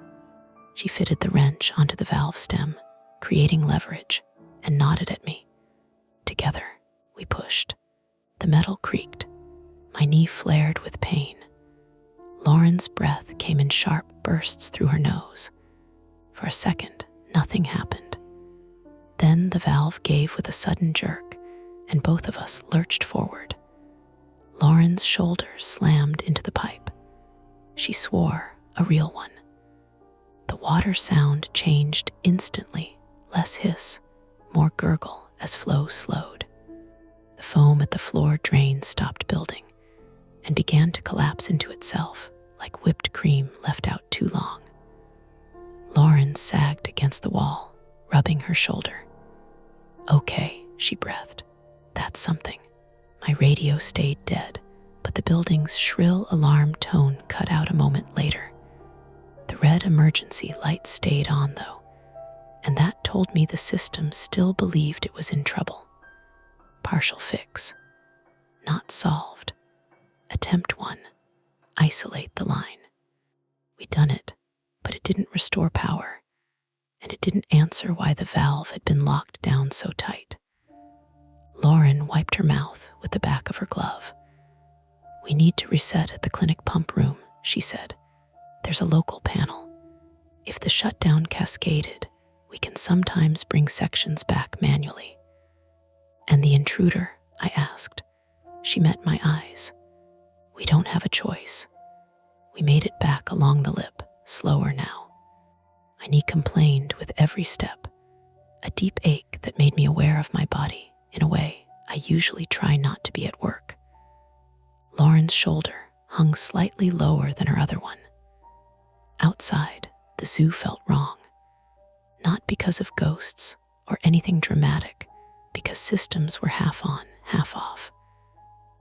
She fitted the wrench onto the valve stem, creating leverage, and nodded at me. Together, we pushed. The metal creaked. My knee flared with pain. Lauren's breath came in sharp bursts through her nose. For a second, nothing happened. Then the valve gave with a sudden jerk, and both of us lurched forward. Lauren's shoulder slammed into the pipe. She swore, a real one. The water sound changed instantly, less hiss, more gurgle as flow slowed. The foam at the floor drain stopped building and began to collapse into itself like whipped cream left out too long. Lauren sagged against the wall, rubbing her shoulder. Okay, she breathed. That's something. My radio stayed dead, but the building's shrill alarm tone cut out a moment later. The red emergency light stayed on, though, and that told me the system still believed it was in trouble. Partial fix. Not solved. Attempt 1. Isolate the line. We'd done it, but it didn't restore power, and it didn't answer why the valve had been locked down so tight. Lauren wiped her mouth with the back of her glove. We need to reset at the clinic pump room, she said. There's a local panel. If the shutdown cascaded, we can sometimes bring sections back manually. And the intruder? I asked. She met my eyes. We don't have a choice. We made it back along the lip, slower now. My knee complained with every step, a deep ache that made me aware of my body in a way I usually try not to be at work. Lauren's shoulder hung slightly lower than her other one. Outside, the zoo felt wrong, not because of ghosts or anything dramatic, because systems were half on, half off.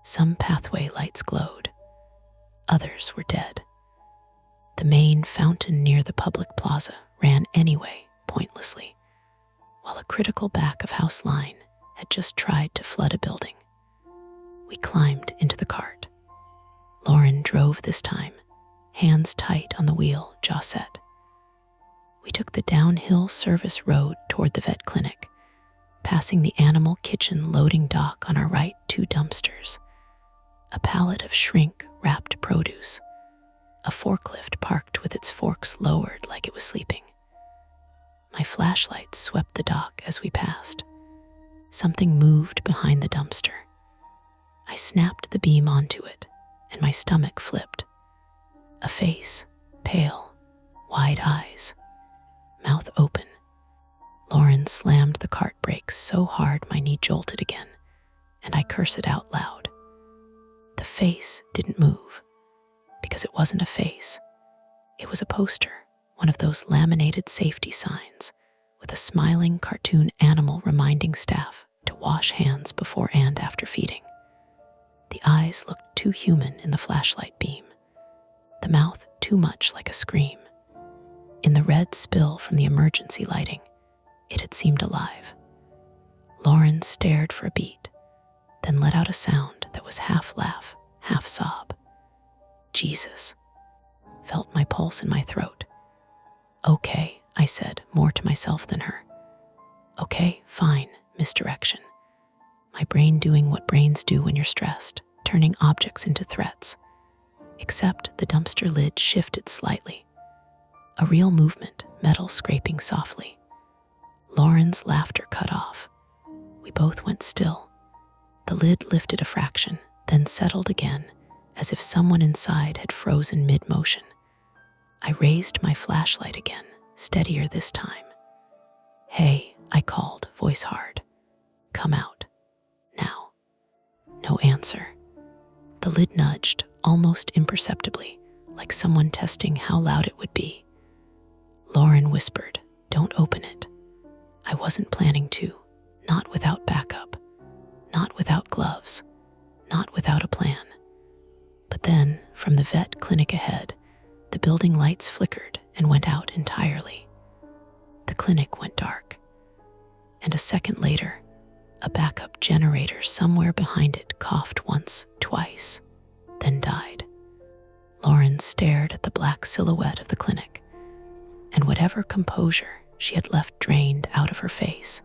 Some pathway lights glowed, others were dead. The main fountain near the public plaza ran anyway, pointlessly, while a critical back of house line had just tried to flood a building. We climbed into the cart. Lauren drove this time, hands tight on the wheel, jaw set. We took the downhill service road toward the vet clinic, passing the animal kitchen loading dock on our right, 2 dumpsters, a pallet of shrink-wrapped produce, a forklift parked with its forks lowered like it was sleeping. My flashlight swept the dock as we passed. Something moved behind the dumpster. I snapped the beam onto it, and my stomach flipped. A face, pale, wide eyes, mouth open. Lauren slammed the cart brakes so hard my knee jolted again, and I cursed out loud. The face didn't move, because it wasn't a face. It was a poster, one of those laminated safety signs, with a smiling cartoon animal reminding staff to wash hands before and after feeding. The eyes looked too human in the flashlight beam, the mouth too much like a scream. In the red spill from the emergency lighting, it had seemed alive. Lauren stared for a beat, then let out a sound that was half laugh, half sob. Jesus. Felt my pulse in my throat. Okay, I said, more to myself than her. Okay, fine, misdirection. My brain doing what brains do when you're stressed, turning objects into threats. Except the dumpster lid shifted slightly. A real movement, metal scraping softly. Lauren's laughter cut off. We both went still. The lid lifted a fraction, then settled again, as if someone inside had frozen mid-motion. I raised my flashlight again, steadier this time. Hey, I called, voice hard. Come out. Now. No answer. The lid nudged, almost imperceptibly, like someone testing how loud it would be. Lauren whispered, "Don't open it." I wasn't planning to, not without backup, not without gloves, not without a plan. But then, from the vet clinic ahead, the building lights flickered and went out entirely. The clinic went dark. And a second later, a backup generator somewhere behind it coughed once, twice, then died. Lauren stared at the black silhouette of the clinic, and whatever composure she had left drained out of her face.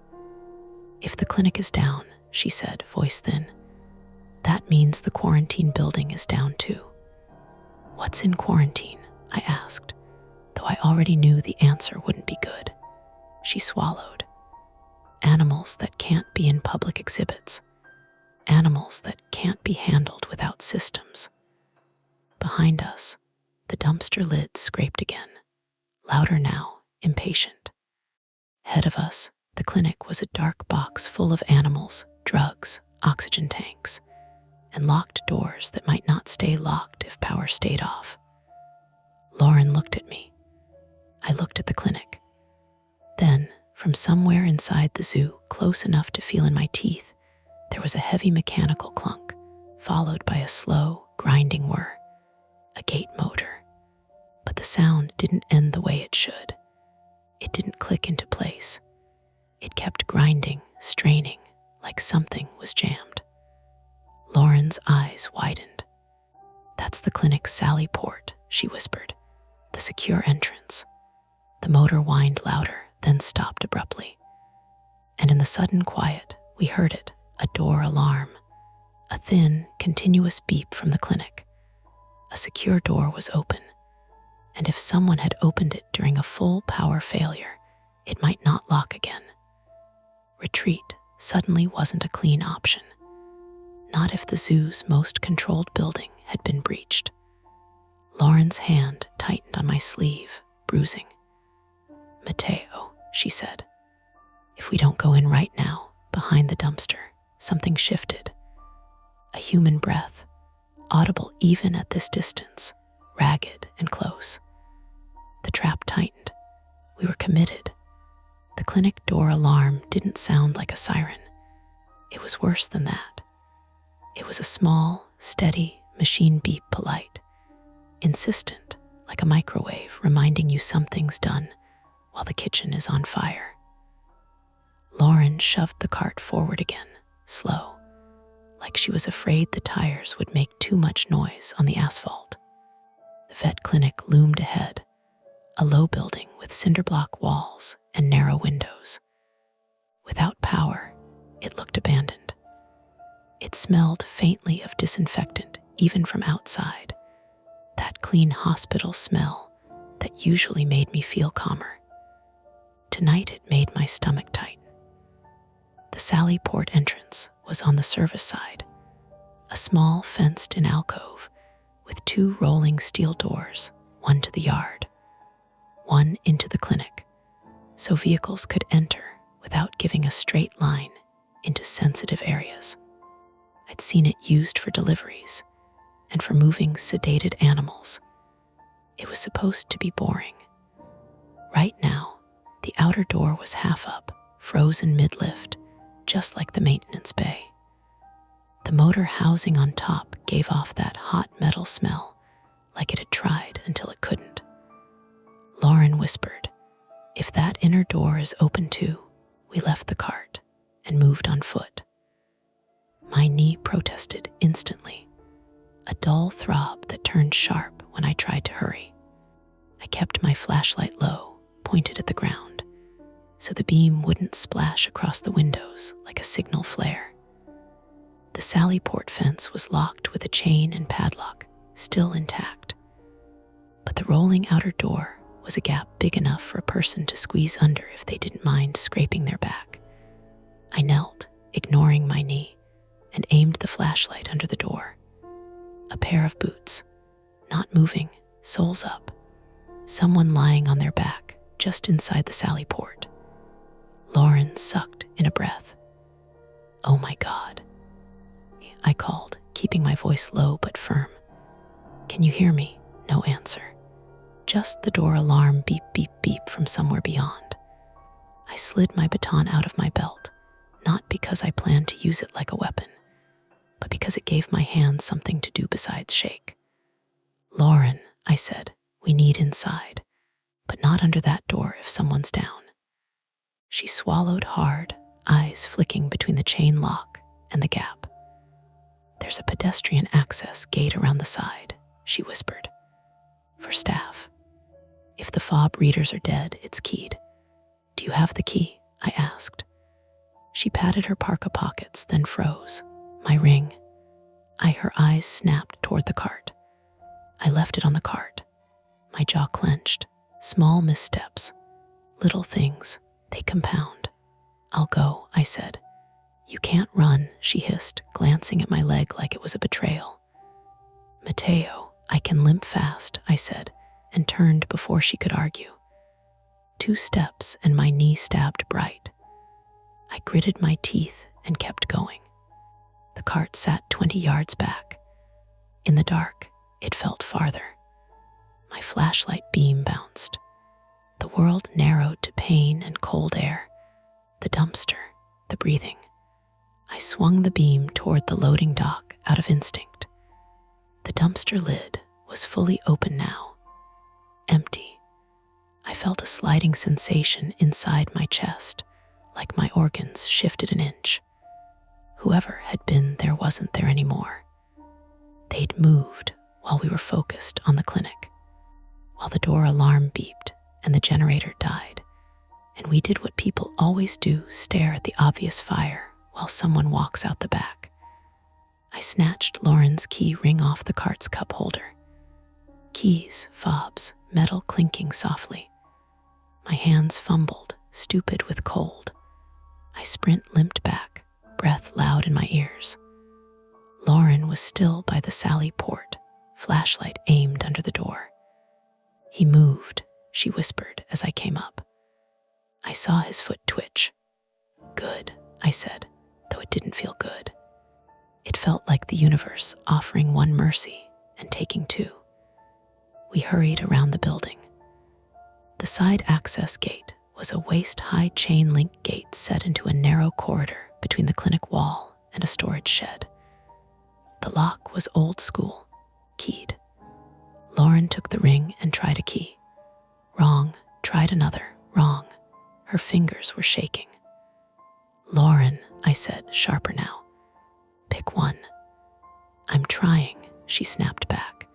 If the clinic is down, she said, voice thin, that means the quarantine building is down too. What's in quarantine? I asked, though I already knew the answer wouldn't be good. She swallowed. Animals that can't be in public exhibits. Animals that can't be handled without systems. Behind us, the dumpster lid scraped again, louder now, impatient. Ahead of us, the clinic was a dark box full of animals, drugs, oxygen tanks, and locked doors that might not stay locked if power stayed off. Lauren looked at me. I looked at the clinic. Then, from somewhere inside the zoo, close enough to feel in my teeth, there was a heavy mechanical clunk, followed by a slow, grinding whir, a gate motor. But the sound didn't end the way it should. It didn't click into place. It kept grinding, straining, like something was jammed. Lauren's eyes widened. That's the clinic's Sally port, she whispered. The secure entrance. The motor whined louder, then stopped abruptly. And in the sudden quiet, we heard it, a door alarm, a thin, continuous beep from the clinic. A secure door was open, and if someone had opened it during a full power failure, it might not lock again. Retreat suddenly wasn't a clean option. Not if the zoo's most controlled building had been breached. Lauren's hand tightened on my sleeve, bruising. Mateo, she said. If we don't go in right now, behind the dumpster, something shifted. A human breath, audible even at this distance, ragged and close. The trap tightened. We were committed. The clinic door alarm didn't sound like a siren. It was worse than that. It was a small, steady machine beep, polite, insistent, like a microwave reminding you something's done while the kitchen is on fire. Lauren shoved the cart forward again, slow, like she was afraid the tires would make too much noise on the asphalt. The vet clinic loomed ahead, a low building with cinder-block walls and narrow windows. Without power, it looked abandoned. It smelled faintly of disinfectant, even from outside, that clean hospital smell that usually made me feel calmer. Tonight it made my stomach tighten. The Sally Port entrance was on the service side, a small fenced-in alcove with 2 rolling steel doors, one to the yard, one into the clinic, so vehicles could enter without giving a straight line into sensitive areas. I'd seen it used for deliveries and for moving sedated animals. It was supposed to be boring. Right now, the outer door was half up, frozen mid-lift, just like the maintenance bay. The motor housing on top gave off that hot metal smell, like it had tried until it couldn't. Lauren whispered, "If that inner door is open too." We left the cart and moved on foot. My knee protested instantly, a dull throb that turned sharp when I tried to hurry. I kept my flashlight low, pointed at the ground, so the beam wouldn't splash across the windows like a signal flare. The Sally Port fence was locked with a chain and padlock, still intact. But the rolling outer door was a gap big enough for a person to squeeze under if they didn't mind scraping their back. I knelt, ignoring my knee, and aimed the flashlight under the door. A pair of boots, not moving, soles up. Someone lying on their back, just inside the Sally Port. Lauren sucked in a breath. "Oh my God," I called, keeping my voice low but firm. "Can you hear me?" No answer. Just the door alarm beep, beep, beep from somewhere beyond. I slid my baton out of my belt, not because I planned to use it like a weapon, but because it gave my hands something to do besides shake. "Lauren," I said, "we need inside, but not under that door if someone's down." She swallowed hard, eyes flicking between the chain lock and the gap. "There's a pedestrian access gate around the side," she whispered. "For staff. If the fob readers are dead, it's keyed." "Do you have the key?" I asked. She patted her parka pockets, then froze. "My ring." Her eyes snapped toward the cart. I left it on the cart. My jaw clenched. Small missteps. Little things. They compound. "I'll go," I said. "You can't run," she hissed, glancing at my leg like it was a betrayal. "Mateo, I can limp fast," I said, and turned before she could argue. 2 steps and my knee stabbed bright. I gritted my teeth and kept going. The cart sat 20 yards back. In the dark, it felt farther. My flashlight beam bounced. The world narrowed to pain and cold air, the dumpster, the breathing. I swung the beam toward the loading dock out of instinct. The dumpster lid was fully open now, empty. I felt a sliding sensation inside my chest, like my organs shifted an inch. Whoever had been there wasn't there anymore. They'd moved while we were focused on the clinic, while the door alarm beeped and the generator died, and we did what people always do, stare at the obvious fire while someone walks out the back. I snatched Lauren's key ring off the cart's cup holder. Keys, fobs, metal clinking softly. My hands fumbled, stupid with cold. I limped back, breath loud in my ears. Lauren was still by the Sally Port, flashlight aimed under the door. "He moved," she whispered as I came up. I saw his foot twitch. "Good," I said, though it didn't feel good. It felt like the universe offering one mercy and taking two. We hurried around the building. The side access gate was a waist-high chain-link gate set into a narrow corridor between the clinic wall and a storage shed. The lock was old school, keyed. Lauren took the ring and tried a key. Wrong, tried another, wrong. Her fingers were shaking. "Lauren," I said, sharper now. "Pick one." "I'm trying," she snapped back,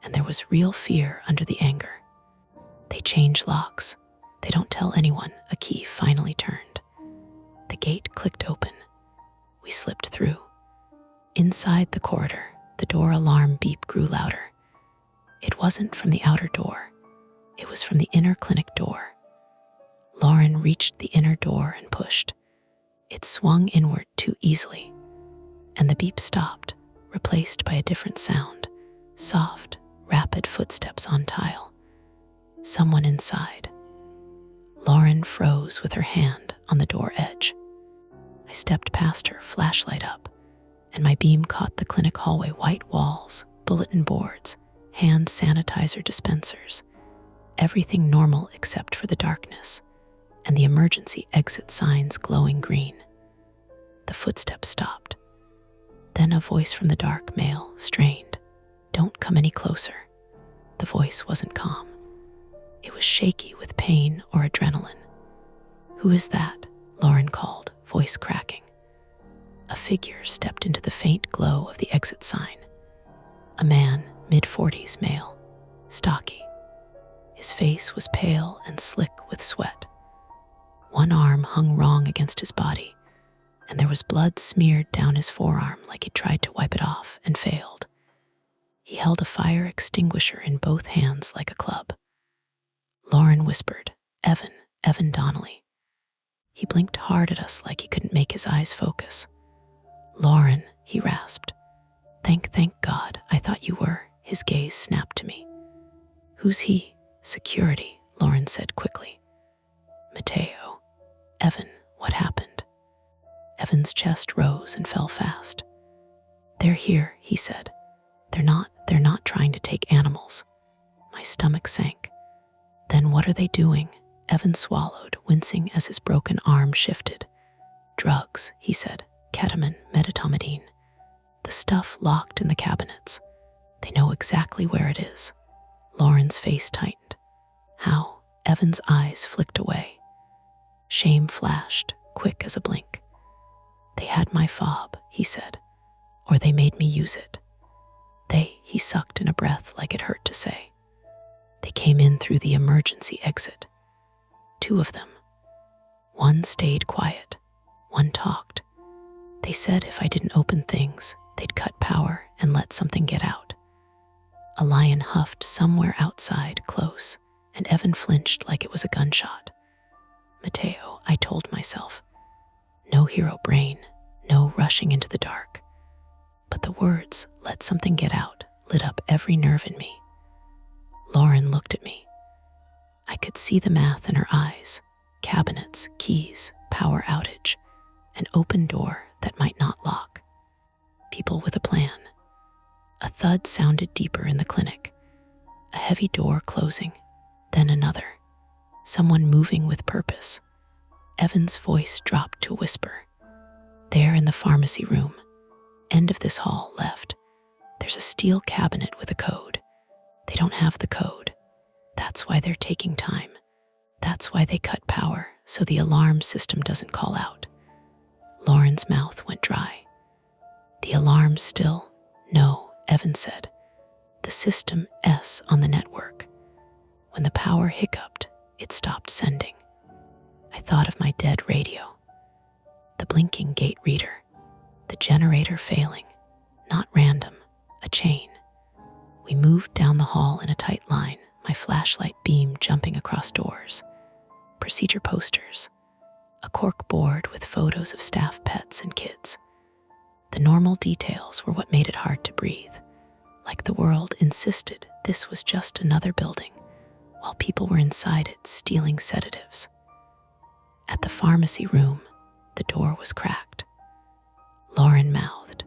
and there was real fear under the anger. "They change locks. They don't tell anyone." A key finally turned. The gate clicked open. We slipped through. Inside the corridor, the door alarm beep grew louder. It wasn't from the outer door. It was from the inner clinic door. Lauren reached the inner door and pushed. It swung inward too easily, and the beep stopped, replaced by a different sound, soft, rapid footsteps on tile. Someone inside. Lauren froze with her hand on the door edge. I stepped past her, flashlight up, and my beam caught the clinic hallway: white walls, bulletin boards, hand sanitizer dispensers, everything normal except for the darkness, and the emergency exit signs glowing green. The footsteps stopped. Then a voice from the dark, male, strained. "Don't come any closer." The voice wasn't calm. It was shaky with pain or adrenaline. "Who is that?" Lauren called, voice cracking. A figure stepped into the faint glow of the exit sign. A man, mid-40s, male, stocky. His face was pale and slick with sweat. One arm hung wrong against his body, and there was blood smeared down his forearm like he tried to wipe it off and failed. He held a fire extinguisher in both hands like a club. Lauren whispered, Evan Donnelly." He blinked hard at us like he couldn't make his eyes focus. "Lauren," he rasped. Thank God, I thought you were." His gaze snapped to me. "Who's he?" "Security," Lauren said quickly. "Mateo." "Evan, what happened?" Evan's chest rose and fell fast. "They're here," he said. They're not trying to take animals." My stomach sank. "Then what are they doing?" Evan swallowed, wincing as his broken arm shifted. "Drugs," he said. "Ketamine, medetomidine. The stuff locked in the cabinets. They know exactly where it is." Lauren's face tightened. "How?" Evan's eyes flicked away. Shame flashed, quick as a blink. "They had my fob," he said, "or they made me use it." He sucked in a breath like it hurt to say. "They came in through the emergency exit. 2 of them. One stayed quiet, one talked. They said if I didn't open things, they'd cut power and let something get out." A lion huffed somewhere outside, close, and Evan flinched like it was a gunshot. "Mateo," I told myself. No hero brain, no rushing into the dark. But the words, "let something get out," lit up every nerve in me. Lauren looked at me. I could see the math in her eyes. Cabinets, keys, power outage, an open door that might not lock. People with a plan. A thud sounded deeper in the clinic. A heavy door closing, then another. Someone moving with purpose. Evan's voice dropped to a whisper. "There in the pharmacy room, end of this hall left, there's a steel cabinet with a code. They don't have the code. That's why they're taking time. That's why they cut power, so the alarm system doesn't call out." Lauren's mouth went dry. "The alarm's still?" "No," Evan said. "The system S on the network. When the power hiccuped, it stopped sending." I thought of my dead radio. The blinking gate reader. The generator failing. Not random, a chain. We moved down the hall in a tight line, my flashlight beam jumping across doors. Procedure posters. A cork board with photos of staff pets and kids. The normal details were what made it hard to breathe. Like the world insisted this was just another building, while people were inside it stealing sedatives. At the pharmacy room, the door was cracked. Lauren mouthed,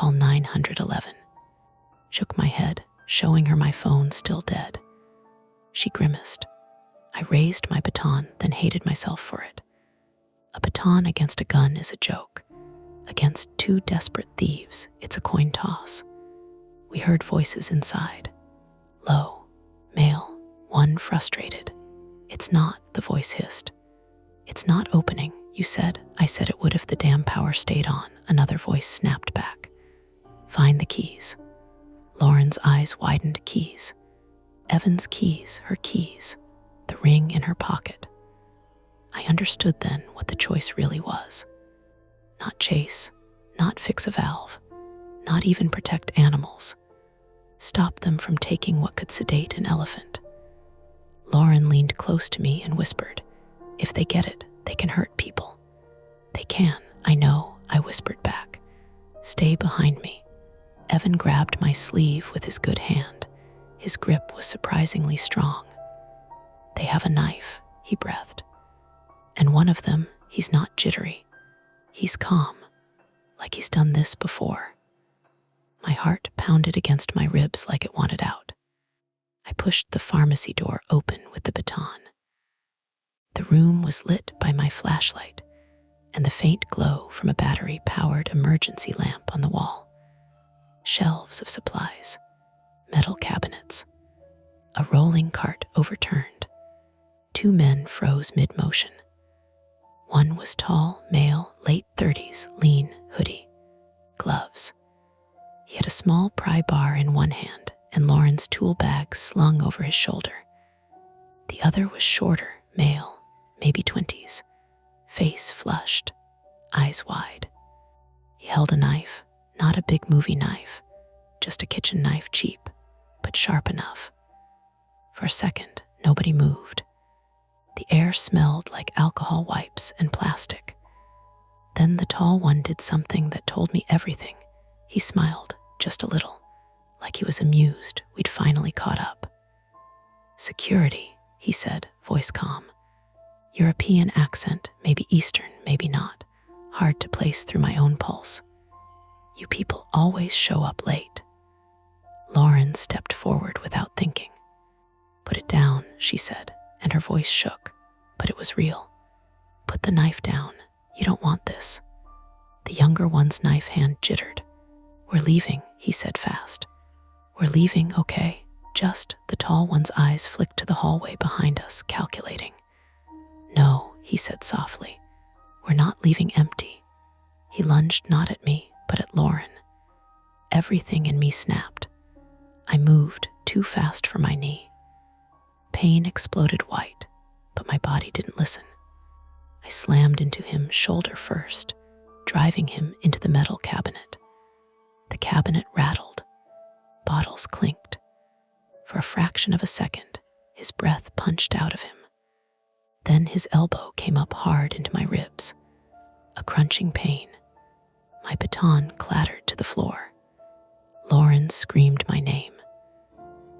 Call 911. Shook my head, showing her my phone still dead. She grimaced. I raised my baton, then hated myself for it. A baton against a gun is a joke. Against two desperate thieves, it's a coin toss. We heard voices inside. Low, male, one frustrated. It's not, the voice hissed. It's not opening, you said. I said it would if the damn power stayed on, another voice snapped back. Find the keys. Lauren's eyes widened. Keys. Evan's keys, her keys, the ring in her pocket. I understood then what the choice really was. Not chase, not fix a valve, not even protect animals. Stop them from taking what could sedate an elephant. Lauren leaned close to me and whispered, if they get it, they can hurt people. They can, I know, I whispered back. Stay behind me. Evan grabbed my sleeve with his good hand. His grip was surprisingly strong. They have a knife, he breathed. And one of them, he's not jittery. He's calm, like he's done this before. My heart pounded against my ribs like it wanted out. I pushed the pharmacy door open with the baton. The room was lit by my flashlight and the faint glow from a battery-powered emergency lamp on the wall. Shelves of supplies, metal cabinets, a rolling cart overturned. Two men froze mid-motion. One was tall, male, late 30s, lean, hoodie, gloves. He had a small pry bar in one hand and Lauren's tool bag slung over his shoulder. The other was shorter, male, maybe 20s, face flushed, eyes wide. He held a knife, not a big movie knife, just a kitchen knife, cheap, but sharp enough. For a second, nobody moved. The air smelled like alcohol wipes and plastic. Then the tall one did something that told me everything. He smiled, just a little, like he was amused we'd finally caught up. Security, he said, voice calm. European accent, maybe Eastern, maybe not. Hard to place through my own pulse. You people always show up late. Lauren stepped forward without thinking. Put it down, she said, and her voice shook, but it was real. Put the knife down. You don't want this. The younger one's knife hand jittered. We're leaving, he said fast. We're leaving, okay? Just, the tall one's eyes flicked to the hallway behind us, calculating. No, he said softly. We're not leaving empty. He lunged not at me, but at Lauren. Everything in me snapped. I moved too fast for my knee. Pain exploded white, but my body didn't listen. I slammed into him shoulder first, driving him into the metal cabinet. The cabinet rattled. Bottles clinked. For a fraction of a second, his breath punched out of him. Then his elbow came up hard into my ribs. A crunching pain. My baton clattered to the floor. Lauren screamed my name.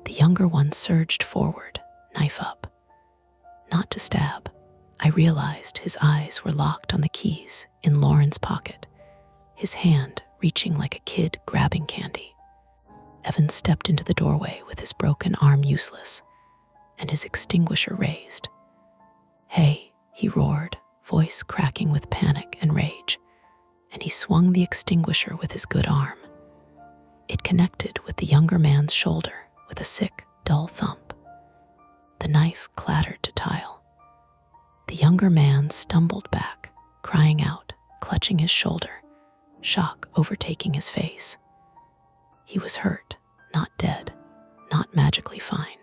The younger one surged forward, knife up. Not to stab. I realized his eyes were locked on the keys in Lauren's pocket, his hand reaching like a kid grabbing candy. Evan stepped into the doorway with his broken arm useless and his extinguisher raised. Hey, he roared, voice cracking with panic and rage, and he swung the extinguisher with his good arm. It connected with the younger man's shoulder with a sick, dull thump. The knife clattered to tile. The younger man stumbled back, crying out, clutching his shoulder, shock overtaking his face. He was hurt, not dead, not magically fine.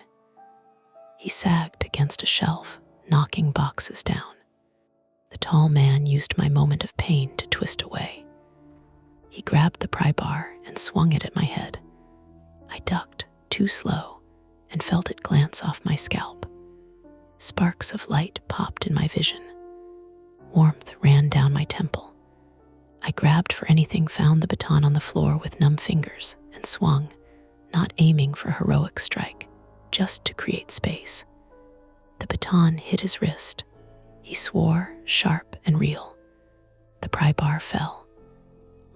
He sagged against a shelf, knocking boxes down. The tall man used my moment of pain to twist away. He grabbed the pry bar and swung it at my head. I ducked, too slow, and felt it glance off my scalp. Sparks of light popped in my vision. Warmth ran down my temple. I grabbed for anything, found the baton on the floor with numb fingers, and swung, not aiming for a heroic strike, just to create space. The baton hit his wrist. He swore, sharp and real. The pry bar fell.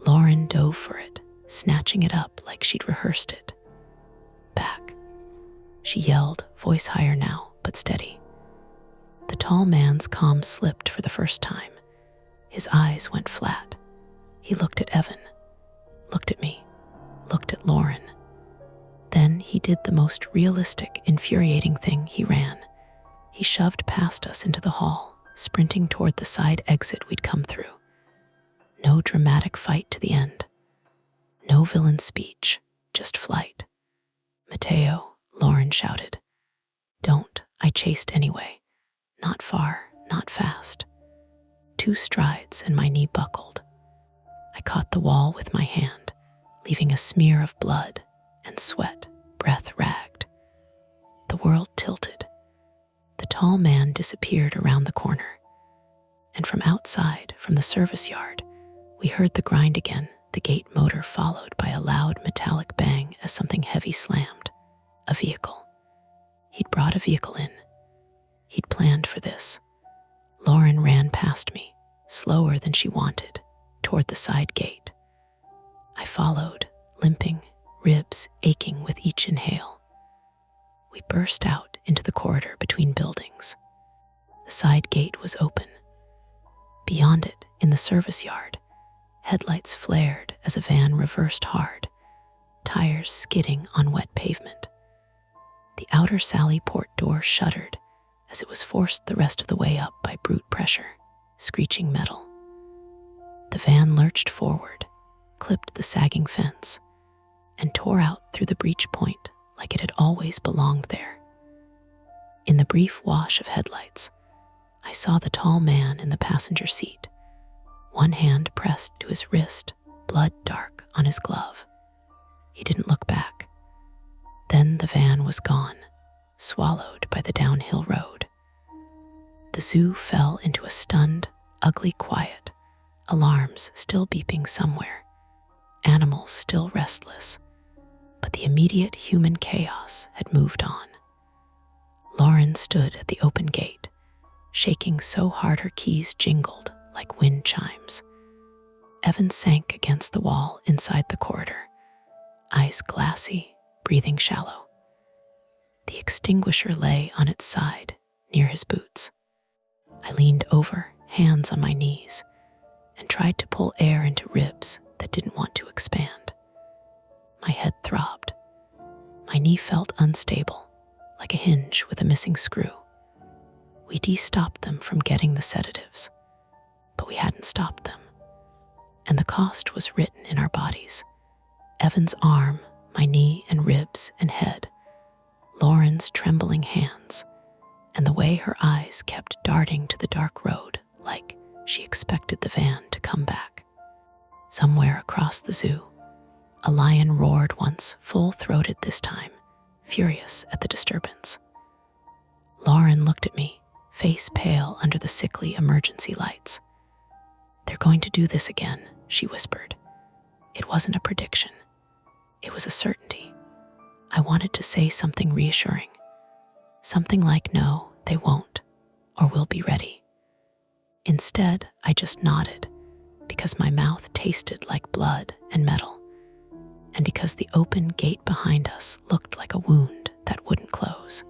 Lauren dove for it, snatching it up like she'd rehearsed it. "Back," she yelled, voice higher now, but steady. The tall man's calm slipped for the first time. His eyes went flat. He looked at Evan, looked at me, looked at Lauren. Then he did the most realistic, infuriating thing. He ran. He shoved past us into the hall, sprinting toward the side exit we'd come through. No dramatic fight to the end. No villain speech, just flight. "Mateo," Lauren shouted. "Don't," I chased anyway. Not far, not fast. 2 strides and my knee buckled. I caught the wall with my hand, leaving a smear of blood and sweat, breath ragged. The world tilted. The tall man disappeared around the corner. And from outside, from the service yard, we heard the grind again, the gate motor followed by a loud metallic bang as something heavy slammed. A vehicle. He'd brought a vehicle in. He'd planned for this. Lauren ran past me, slower than she wanted, toward the side gate. I followed, limping, ribs aching with each inhale. We burst out into the corridor between buildings. The side gate was open. Beyond it, in the service yard, headlights flared as a van reversed hard, tires skidding on wet pavement. The outer Sally Port door shuddered as it was forced the rest of the way up by brute pressure, screeching metal. The van lurched forward, clipped the sagging fence, and tore out through the breach point like it had always belonged there. In the brief wash of headlights, I saw the tall man in the passenger seat, one hand pressed to his wrist, blood dark on his glove. He didn't look back. Then the van was gone, swallowed by the downhill road. The zoo fell into a stunned, ugly quiet, alarms still beeping somewhere, animals still restless, but the immediate human chaos had moved on. Lauren stood at the open gate, shaking so hard her keys jingled like wind chimes. Evan sank against the wall inside the corridor, eyes glassy, breathing shallow. The extinguisher lay on its side, near his boots. I leaned over, hands on my knees, and tried to pull air into ribs that didn't want to expand. My head throbbed. My knee felt unstable, like a hinge with a missing screw. We de-stopped them from getting the sedatives, but we hadn't stopped them. And the cost was written in our bodies. Evan's arm, my knee and ribs and head, Lauren's trembling hands, and the way her eyes kept darting to the dark road like she expected the van to come back. Somewhere across the zoo, a lion roared once, full-throated this time, furious at the disturbance. Lauren looked at me, face pale under the sickly emergency lights. "They're going to do this again," she whispered. It wasn't a prediction. It was a certainty. I wanted to say something reassuring. Something like, "No, they won't," or "We'll be ready." Instead, I just nodded, because my mouth tasted like blood and metal, and because the open gate behind us looked like a wound that wouldn't close.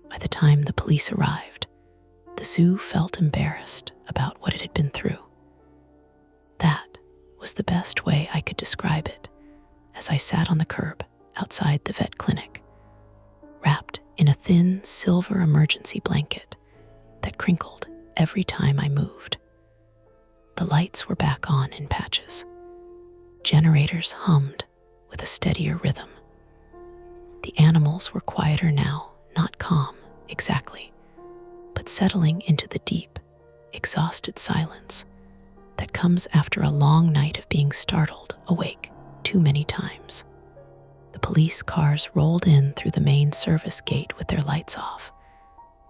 By the time the police arrived, the zoo felt embarrassed about what it had been through. That was the best way I could describe it as I sat on the curb outside the vet clinic, wrapped in a thin silver emergency blanket that crinkled every time I moved. The lights were back on in patches. Generators hummed with a steadier rhythm. The animals were quieter now, not calm, exactly, but settling into the deep, exhausted silence that comes after a long night of being startled awake too many times. The police cars rolled in through the main service gate with their lights off,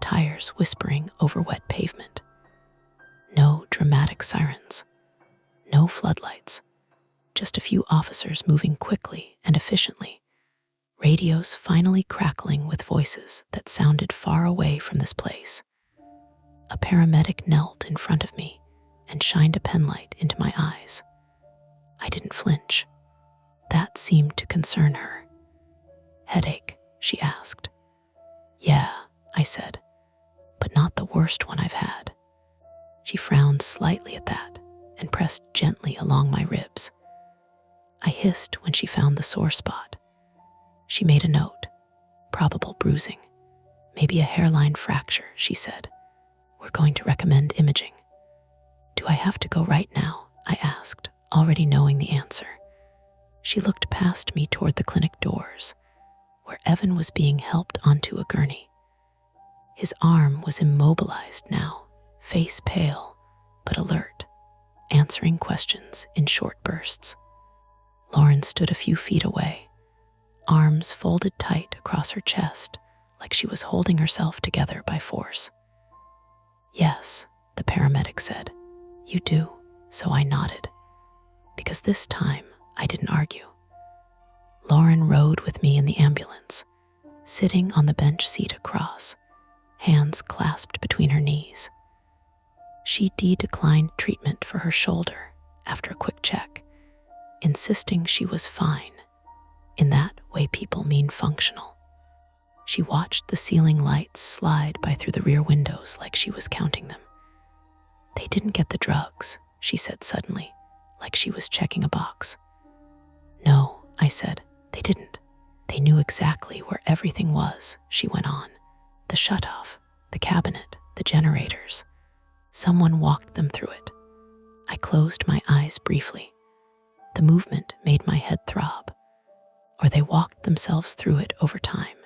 tires whispering over wet pavement. No dramatic sirens, no floodlights, just a few officers moving quickly and efficiently, radios finally crackling with voices that sounded far away from this place. A paramedic knelt in front of me and shined a penlight into my eyes. I didn't flinch. seemed to concern her. "Headache?" she asked. "Yeah," I said, "but not the worst one I've had." She frowned slightly at that and pressed gently along my ribs. I hissed when she found the sore spot. She made a note. "Probable bruising. Maybe a hairline fracture," she said. "We're going to recommend imaging." "Do I have to go right now?" I asked, already knowing the answer. She looked past me toward the clinic doors, where Evan was being helped onto a gurney. His arm was immobilized now, face pale but alert, answering questions in short bursts. Lauren stood a few feet away, arms folded tight across her chest like she was holding herself together by force. "Yes," the paramedic said. "You do." So I nodded, because this time I didn't argue. Lauren rode with me in the ambulance, sitting on the bench seat across, hands clasped between her knees. She declined treatment for her shoulder after a quick check, insisting she was fine. In that way people mean functional. She watched the ceiling lights slide by through the rear windows like she was counting them. "They didn't get the drugs," she said suddenly, like she was checking a box. "No," I said, "they didn't. They knew exactly where everything was," she went on. "The shutoff, the cabinet, the generators. Someone walked them through it." I closed my eyes briefly. The movement made my head throb. Or they walked themselves through it over time.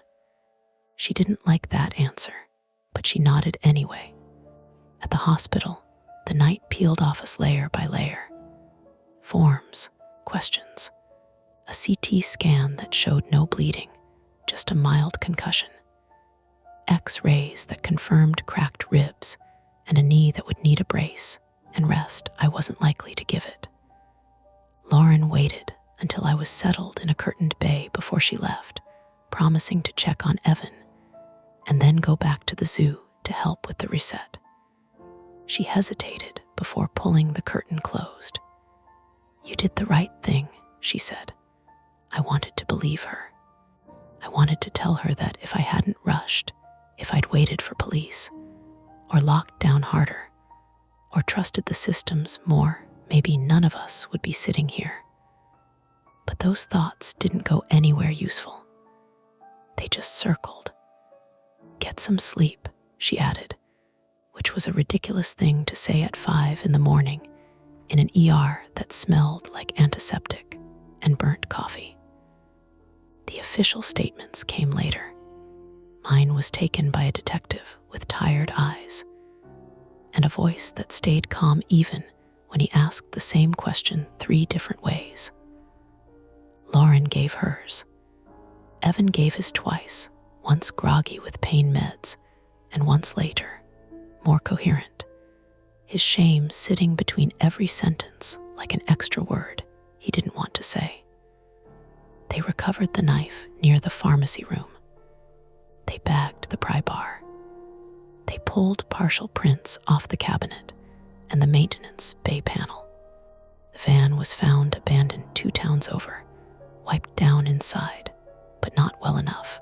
She didn't like that answer, but she nodded anyway. At the hospital, the night peeled off us layer by layer. Forms, questions, a CT scan that showed no bleeding, just a mild concussion. X-rays that confirmed cracked ribs and a knee that would need a brace, and rest I wasn't likely to give it. Lauren waited until I was settled in a curtained bay before she left, promising to check on Evan and then go back to the zoo to help with the reset. She hesitated before pulling the curtain closed. "You did the right thing," she said. I wanted to believe her. I wanted to tell her that if I hadn't rushed, if I'd waited for police, or locked down harder, or trusted the systems more, maybe none of us would be sitting here. But those thoughts didn't go anywhere useful. They just circled. "Get some sleep," she added, which was a ridiculous thing to say at 5 in the morning in an ER that smelled like antiseptic and burnt coffee. The official statements came later. Mine was taken by a detective with tired eyes, and a voice that stayed calm even when he asked the same question 3 different ways. Lauren gave hers. Evan gave his twice, once groggy with pain meds, and once later, more coherent, his shame sitting between every sentence like an extra word he didn't want to say. They recovered the knife near the pharmacy room. They bagged the pry bar. They pulled partial prints off the cabinet and the maintenance bay panel. The van was found abandoned 2 towns over, wiped down inside, but not well enough.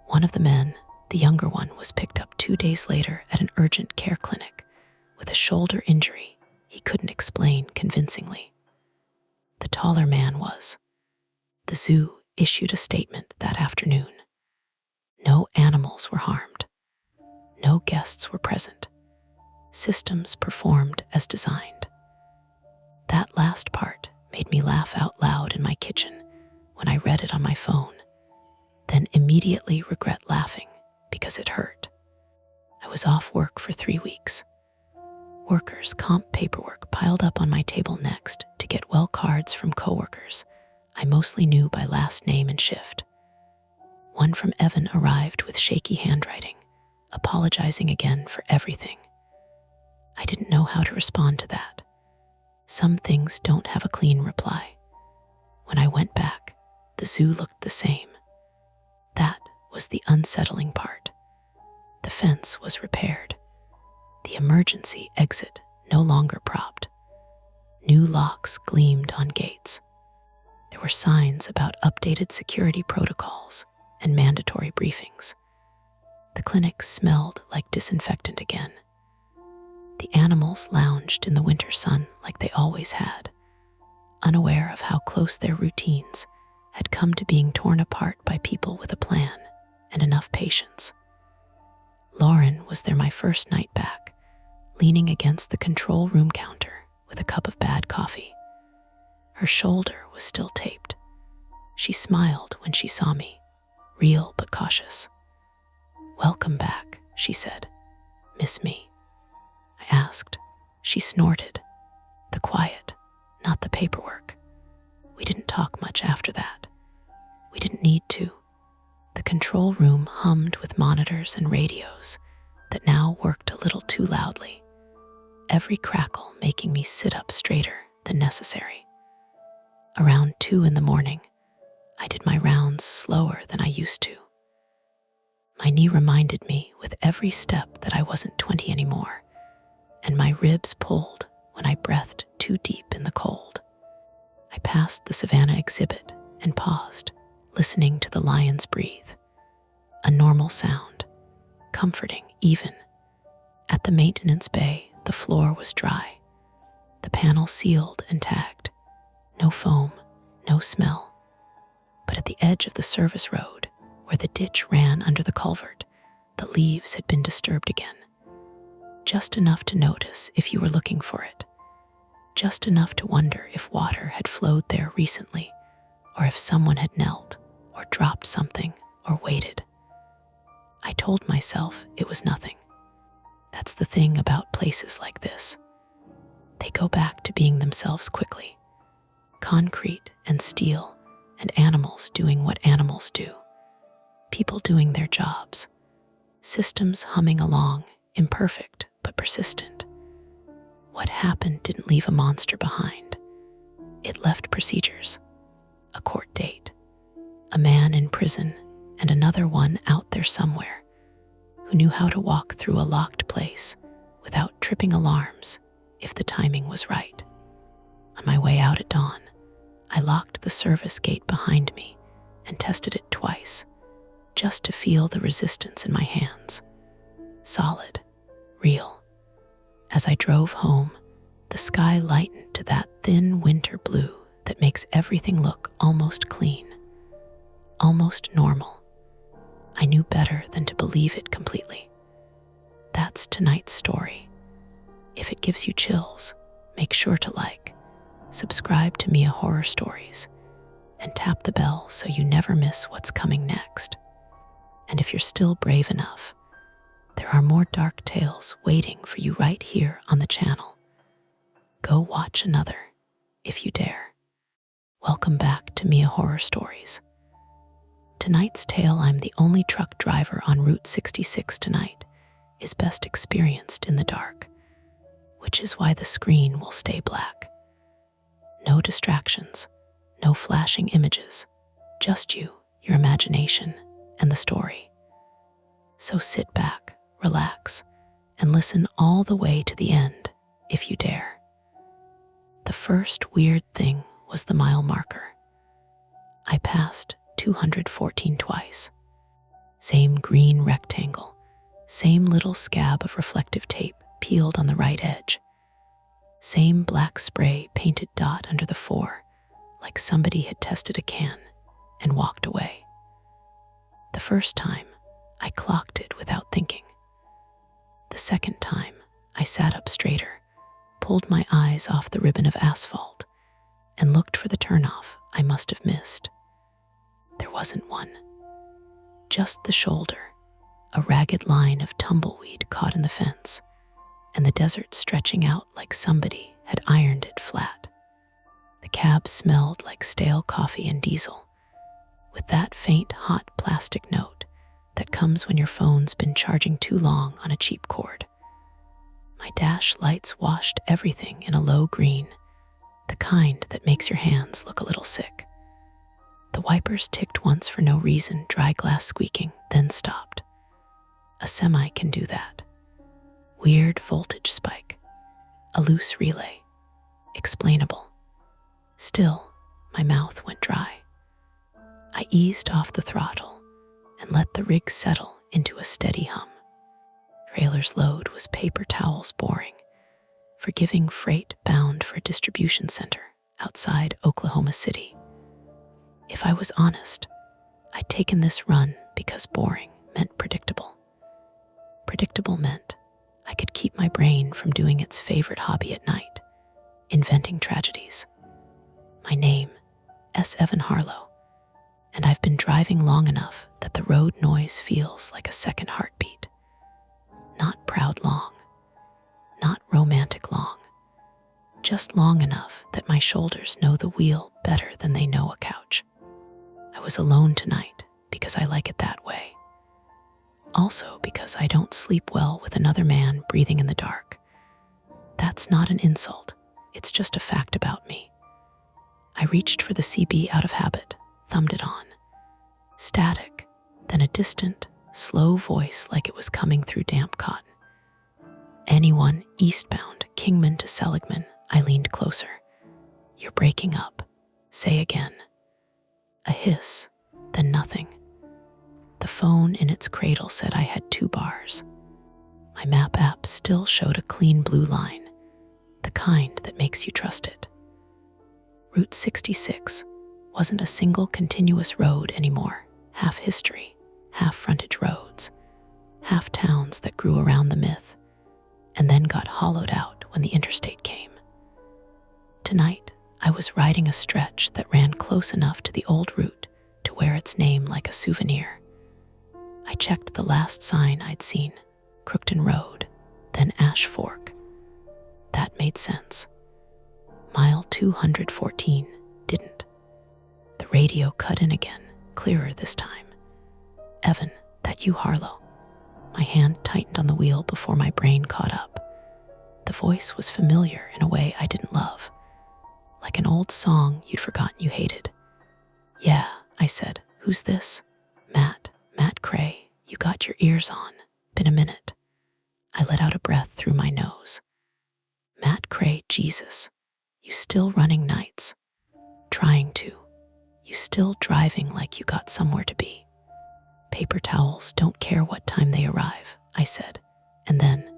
One of the men, the younger one, was picked up 2 days later at an urgent care clinic with a shoulder injury he couldn't explain convincingly. The taller man was. The zoo issued a statement that afternoon. No animals were harmed. No guests were present. Systems performed as designed. That last part made me laugh out loud in my kitchen when I read it on my phone, then immediately regret laughing because it hurt. I was off work for 3 weeks. Workers' comp paperwork piled up on my table next to get well cards from coworkers I mostly knew by last name and shift. One from Evan arrived with shaky handwriting, apologizing again for everything. I didn't know how to respond to that. Some things don't have a clean reply. When I went back, the zoo looked the same. That was the unsettling part. The fence was repaired. The emergency exit no longer propped. New locks gleamed on gates. There were signs about updated security protocols and mandatory briefings. The clinic smelled like disinfectant again. The animals lounged in the winter sun like they always had, unaware of how close their routines had come to being torn apart by people with a plan and enough patience. Lauren was there my first night back, leaning against the control room counter with a cup of bad coffee. Her shoulder was still taped. She smiled when she saw me, real but cautious. "Welcome back," she said. "Miss me?" I asked. She snorted. The quiet, not the paperwork. We didn't talk much after that. We didn't need to. The control room hummed with monitors and radios that now worked a little too loudly, every crackle making me sit up straighter than necessary. Around 2 a.m, I did my rounds slower than I used to. My knee reminded me with every step that I wasn't 20 anymore, and my ribs pulled when I breathed too deep in the cold. I passed the Savannah exhibit and paused, listening to the lions breathe. A normal sound, comforting even. At the maintenance bay, the floor was dry, the panel sealed and tagged. No foam, no smell. But at the edge of the service road, where the ditch ran under the culvert, the leaves had been disturbed again. Just enough to notice if you were looking for it. Just enough to wonder if water had flowed there recently, or if someone had knelt, or dropped something, or waited. I told myself it was nothing. That's the thing about places like this. They go back to being themselves quickly. Concrete and steel and animals doing what animals do. People doing their jobs. Systems humming along, imperfect but persistent. What happened didn't leave a monster behind. It left procedures, a court date, a man in prison, and another one out there somewhere who knew how to walk through a locked place without tripping alarms if the timing was right. On my way out at dawn, I locked the service gate behind me and tested it twice, just to feel the resistance in my hands. Solid, real. As I drove home, the sky lightened to that thin winter blue that makes everything look almost clean, almost normal. I knew better than to believe it completely. That's tonight's story. If it gives you chills, make sure to like, subscribe to Mia Horror Stories, and tap the bell so you never miss what's coming next. And if you're still brave enough, there are more dark tales waiting for you right here on the channel. Go watch another, if you dare. Welcome back to Mia Horror Stories. Tonight's tale, I'm the only truck driver on Route 66 tonight, is best experienced in the dark, which is why the screen will stay black. No distractions, no flashing images, just you, your imagination, and the story. So sit back, relax, and listen all the way to the end, if you dare. The first weird thing was the mile marker. I passed 214 twice. Same green rectangle, same little scab of reflective tape peeled on the right edge. Same black spray painted dot under the 4, like somebody had tested a can and walked away. The first time, I clocked it without thinking. The second time, I sat up straighter, pulled my eyes off the ribbon of asphalt, and looked for the turnoff I must have missed. There wasn't one. Just the shoulder, a ragged line of tumbleweed caught in the fence, and the desert stretching out like somebody had ironed it flat. The cab smelled like stale coffee and diesel, with that faint hot plastic note that comes when your phone's been charging too long on a cheap cord. My dash lights washed everything in a low green, the kind that makes your hands look a little sick. The wipers ticked once for no reason, dry glass squeaking, then stopped. A semi can do that. Weird voltage spike. A loose relay. Explainable. Still, my mouth went dry. eased off the throttle and let the rig settle into a steady hum. Trailer's load was paper towels boring, forgiving freight bound for a distribution center outside Oklahoma City. If I was honest, I'd taken this run because boring meant predictable. Predictable meant I could keep my brain from doing its favorite hobby at night, inventing tragedies. My name, S. Evan Harlow, and I've been driving long enough that the road noise feels like a second heartbeat. Not proud long, not romantic long, just long enough that my shoulders know the wheel better than they know a couch. I was alone tonight because I like it that way. Also because I don't sleep well with another man breathing in the dark. That's not an insult, it's just a fact about me. I reached for the CB out of habit, thumbed it on. Static, then a distant, slow voice like it was coming through damp cotton. Anyone eastbound, Kingman to Seligman. I leaned closer. You're breaking up. Say again. A hiss, then nothing. The phone in its cradle said I had 2 bars. My map app still showed a clean blue line, the kind that makes you trust it. Route 66 wasn't a single continuous road anymore, half history, half frontage roads, half towns that grew around the myth, and then got hollowed out when the interstate came. Tonight, I was riding a stretch that ran close enough to the old route to wear its name like a souvenir. I checked the last sign I'd seen, Crookton Road, then Ash Fork. That made sense. Mile 214 didn't. The radio cut in again, clearer this time. Evan, that you, Harlow? My hand tightened on the wheel before my brain caught up. The voice was familiar in a way I didn't love, like an old song you'd forgotten you hated. Yeah, I said. Who's this? Matt Cray. You got your ears on. Been a minute. I let out a breath through my nose. Matt Cray, Jesus. You still running nights? Trying to. You still driving like you got somewhere to be. Paper towels don't care what time they arrive, I said. And then,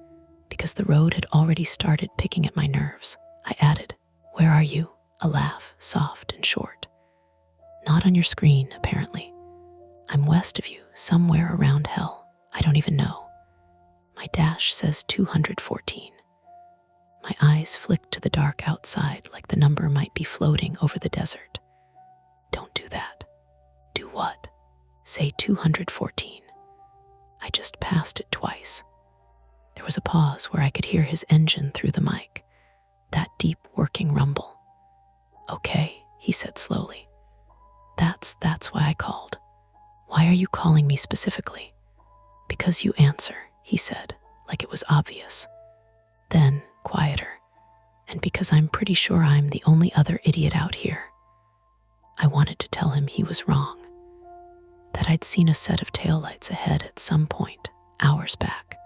because the road had already started picking at my nerves, I added, where are you? A laugh, soft and short. Not on your screen, apparently. I'm west of you, somewhere around hell. I don't even know. My dash says 214. My eyes flicked to the dark outside like the number might be floating over the desert. Don't do that. Do what? Say 214. I just passed it twice. There was a pause where I could hear his engine through the mic, that deep working rumble. Okay, he said slowly. That's why I called. Why are you calling me specifically? Because you answer, he said, like it was obvious. Then, quieter, and because I'm pretty sure I'm the only other idiot out here. I wanted to tell him he was wrong, that I'd seen a set of taillights ahead at some point, hours back,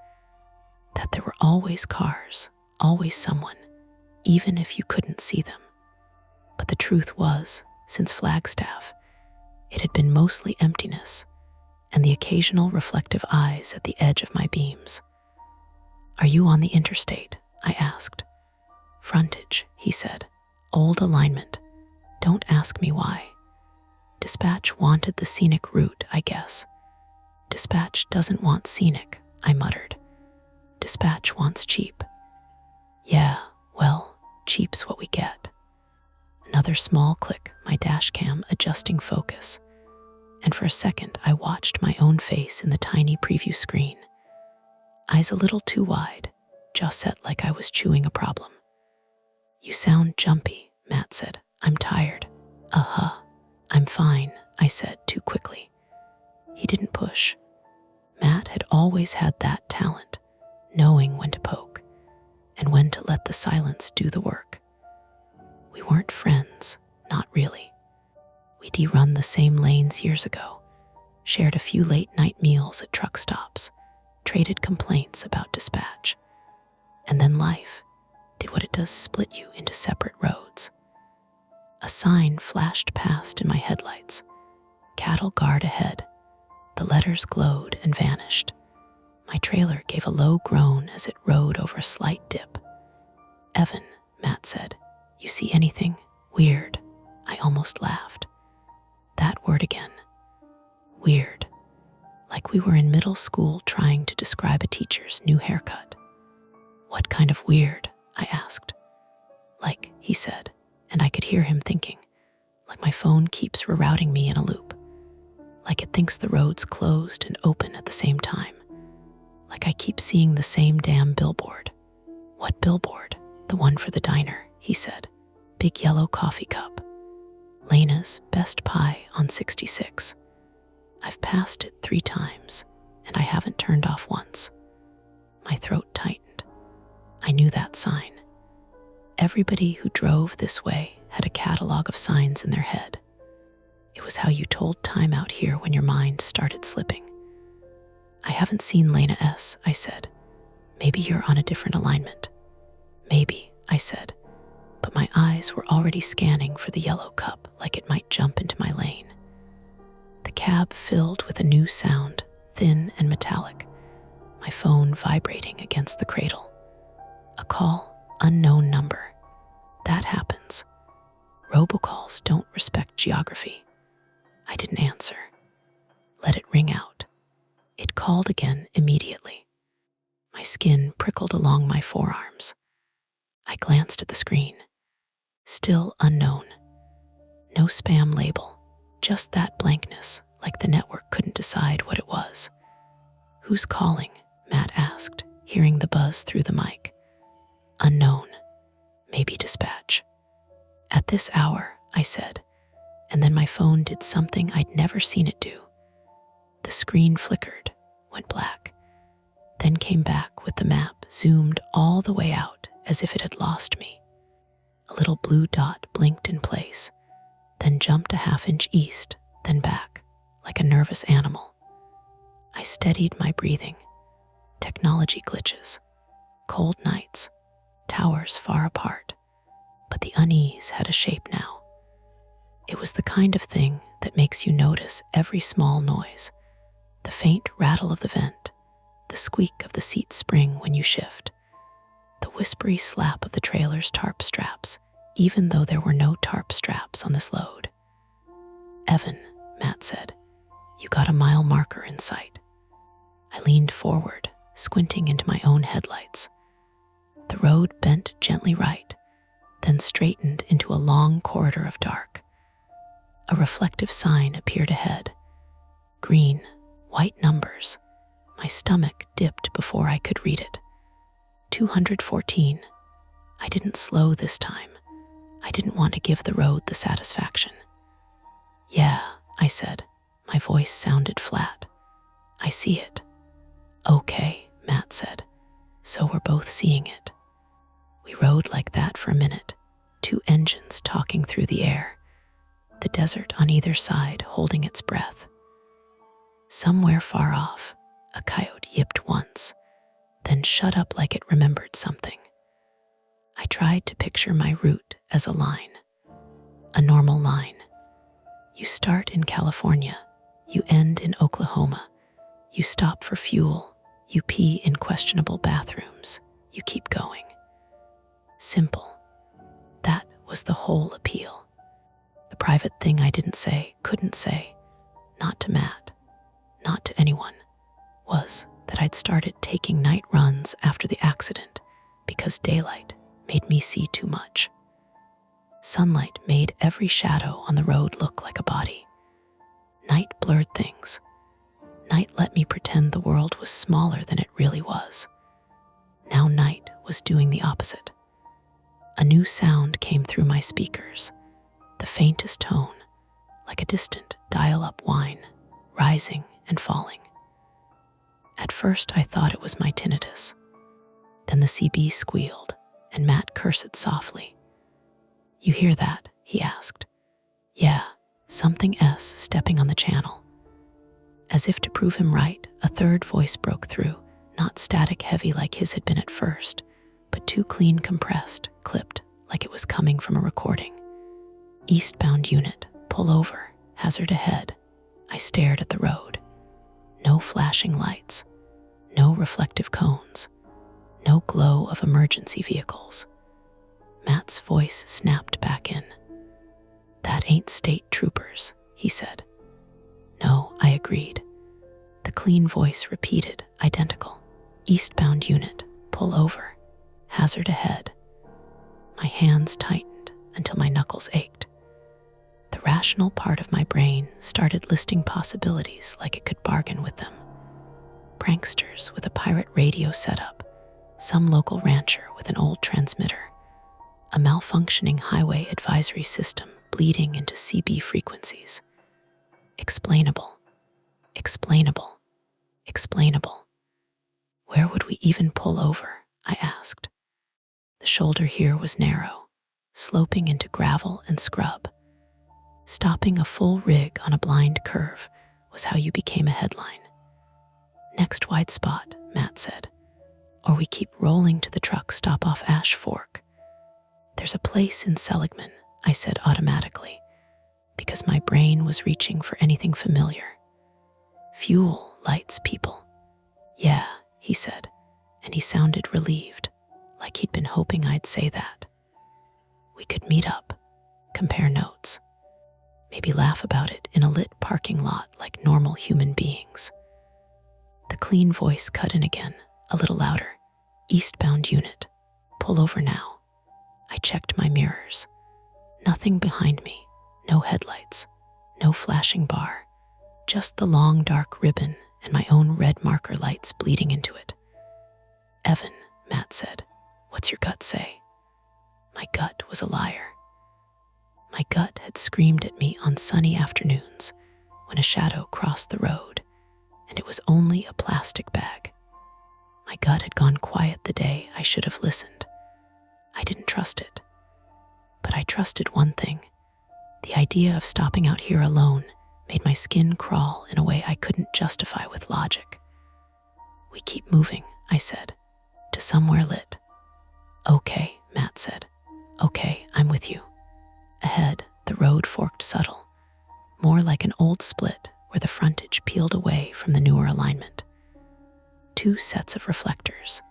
that there were always cars, always someone, even if you couldn't see them. But the truth was, since Flagstaff, it had been mostly emptiness and the occasional reflective eyes at the edge of my beams. Are you on the interstate? I asked. Frontage, he said. Old alignment. Don't ask me why. Dispatch wanted the scenic route, I guess. Dispatch doesn't want scenic, I muttered. Dispatch wants cheap. Yeah, well, cheap's what we get. Another small click, my dash cam adjusting focus, and for a second I watched my own face in the tiny preview screen. Eyes a little too wide, jaw set like I was chewing a problem. You sound jumpy, Matt said. I'm tired. I'm fine, I said too quickly. He didn't push. Matt had always had that talent, knowing when to poke and when to let the silence do the work. We weren't friends, not really. We'd run the same lanes years ago, shared a few late-night meals at truck stops, traded complaints about dispatch. And then life did what it does, split you into separate roads. A sign flashed past in my headlights, Cattle guard ahead. The letters glowed and vanished. My trailer gave a low groan as it rode over a slight dip. "Evan," Matt said, "you see anything weird?" I almost laughed. That word again. Weird. Like we were in middle school trying to describe a teacher's new haircut. "What kind of weird?" I asked. "Like," he said, and I could hear him thinking, "like my phone keeps rerouting me in a loop. Like it thinks the road's closed and open at the same time. Like I keep seeing the same damn billboard." "What billboard?" "The one for the diner," he said. "Big yellow coffee cup. Lena's Best Pie on 66. I've passed it 3 times, and I haven't turned off once." My throat tightened. I knew that sign. Everybody who drove this way had a catalog of signs in their head. It was how you told time out here when your mind started slipping. "I haven't seen Lena S.," I said. "Maybe you're on a different alignment." "Maybe," I said, but my eyes were already scanning for the yellow cup like it might jump into my lane. The cab filled with a new sound, thin and metallic, my phone vibrating against the cradle. A call, unknown number. That happens. Robocalls don't respect geography. I didn't answer. Let it ring out. It called again immediately. My skin prickled along my forearms. I glanced at the screen. Still unknown. No spam label, just that blankness, like the network couldn't decide what it was. "Who's calling?" Matt asked, hearing the buzz through the mic. "Unknown. Maybe dispatch." "At this hour," I said, and then my phone did something I'd never seen it do. The screen flickered, went black, then came back with the map zoomed all the way out as if it had lost me. A little blue dot blinked in place, then jumped a half-inch east, then back, like a nervous animal. I steadied my breathing. Technology glitches, cold nights, towers far apart, but the unease had a shape now. It was the kind of thing that makes you notice every small noise, the faint rattle of the vent, the squeak of the seat spring when you shift, the whispery slap of the trailer's tarp straps, even though there were no tarp straps on this load. "Evan," Matt said, "you got a mile marker in sight." I leaned forward, squinting into my own headlights. The road bent gently right, then straightened into a long corridor of dark. A reflective sign appeared ahead. Green, white numbers. My stomach dipped before I could read it. 214. I didn't slow this time. I didn't want to give the road the satisfaction. "Yeah," I said. My voice sounded flat. "I see it." "Okay," Matt said. "So we're both seeing it." We rode like that for a minute, 2 engines talking through the air, the desert on either side holding its breath. Somewhere far off, a coyote yipped once, then shut up like it remembered something. I tried to picture my route as a line, a normal line. You start in California, you end in Oklahoma, you stop for fuel, you pee in questionable bathrooms, you keep going. Simple. That was the whole appeal. The private thing I didn't say, couldn't say, not to Matt, not to anyone, was that I'd started taking night runs after the accident because daylight made me see too much. Sunlight made every shadow on the road look like a body. Night blurred things. Night let me pretend the world was smaller than it really was. Now night was doing the opposite. A new sound came through my speakers, the faintest tone, like a distant dial-up whine, rising and falling. At first I thought it was my tinnitus. Then the CB squealed, and Matt cursed softly. "You hear that?" he asked. "Yeah, something S stepping on the channel." As if to prove him right, a third voice broke through, not static heavy like his had been at first, but too clean compressed, clipped, like it was coming from a recording. "Eastbound unit, pull over, hazard ahead." I stared at the road. No flashing lights, no reflective cones, no glow of emergency vehicles. Matt's voice snapped back in. "That ain't state troopers," he said. "No," I agreed. The clean voice repeated, identical. "Eastbound unit, pull over. Hazard ahead." My hands tightened until my knuckles ached. The rational part of my brain started listing possibilities like it could bargain with them. Pranksters with a pirate radio setup, some local rancher with an old transmitter, a malfunctioning highway advisory system bleeding into CB frequencies. Explainable, explainable, explainable. Where would we even pull over? I asked. The shoulder here was narrow, sloping into gravel and scrub. Stopping a full rig on a blind curve was how you became a headline. "Next wide spot," Matt said, "or we keep rolling to the truck stop off Ash Fork." "There's a place in Seligman," I said automatically, because my brain was reaching for anything familiar. "Fuel lights, people." "Yeah," he said, and he sounded relieved, like he'd been hoping I'd say that. We could meet up, compare notes, maybe laugh about it in a lit parking lot like normal human beings. The clean voice cut in again, a little louder. "Eastbound unit, pull over now." I checked my mirrors. Nothing behind me, no headlights, no flashing bar, just the long dark ribbon and my own red marker lights bleeding into it. "Evan," Matt said, "what's your gut say?" My gut was a liar. My gut had screamed at me on sunny afternoons when a shadow crossed the road, and it was only a plastic bag. My gut had gone quiet the day I should have listened. I didn't trust it. But I trusted one thing. The idea of stopping out here alone made my skin crawl in a way I couldn't justify with logic. "We keep moving," I said, "to somewhere lit." "Okay," Matt said. "Okay, I'm with you." Ahead, the road forked subtle, more like an old split where the frontage peeled away from the newer alignment. Two sets of reflectors.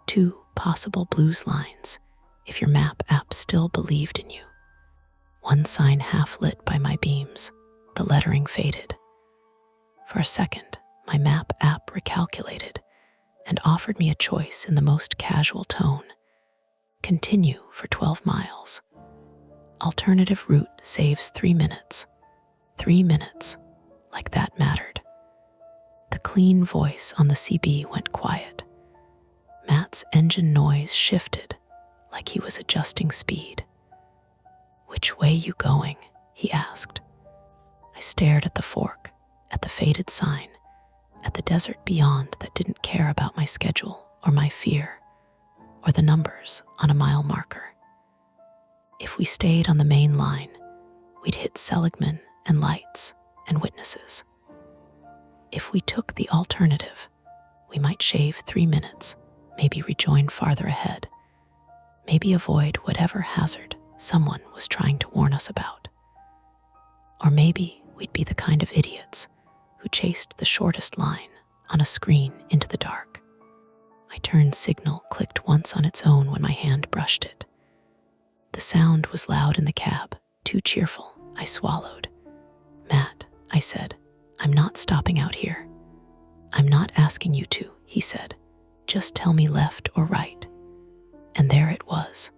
Two possible blues lines, if your map app still believed in you. One sign half lit by my beams, the lettering faded. For a second, my map app recalculated and offered me a choice in the most casual tone. Continue for 12 miles. Alternative route saves 3 minutes. 3 minutes, like that mattered. The clean voice on the CB went quiet. Matt's engine noise shifted, like he was adjusting speed. "Which way you going?" he asked. I stared at the fork, at the faded sign, at the desert beyond that didn't care about my schedule or my fear, or the numbers on a mile marker. If we stayed on the main line, we'd hit Seligman and lights and witnesses. If we took the alternative, we might shave 3 minutes, maybe rejoin farther ahead, maybe avoid whatever hazard someone was trying to warn us about. Or maybe we'd be the kind of idiots who chased the shortest line on a screen into the dark. My turn signal clicked once on its own when my hand brushed it. The sound was loud in the cab, too cheerful. I swallowed. "Matt," I said, "I'm not stopping out here." "I'm not asking you to," he said. "Just tell me left or right." And there it was.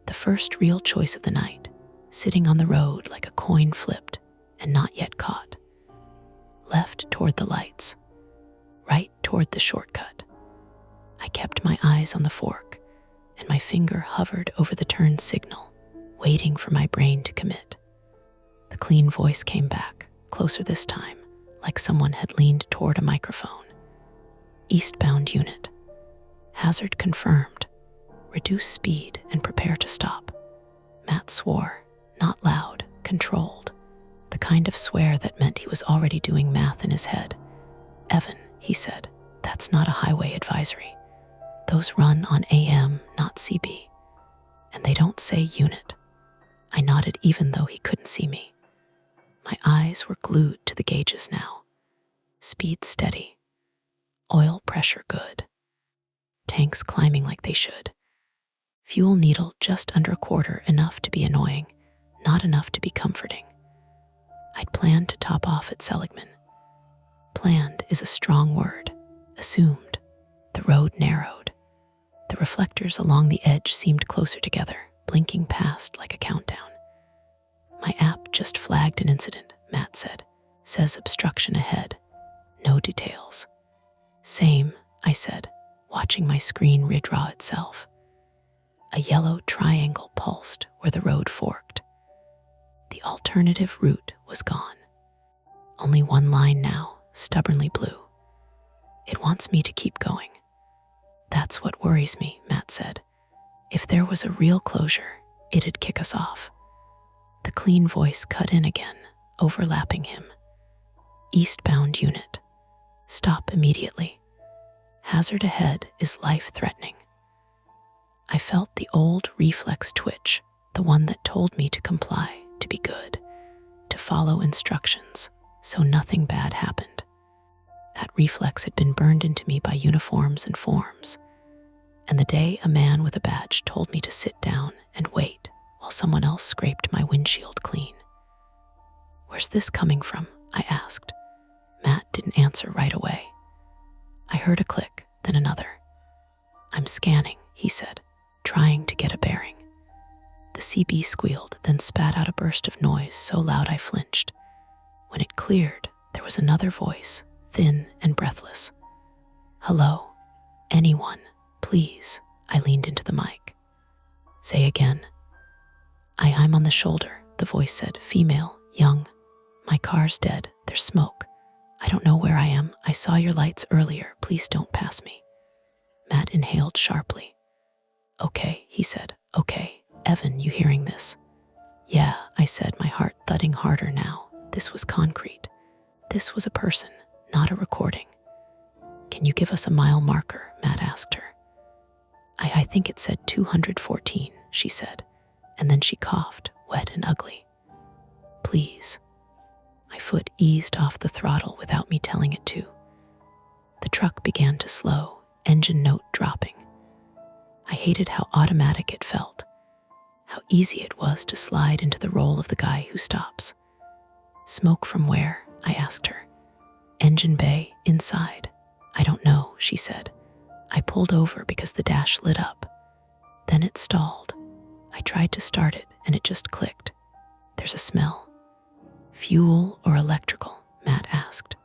The first real choice of the night, sitting on the road like a coin flipped and not yet caught. Left toward the lights, right toward the shortcut. I kept my eyes on the fork, and my finger hovered over the turn signal, waiting for my brain to commit. The clean voice came back, closer this time, like someone had leaned toward a microphone. "Eastbound unit. Hazard confirmed. Reduce speed and prepare to stop." Matt swore, not loud, controlled, the kind of swear that meant he was already doing math in his head. "Evan," he said, "that's not a highway advisory. Those run on AM, not CB. And they don't say unit." I nodded even though he couldn't see me. My eyes were glued to the gauges now. Speed steady. Oil pressure good. Tanks climbing like they should. Fuel needle just under a quarter, enough to be annoying, not enough to be comforting. I'd planned to top off at Seligman. Planned is a strong word. Assumed. The road narrowed. The reflectors along the edge seemed closer together, blinking past like a countdown. My app just flagged an incident, Matt said. Says obstruction ahead. No details. Same, I said, watching my screen redraw itself. A yellow triangle pulsed where the road forked. The alternative route was gone. Only one line now, stubbornly blue. It wants me to keep going. That's what worries me, Matt said. If there was a real closure, it'd kick us off. The clean voice cut in again, overlapping him. Eastbound unit. Stop immediately. Hazard ahead is life-threatening. I felt the old reflex twitch, the one that told me to comply, to be good, to follow instructions, so nothing bad happened. That reflex had been burned into me by uniforms and forms, and the day a man with a badge told me to sit down and wait while someone else scraped my windshield clean. Where's this coming from? I asked. Matt didn't answer right away. I heard a click, then another. I'm scanning, he said, trying to get a bearing. The CB squealed, then spat out a burst of noise so loud I flinched. When it cleared, there was another voice, thin and breathless. Hello? Anyone, please. I leaned into the mic. Say again. I'm on the shoulder, the voice said, female, young. My car's dead, there's smoke. I don't know where I am. I saw your lights earlier. Please don't pass me. Matt inhaled sharply. Okay, he said. Okay, Evan, you hearing this? Yeah, I said, my heart thudding harder now. This was concrete. This was a person, not a recording. Can you give us a mile marker? Matt asked her. I think it said 214, she said, and then she coughed, wet and ugly. Please. My foot eased off the throttle without me telling it to. The truck began to slow, engine note dropping. I hated how automatic it felt, how easy it was to slide into the role of the guy who stops. Smoke from where? I asked her. Engine bay, inside. I don't know, she said. I pulled over because the dash lit up. Then it stalled. I tried to start it and it just clicked. There's a smell. Fuel or electrical? Matt asked.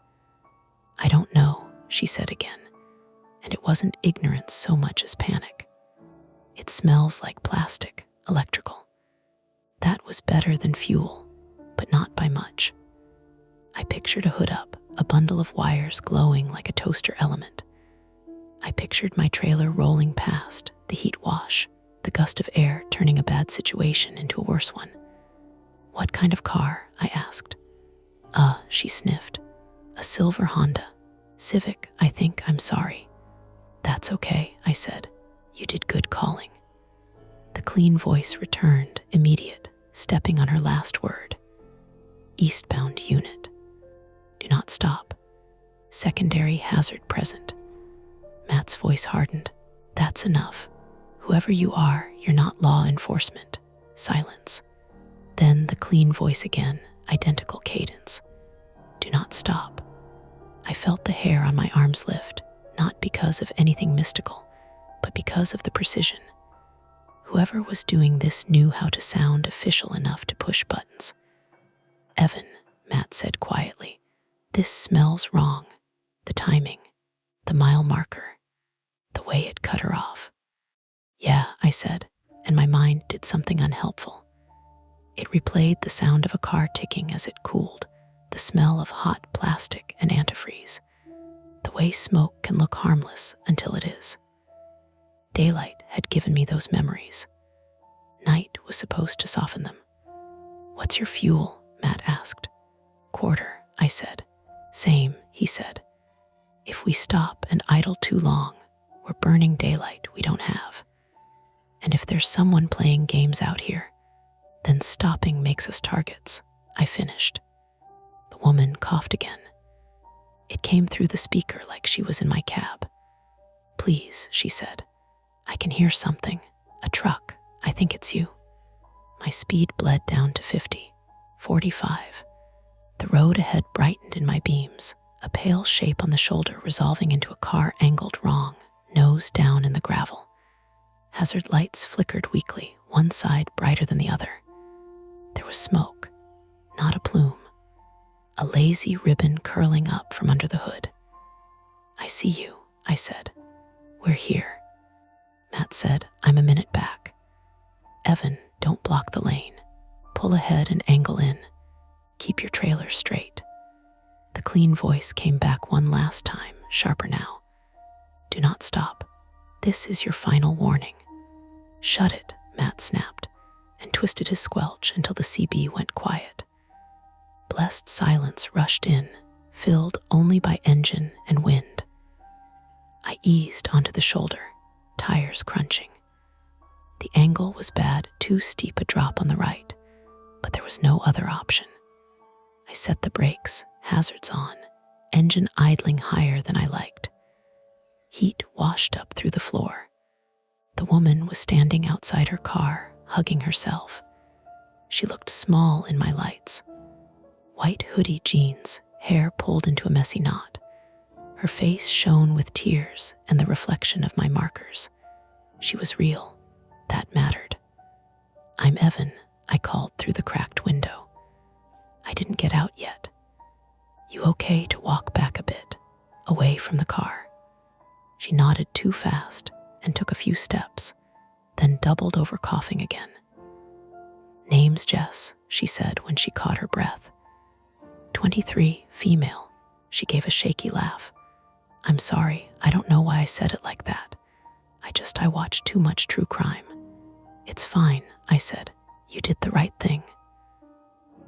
I don't know, she said again, and it wasn't ignorance so much as panic. It smells like plastic, electrical. That was better than fuel, but not by much. I pictured a hood up, a bundle of wires glowing like a toaster element. I pictured my trailer rolling past, the heat wash, the gust of air turning a bad situation into a worse one. What kind of car? I asked. She sniffed. A silver Honda. Civic, I think. I'm sorry. That's okay, I said. You did good calling. The clean voice returned, immediate, stepping on her last word. Eastbound unit. Do not stop. Secondary hazard present. Matt's voice hardened. That's enough. Whoever you are, you're not law enforcement. Silence. Then the clean voice again, identical cadence. Do not stop. I felt the hair on my arms lift, not because of anything mystical, but because of the precision. Whoever was doing this knew how to sound official enough to push buttons. Evan, Matt said quietly, this smells wrong. The timing, the mile marker, the way it cut her off. Yeah, I said, and my mind did something unhelpful. It replayed the sound of a car ticking as it cooled, the smell of hot plastic and antifreeze, the way smoke can look harmless until it is. Daylight had given me those memories. Night was supposed to soften them. What's your fuel? Matt asked. Quarter, I said. Same, he said. If we stop and idle too long, we're burning daylight we don't have. And if there's someone playing games out here, then stopping makes us targets, I finished. woman coughed again. It came through the speaker like she was in my cab. "Please," she said. "I can hear something. A truck. I think it's you." My speed bled down to 50, 45. The road ahead brightened in my beams, a pale shape on the shoulder resolving into a car angled wrong, nose down in the gravel. Hazard lights flickered weakly, one side brighter than the other. There was smoke, not a plume, a lazy ribbon curling up from under the hood. "I see you," I said. "We're here." Matt said, "I'm a minute back." "Evan, don't block the lane. Pull ahead and angle in. Keep your trailer straight." The clean voice came back one last time, sharper now. "Do not stop. This is your final warning." "Shut it," Matt snapped, and twisted his squelch until the CB went quiet. Blessed silence rushed in, filled only by engine and wind. I eased onto the shoulder, tires crunching. The angle was bad, too steep a drop on the right, but there was no other option. I set the brakes, hazards on, engine idling higher than I liked. Heat washed up through the floor. The woman was standing outside her car, hugging herself. She looked small in my lights. White hoodie jeans, hair pulled into a messy knot. Her face shone with tears and the reflection of my markers. She was real. That mattered. "I'm Evan," I called through the cracked window. "I didn't get out yet." "You okay to walk back a bit, away from the car?" She nodded too fast and took a few steps, then doubled over coughing again. "Name's Jess," she said when she caught her breath. 23, female. She gave a shaky laugh. "I'm sorry, I don't know why I said it like that. I watch too much true crime." "It's fine," I said. "You did the right thing."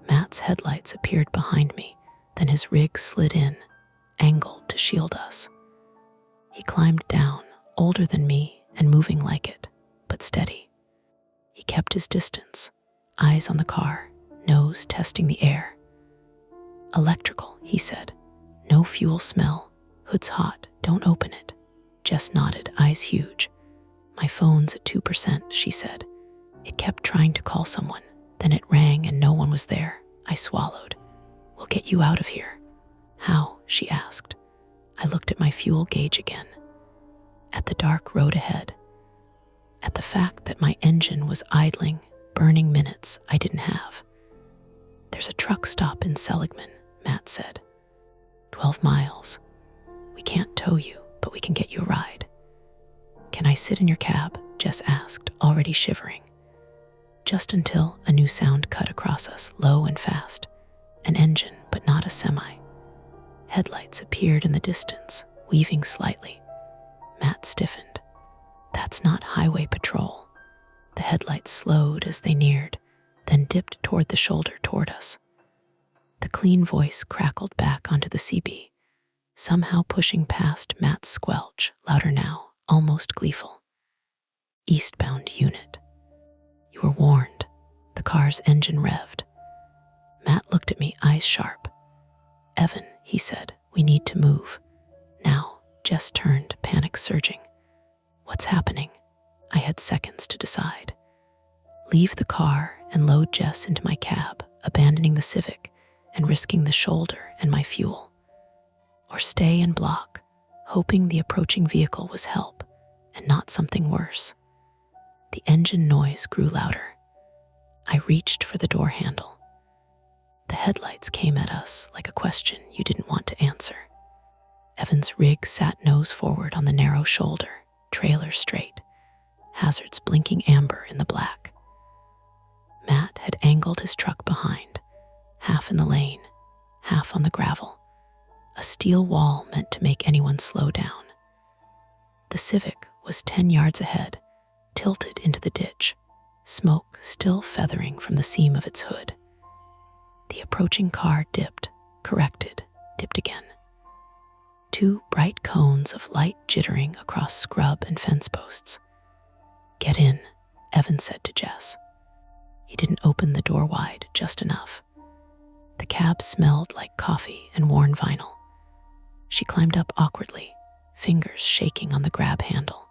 Matt's headlights appeared behind me, then his rig slid in, angled to shield us. He climbed down, older than me and moving like it, but steady. He kept his distance, eyes on the car, nose testing the air. "Electrical," he said. "No fuel smell. Hood's hot, don't open it." Jess nodded, eyes huge. "My phone's at 2%, she said. It kept trying to call someone. Then it rang and no one was there." I swallowed. "We'll get you out of here." "How?" she asked. I looked at my fuel gauge again. At the dark road ahead. At the fact that my engine was idling, burning minutes I didn't have. "There's a truck stop in Seligman," Matt said. 12 miles. "We can't tow you, but we can get you a ride." "Can I sit in your cab?" Jess asked, already shivering. Just until a new sound cut across us, low and fast. An engine, but not a semi. Headlights appeared in the distance, weaving slightly. Matt stiffened. "That's not highway patrol." The headlights slowed as they neared, then dipped toward the shoulder toward us. The clean voice crackled back onto the CB, somehow pushing past Matt's squelch, louder now, almost gleeful. "Eastbound unit. You were warned." The car's engine revved. Matt looked at me, eyes sharp. "Evan," he said, "we need to move. Now." Jess turned, panic surging. "What's happening?" I had seconds to decide. Leave the car and load Jess into my cab, abandoning the Civic and risking the shoulder and my fuel. Or stay and block, hoping the approaching vehicle was help and not something worse. The engine noise grew louder. I reached for the door handle. The headlights came at us like a question you didn't want to answer. Evan's rig sat nose forward on the narrow shoulder, trailer straight, hazards blinking amber in the black. Matt had angled his truck behind, half in the lane, half on the gravel, a steel wall meant to make anyone slow down. The Civic was 10 yards ahead, tilted into the ditch, smoke still feathering from the seam of its hood. The approaching car dipped, corrected, dipped again. 2 bright cones of light jittering across scrub and fence posts. "Get in," Evan said to Jess. He didn't open the door wide, just enough. The cab smelled like coffee and worn vinyl. She climbed up awkwardly, fingers shaking on the grab handle.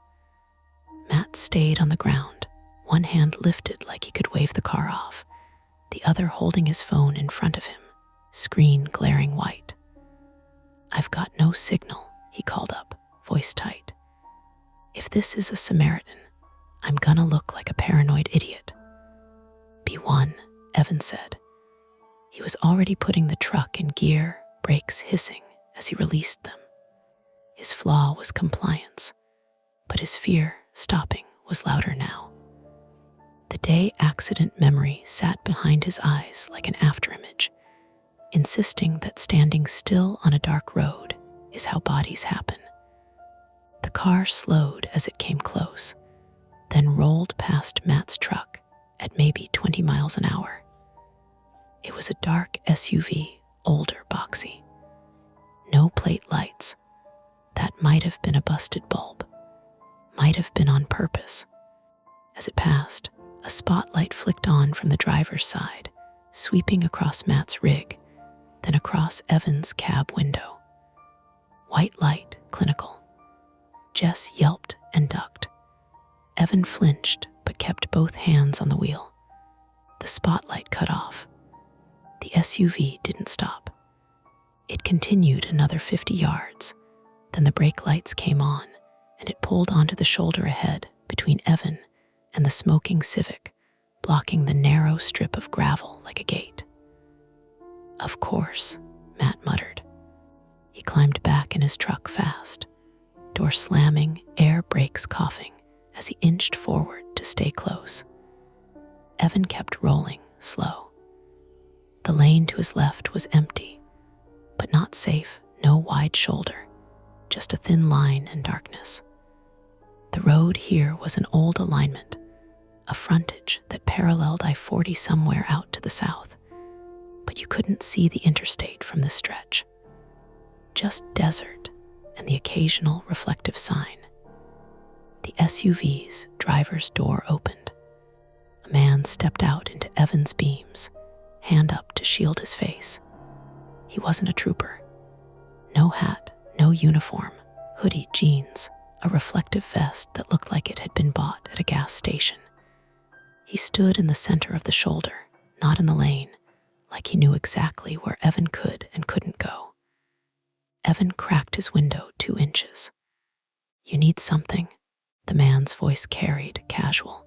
Matt stayed on the ground, one hand lifted like he could wave the car off, the other holding his phone in front of him, screen glaring white. "I've got no signal," he called up, voice tight. "If this is a Samaritan, I'm gonna look like a paranoid idiot." "B1," Evan said. He was already putting the truck in gear, brakes hissing as he released them. His flaw was compliance, but his fear, stopping, was louder now. The day accident memory sat behind his eyes like an afterimage, insisting that standing still on a dark road is how bodies happen. The car slowed as it came close, then rolled past Matt's truck at maybe 20 miles an hour. It was a dark SUV, older, boxy. No plate lights. That might have been a busted bulb. Might have been on purpose. As it passed, a spotlight flicked on from the driver's side, sweeping across Matt's rig, then across Evan's cab window. White light, clinical. Jess yelped and ducked. Evan flinched but kept both hands on the wheel. The spotlight cut off. The SUV didn't stop. It continued another 50 yards. Then the brake lights came on, and it pulled onto the shoulder ahead between Evan and the smoking Civic, blocking the narrow strip of gravel like a gate. "Of course," Matt muttered. He climbed back in his truck fast, door slamming, air brakes coughing as he inched forward to stay close. Evan kept rolling, slow. The lane to his left was empty, but not safe, no wide shoulder, just a thin line and darkness. The road here was an old alignment, a frontage that paralleled I-40 somewhere out to the south, but you couldn't see the interstate from this stretch. Just desert and the occasional reflective sign. The SUV's driver's door opened. A man stepped out into Evan's beams, hand up to shield his face. He wasn't a trooper. No hat, no uniform, hoodie, jeans, a reflective vest that looked like it had been bought at a gas station. He stood in the center of the shoulder, not in the lane, like he knew exactly where Evan could and couldn't go. Evan cracked his window 2 inches. "You need something?" The man's voice carried, casual.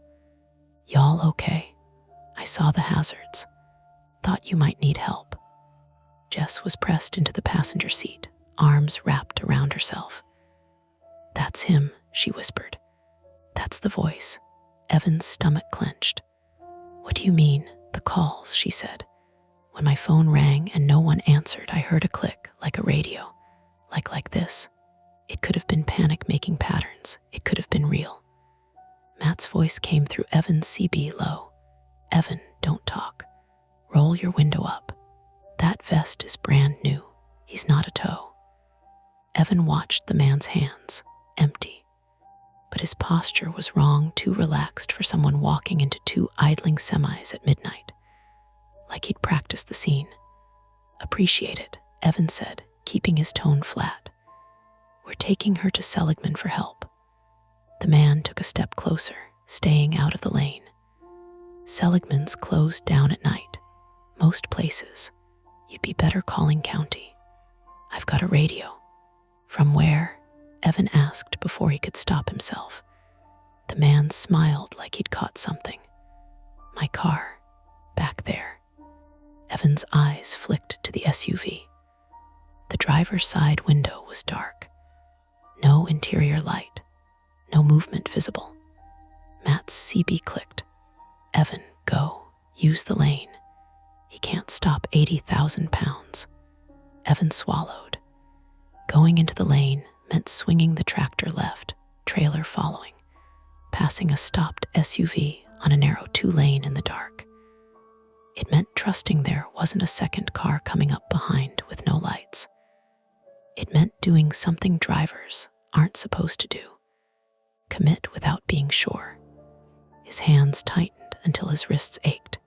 "Y'all okay? I saw the hazards. Thought you might need help." Jess was pressed into the passenger seat, arms wrapped around herself. "That's him," she whispered. "That's the voice." Evan's stomach clenched. "What do you mean, the calls?" she said. "When my phone rang and no one answered, I heard a click, like a radio. Like this. It could have been panic making patterns. It could have been real." Matt's voice came through Evan's CB low. "Evan, don't talk. Roll your window up. That vest is brand new. He's not a tow." Evan watched the man's hands, empty. But his posture was wrong, too relaxed for someone walking into 2 idling semis at midnight. Like he'd practiced the scene. "Appreciate it," Evan said, keeping his tone flat. "We're taking her to Seligman for help." The man took a step closer, staying out of the lane. "Seligman's closed down at night. Most places. You'd be better calling county. I've got a radio." "From where?" Evan asked before he could stop himself. The man smiled like he'd caught something. "My car. Back there." Evan's eyes flicked to the SUV. The driver's side window was dark. No interior light. No movement visible. Matt's CB clicked. "Evan, go. Use the lane. He can't stop 80,000 pounds." Evan swallowed. Going into the lane meant swinging the tractor left, trailer following, passing a stopped SUV on a narrow 2-lane in the dark. It meant trusting there wasn't a second car coming up behind with no lights. It meant doing something drivers aren't supposed to do. Commit without being sure. His hands tightened until his wrists ached.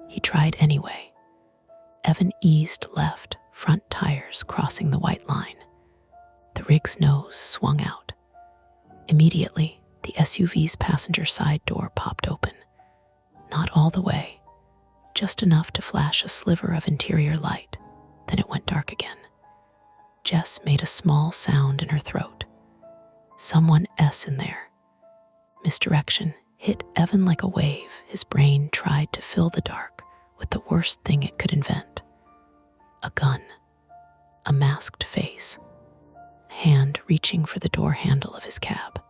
He tried anyway. Evan eased left, front tires crossing the white line. The rig's nose swung out. Immediately, the SUV's passenger side door popped open. Not all the way, just enough to flash a sliver of interior light. Then it went dark again. Jess made a small sound in her throat. Someone S in there. Misdirection hit Evan like a wave. His brain tried to fill the dark with the worst thing it could invent. A gun. A masked face. A hand reaching for the door handle of his cab.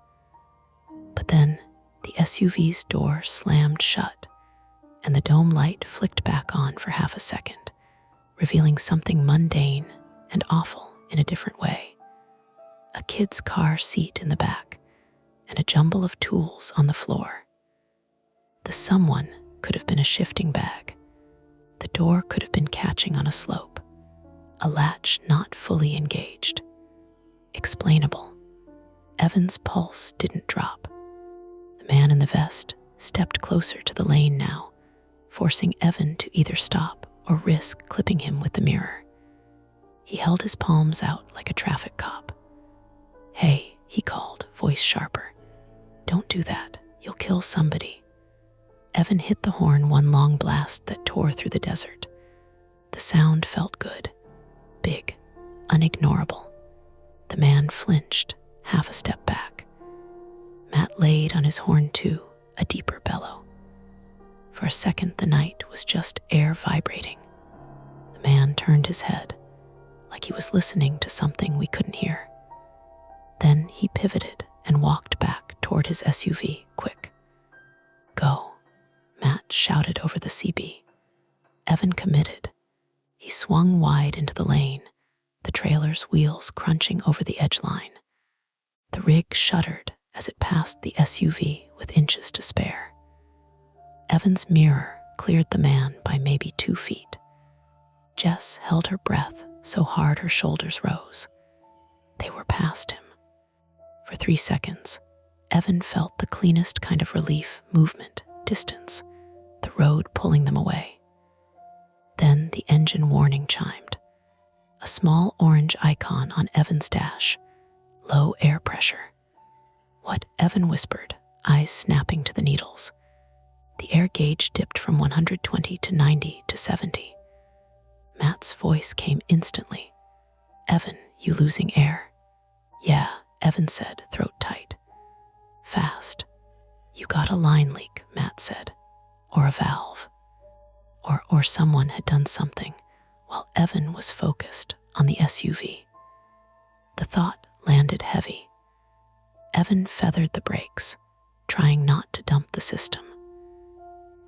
But then the SUV's door slammed shut, and the dome light flicked back on for half a second, revealing something mundane and awful in a different way. A kid's car seat in the back, and a jumble of tools on the floor. The someone could have been a shifting bag. The door could have been catching on a slope, a latch not fully engaged. Explainable. Evan's pulse didn't drop. The man in the vest stepped closer to the lane now, forcing Evan to either stop or risk clipping him with the mirror. He held his palms out like a traffic cop. "Hey," he called, voice sharper. "Don't do that. You'll kill somebody." Evan hit the horn one long blast that tore through the desert. The sound felt good, big, unignorable. The man flinched, half a step back. Matt laid on his horn too, a deeper bellow. For a second, the night was just air vibrating. The man turned his head, like he was listening to something we couldn't hear. Then he pivoted and walked back toward his SUV, quick. "Go," Matt shouted over the CB. Evan committed. He swung wide into the lane, the trailer's wheels crunching over the edge line. The rig shuddered as it passed the SUV with inches to spare. Evan's mirror cleared the man by maybe 2 feet. Jess held her breath so hard her shoulders rose. They were past him. For 3 seconds, Evan felt the cleanest kind of relief, movement, distance, the road pulling them away. Then the engine warning chimed. A small orange icon on Evan's dash. Low air pressure. "What?" Evan whispered, eyes snapping to the needles. The air gauge dipped from 120 to 90 to 70. Matt's voice came instantly. "Evan, you losing air?" "Yeah," Evan said, throat tight. "Fast." "You got a line leak," Matt said. "Or a valve." Or someone had done something while Evan was focused on the SUV. The thought landed heavy. Evan feathered the brakes, trying not to dump the system.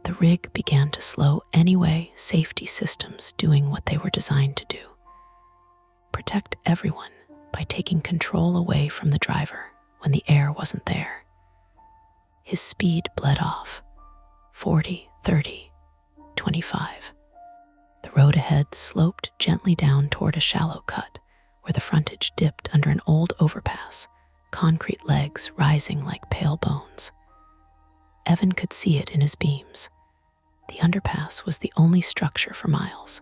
The rig began to slow anyway, safety systems doing what they were designed to do. Protect everyone by taking control away from the driver when the air wasn't there. His speed bled off. 40, 30, 25. The road ahead sloped gently down toward a shallow cut where the frontage dipped under an old overpass, concrete legs rising like pale bones. Evan could see it in his beams. The underpass was the only structure for miles,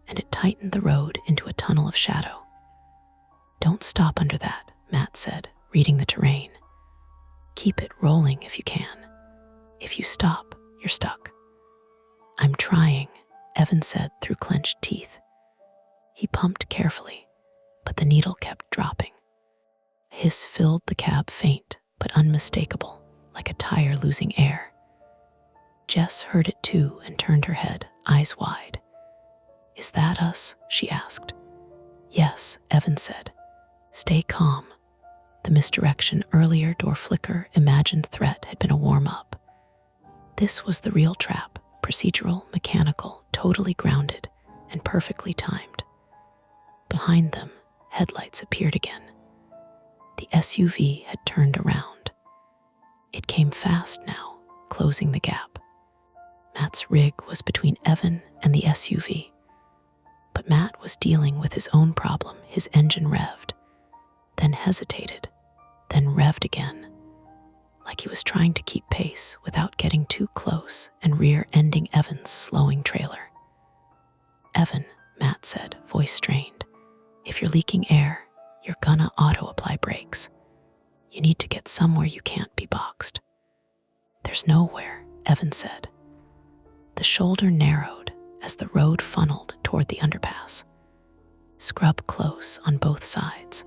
and it tightened the road into a tunnel of shadow. "Don't stop under that," Matt said, reading the terrain. "Keep it rolling if you can. If you stop, you're stuck." "I'm trying," Evan said through clenched teeth. He pumped carefully, but the needle kept dropping. A hiss filled the cab, faint but unmistakable, like a tire losing air. Jess heard it too and turned her head, eyes wide. "Is that us?" she asked. "Yes," Evan said. "Stay calm." The misdirection earlier, door flicker, imagined threat had been a warm-up. This was the real trap, procedural, mechanical, totally grounded, and perfectly timed. Behind them, headlights appeared again. The SUV had turned around. It came fast now, closing the gap. Matt's rig was between Evan and the SUV. But Matt was dealing with his own problem. His engine revved, then hesitated, then revved again, like he was trying to keep pace without getting too close and rear-ending Evan's slowing trailer. Evan, Matt said, voice strained. If you're leaking air, you're gonna auto-apply brakes. You need to get somewhere you can't be boxed. There's nowhere, Evan said. The shoulder narrowed as the road funneled toward the underpass. Scrub close on both sides.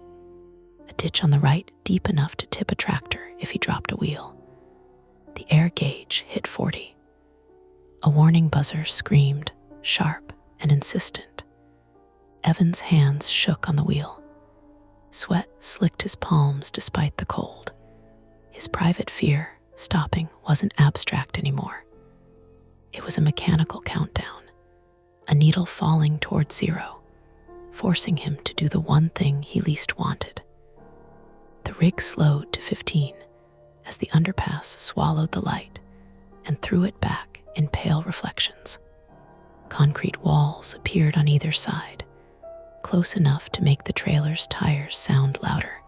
A ditch on the right deep enough to tip a tractor if he dropped a wheel. The air gauge hit 40. A warning buzzer screamed, sharp and insistent. Evan's hands shook on the wheel. Sweat slicked his palms despite the cold. His private fear, stopping, wasn't abstract anymore. It was a mechanical countdown, a needle falling toward zero, forcing him to do the one thing he least wanted. The rig slowed to 15 as the underpass swallowed the light and threw it back in pale reflections. Concrete walls appeared on either side, close enough to make the trailer's tires sound louder,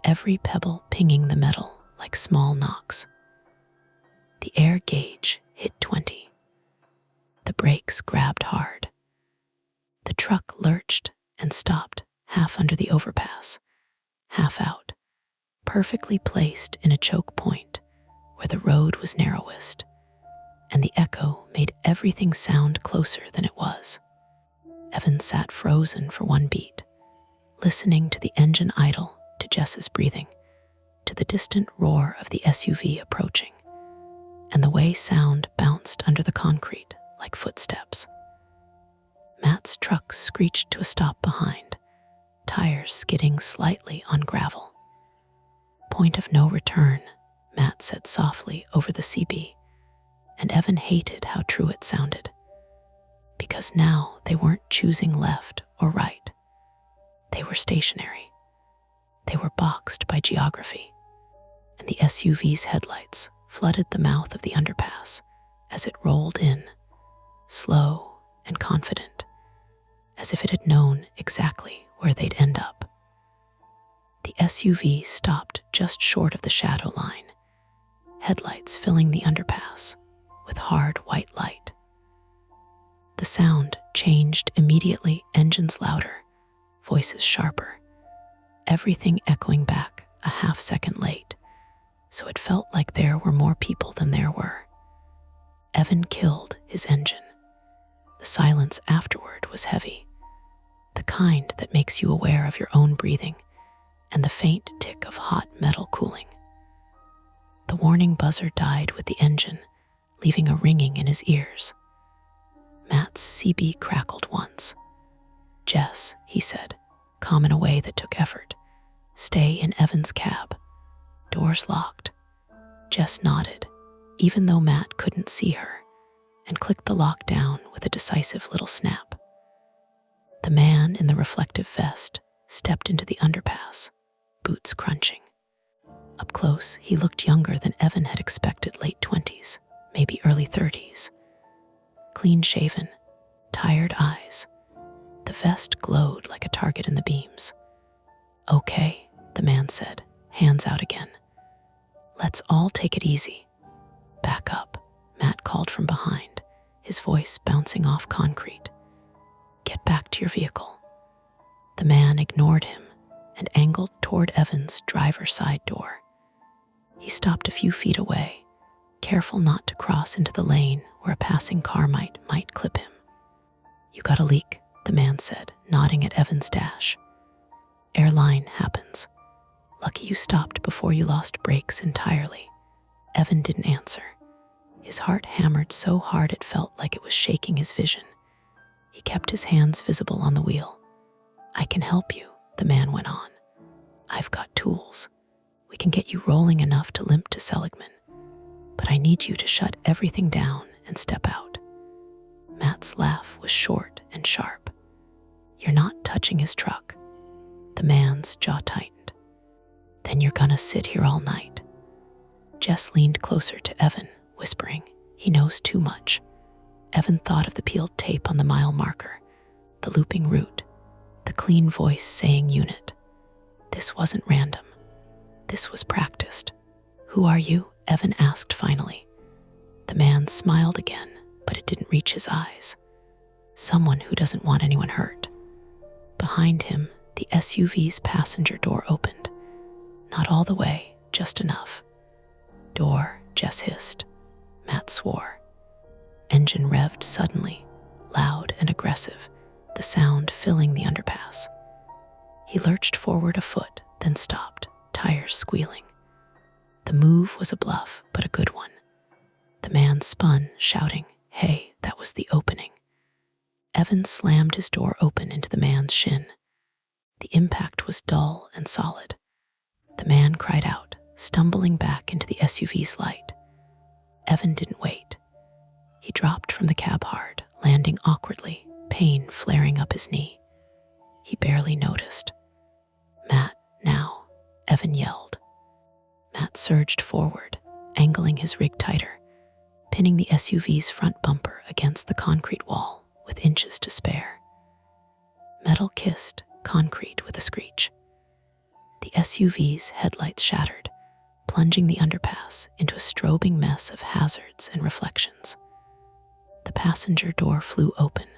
every pebble pinging the metal like small knocks. The air gauge hit 20. The brakes grabbed hard. The truck lurched and stopped, half under the overpass, half out, perfectly placed in a choke point where the road was narrowest, and the echo made everything sound closer than it was. Evan sat frozen for one beat, listening to the engine idle, to Jess's breathing, to the distant roar of the SUV approaching, and the way sound bounced under the concrete like footsteps. Matt's truck screeched to a stop behind, tires skidding slightly on gravel. Point of no return, Matt said softly over the CB, and Evan hated how true it sounded. Because now they weren't choosing left or right. They were stationary. They were boxed by geography, and the SUV's headlights flooded the mouth of the underpass as it rolled in, slow and confident, as if it had known exactly where they'd end up. The SUV stopped just short of the shadow line, headlights filling the underpass with hard white light. The sound changed immediately, engines louder, voices sharper, everything echoing back a half second late, so it felt like there were more people than there were. Evan killed his engine. The silence afterward was heavy, the kind that makes you aware of your own breathing and the faint tick of hot metal cooling. The warning buzzer died with the engine, leaving a ringing in his ears. Matt's CB crackled once. "Jess," he said, calm in a way that took effort, "stay in Evan's cab. Doors locked." Jess nodded, even though Matt couldn't see her, and clicked the lock down with a decisive little snap. The man in the reflective vest stepped into the underpass, boots crunching. Up close, he looked younger than Evan had expected, late 20s, maybe early 30s. Clean-shaven, tired eyes. The vest glowed like a target in the beams. "Okay," the man said, hands out again. "Let's all take it easy." "Back up," Matt called from behind, his voice bouncing off concrete. "Get back to your vehicle." The man ignored him and angled toward Evan's driver's side door. He stopped a few feet away, careful not to cross into the lane where a passing car might clip him. "You got a leak," the man said, nodding at Evan's dash. "Airline happens. Lucky you stopped before you lost brakes entirely." Evan didn't answer. His heart hammered so hard it felt like it was shaking his vision. He kept his hands visible on the wheel. "I can help you," the man went on. "I've got tools. We can get you rolling enough to limp to Seligman. But I need you to shut everything down and step out." Matt's laugh was short and sharp. "You're not touching his truck." The man's jaw tightened. "Then you're gonna sit here all night." Jess leaned closer to Evan, whispering, "He knows too much." Evan thought of the peeled tape on the mile marker, the looping route, the clean voice saying unit. This wasn't random. This was practiced. "Who are you?" Evan asked finally. The man smiled again, but it didn't reach his eyes. someone who doesn't want anyone hurt. Behind him, the SUV's passenger door opened. Not all the way, just enough. Door, Jess hissed. Matt swore. Engine revved suddenly, loud and aggressive, the sound filling the underpass. He lurched forward a foot, then stopped, tires squealing. The move was a bluff, but a good one. The man spun, shouting, "Hey, that was the opening." Evan slammed his door open into the man's shin. The impact was dull and solid. The man cried out, stumbling back into the SUV's light. Evan didn't wait. He dropped from the cab hard, landing awkwardly, pain flaring up his knee. He barely noticed. "Matt, now," Evan yelled. Matt surged forward, angling his rig tighter, pinning the SUV's front bumper against the concrete wall with inches to spare. Metal kissed concrete with a screech. The SUV's headlights shattered, plunging the underpass into a strobing mess of hazards and reflections. The passenger door flew open.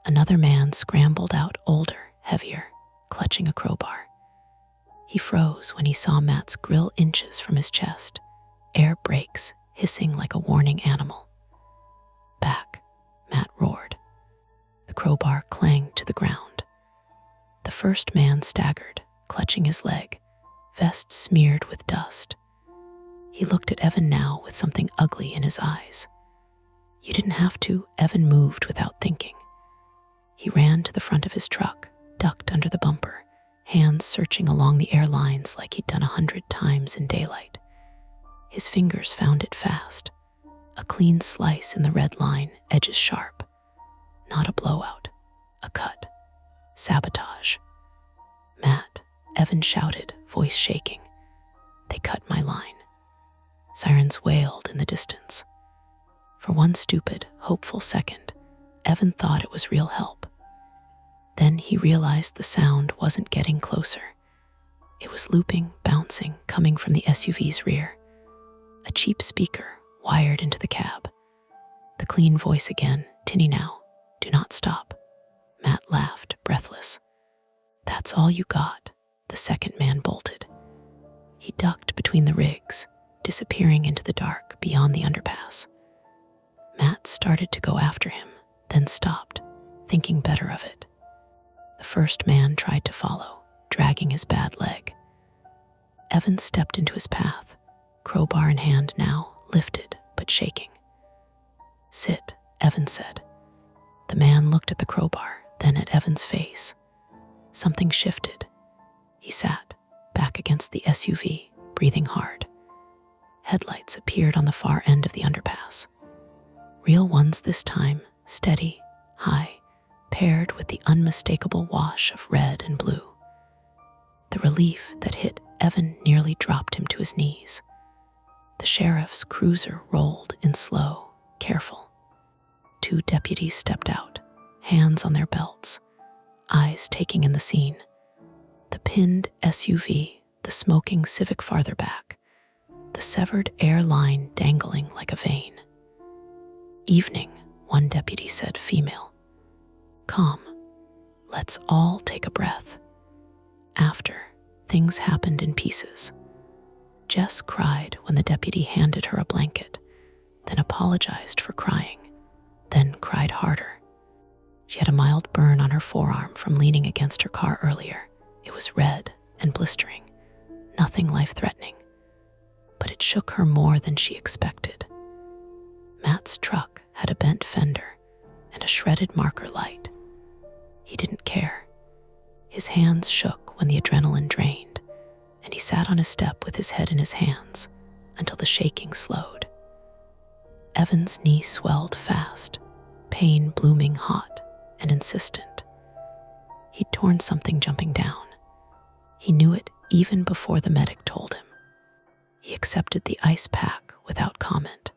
Another man scrambled out, older, heavier, clutching a crowbar. He froze when he saw Matt's grill inches from his chest, air brakes hissing like a warning animal. "Back," Matt roared. The crowbar clanged to the ground. The first man staggered, clutching his leg, vest smeared with dust. He looked at Evan now with something ugly in his eyes. "You didn't have to," Evan moved without thinking. He ran to the front of his truck, ducked under the bumper, hands searching along the air lines like he'd done 100 times in daylight. His fingers found it fast. A clean slice in the red line, edges sharp. Not a blowout, a cut. Sabotage. "Matt," Evan shouted, voice shaking. "They cut my line." Sirens wailed in the distance. For one stupid, hopeful second, Evan thought it was real help. Then he realized the sound wasn't getting closer. It was looping, bouncing, coming from the SUV's rear. A cheap speaker wired into the cab. The clean voice again, tinny now. "Do not stop." Matt laughed, breathless. "That's all you got," the second man bolted. He ducked between the rigs, disappearing into the dark beyond the underpass. Matt started to go after him, then stopped, thinking better of it. The first man tried to follow, dragging his bad leg. Evan stepped into his path, crowbar in hand now, lifted but shaking. "Sit," Evan said. The man looked at the crowbar, then at Evan's face. Something shifted. He sat, back against the SUV, breathing hard. Headlights appeared on the far end of the underpass. Real ones this time, steady, high, paired with the unmistakable wash of red and blue. The relief that hit Evan nearly dropped him to his knees. The sheriff's cruiser rolled in slow, careful. 2 deputies stepped out, hands on their belts, eyes taking in the scene. The pinned SUV, the smoking Civic farther back, the severed air line dangling like a vein. "Evening," one deputy said, female. "Calm. Let's all take a breath." After, things happened in pieces. Jess cried when the deputy handed her a blanket, then apologized for crying, then cried harder. She had a mild burn on her forearm from leaning against her car earlier. It was red and blistering, nothing life-threatening, but it shook her more than she expected. Matt's truck had a bent fender and a shredded marker light. He didn't care. His hands shook when the adrenaline drained, and he sat on his step with his head in his hands until the shaking slowed. Evan's knee swelled fast, pain blooming hot and insistent. He'd torn something jumping down. He knew it even before the medic told him. He accepted the ice pack without comment.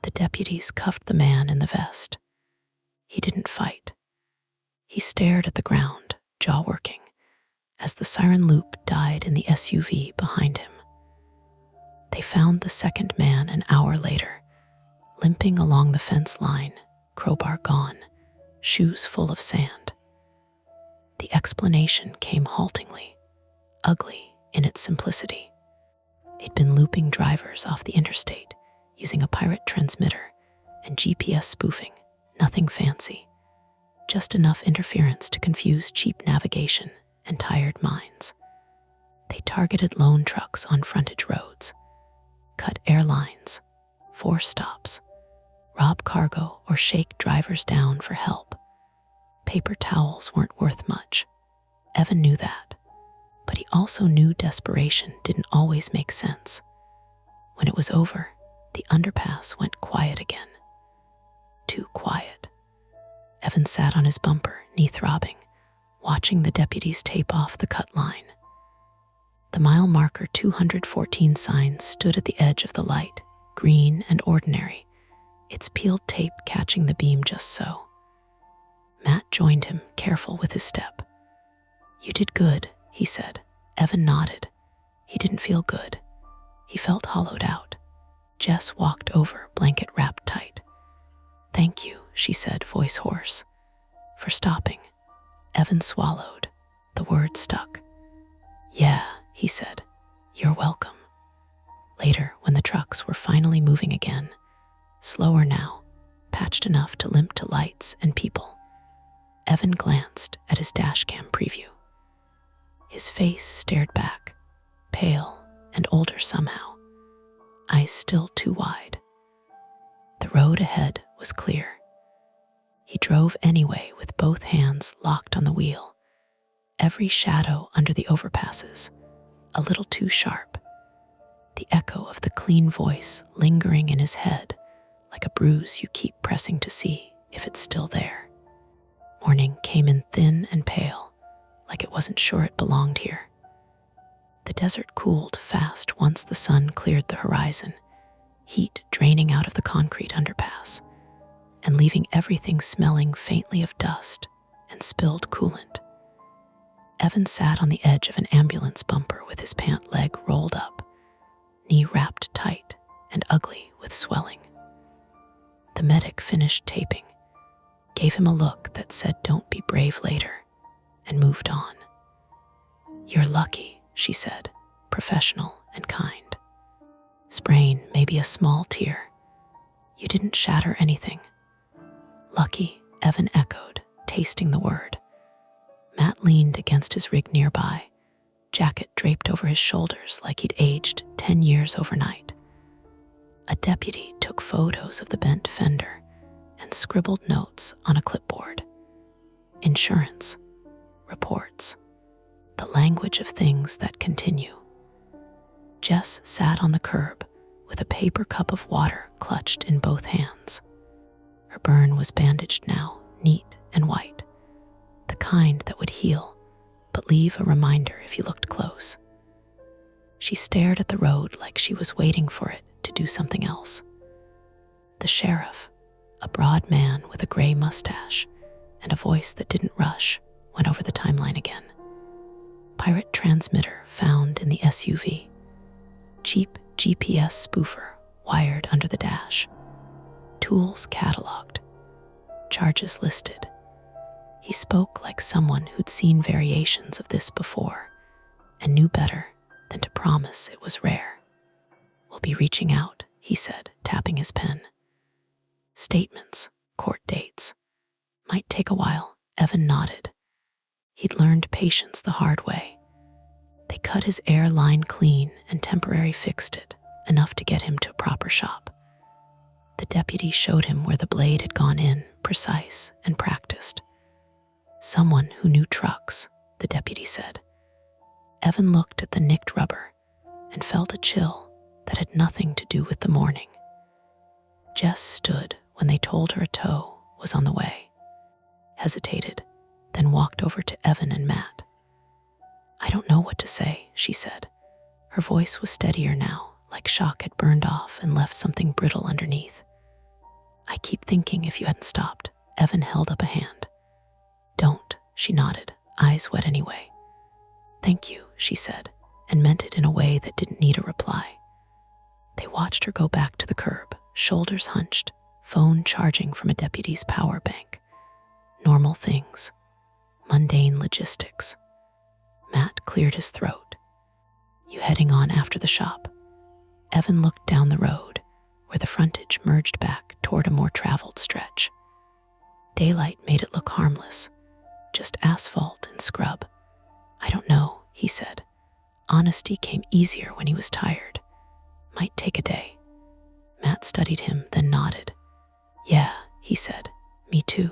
The deputies cuffed the man in the vest. He didn't fight. He stared at the ground, jaw working, as the siren loop died in the SUV behind him. They found the second man an hour later, limping along the fence line, crowbar gone, shoes full of sand. The explanation came haltingly, ugly in its simplicity. They'd been looping drivers off the interstate, using a pirate transmitter and GPS spoofing, nothing fancy, just enough interference to confuse cheap navigation and tired minds. They targeted lone trucks on frontage roads, cut airlines, force stops, rob cargo or shake drivers down for help. Paper towels weren't worth much. Evan knew that, but he also knew desperation didn't always make sense. When it was over, the underpass went quiet again. Too quiet. Evan sat on his bumper, knee throbbing, watching the deputies tape off the cut line. The mile marker 214 sign stood at the edge of the light, green and ordinary, its peeled tape catching the beam just so. Matt joined him, careful with his step. "You did good," he said. Evan nodded. He didn't feel good. He felt hollowed out. Jess walked over, blanket wrapped tight. "Thank you," she said, voice hoarse. "For stopping." Evan swallowed. The word stuck. "Yeah," he said. "You're welcome." Later, when the trucks were finally moving again, slower now, patched enough to limp to lights and people, Evan glanced at his dashcam preview. His face stared back, pale and older somehow, eyes still too wide. The road ahead was clear. He drove anyway with both hands locked on the wheel, every shadow under the overpasses a little too sharp, the echo of the clean voice lingering in his head like a bruise you keep pressing to see if it's still there. Morning came in thin and pale, like it wasn't sure it belonged here. The desert cooled fast once the sun cleared the horizon, heat draining out of the concrete underpass and leaving everything smelling faintly of dust and spilled coolant. Evan sat on the edge of an ambulance bumper with his pant leg rolled up, knee wrapped tight and ugly with swelling. The medic finished taping, gave him a look that said, "Don't be brave later," and moved on. "You're lucky," she said, professional and kind. "Sprain, maybe a small tear. You didn't shatter anything." "Lucky," Evan echoed, tasting the word. Matt leaned against his rig nearby, jacket draped over his shoulders like he'd aged 10 years overnight. A deputy took photos of the bent fender and scribbled notes on a clipboard. Insurance, reports, the language of things that continue. Jess sat on the curb with a paper cup of water clutched in both hands. Her burn was bandaged now, neat and white, the kind that would heal, but leave a reminder if you looked close. She stared at the road like she was waiting for it to do something else. The sheriff, a broad man with a gray mustache and a voice that didn't rush, went over the timeline again. Pirate transmitter found in the SUV. Cheap GPS spoofer wired under the dash. Tools cataloged. Charges listed. He spoke like someone who'd seen variations of this before and knew better than to promise it was rare. "We'll be reaching out," he said, tapping his pen. "Statements, court dates. Might take a while," Evan nodded. He'd learned patience the hard way. They cut his air line clean and temporarily fixed it, enough to get him to a proper shop. The deputy showed him where the blade had gone in, precise and practiced. "Someone who knew trucks," the deputy said. Evan looked at the nicked rubber and felt a chill that had nothing to do with the morning. Jess stood when they told her a tow was on the way, hesitated, then walked over to Evan and Matt. "I don't know what to say," she said. Her voice was steadier now, like shock had burned off and left something brittle underneath. "I keep thinking if you hadn't stopped." Evan held up a hand. "Don't," she nodded, eyes wet anyway. "Thank you," she said, and meant it in a way that didn't need a reply. They watched her go back to the curb, shoulders hunched, phone charging from a deputy's power bank. Normal things, mundane logistics. Matt cleared his throat. You heading on after the shop? Evan looked down the road, where the frontage merged back toward a more traveled stretch. Daylight made it look harmless, just asphalt and scrub. I don't know, he said. Honesty came easier when he was tired. Might take a day. Matt studied him, then nodded. Yeah, he said. Me too.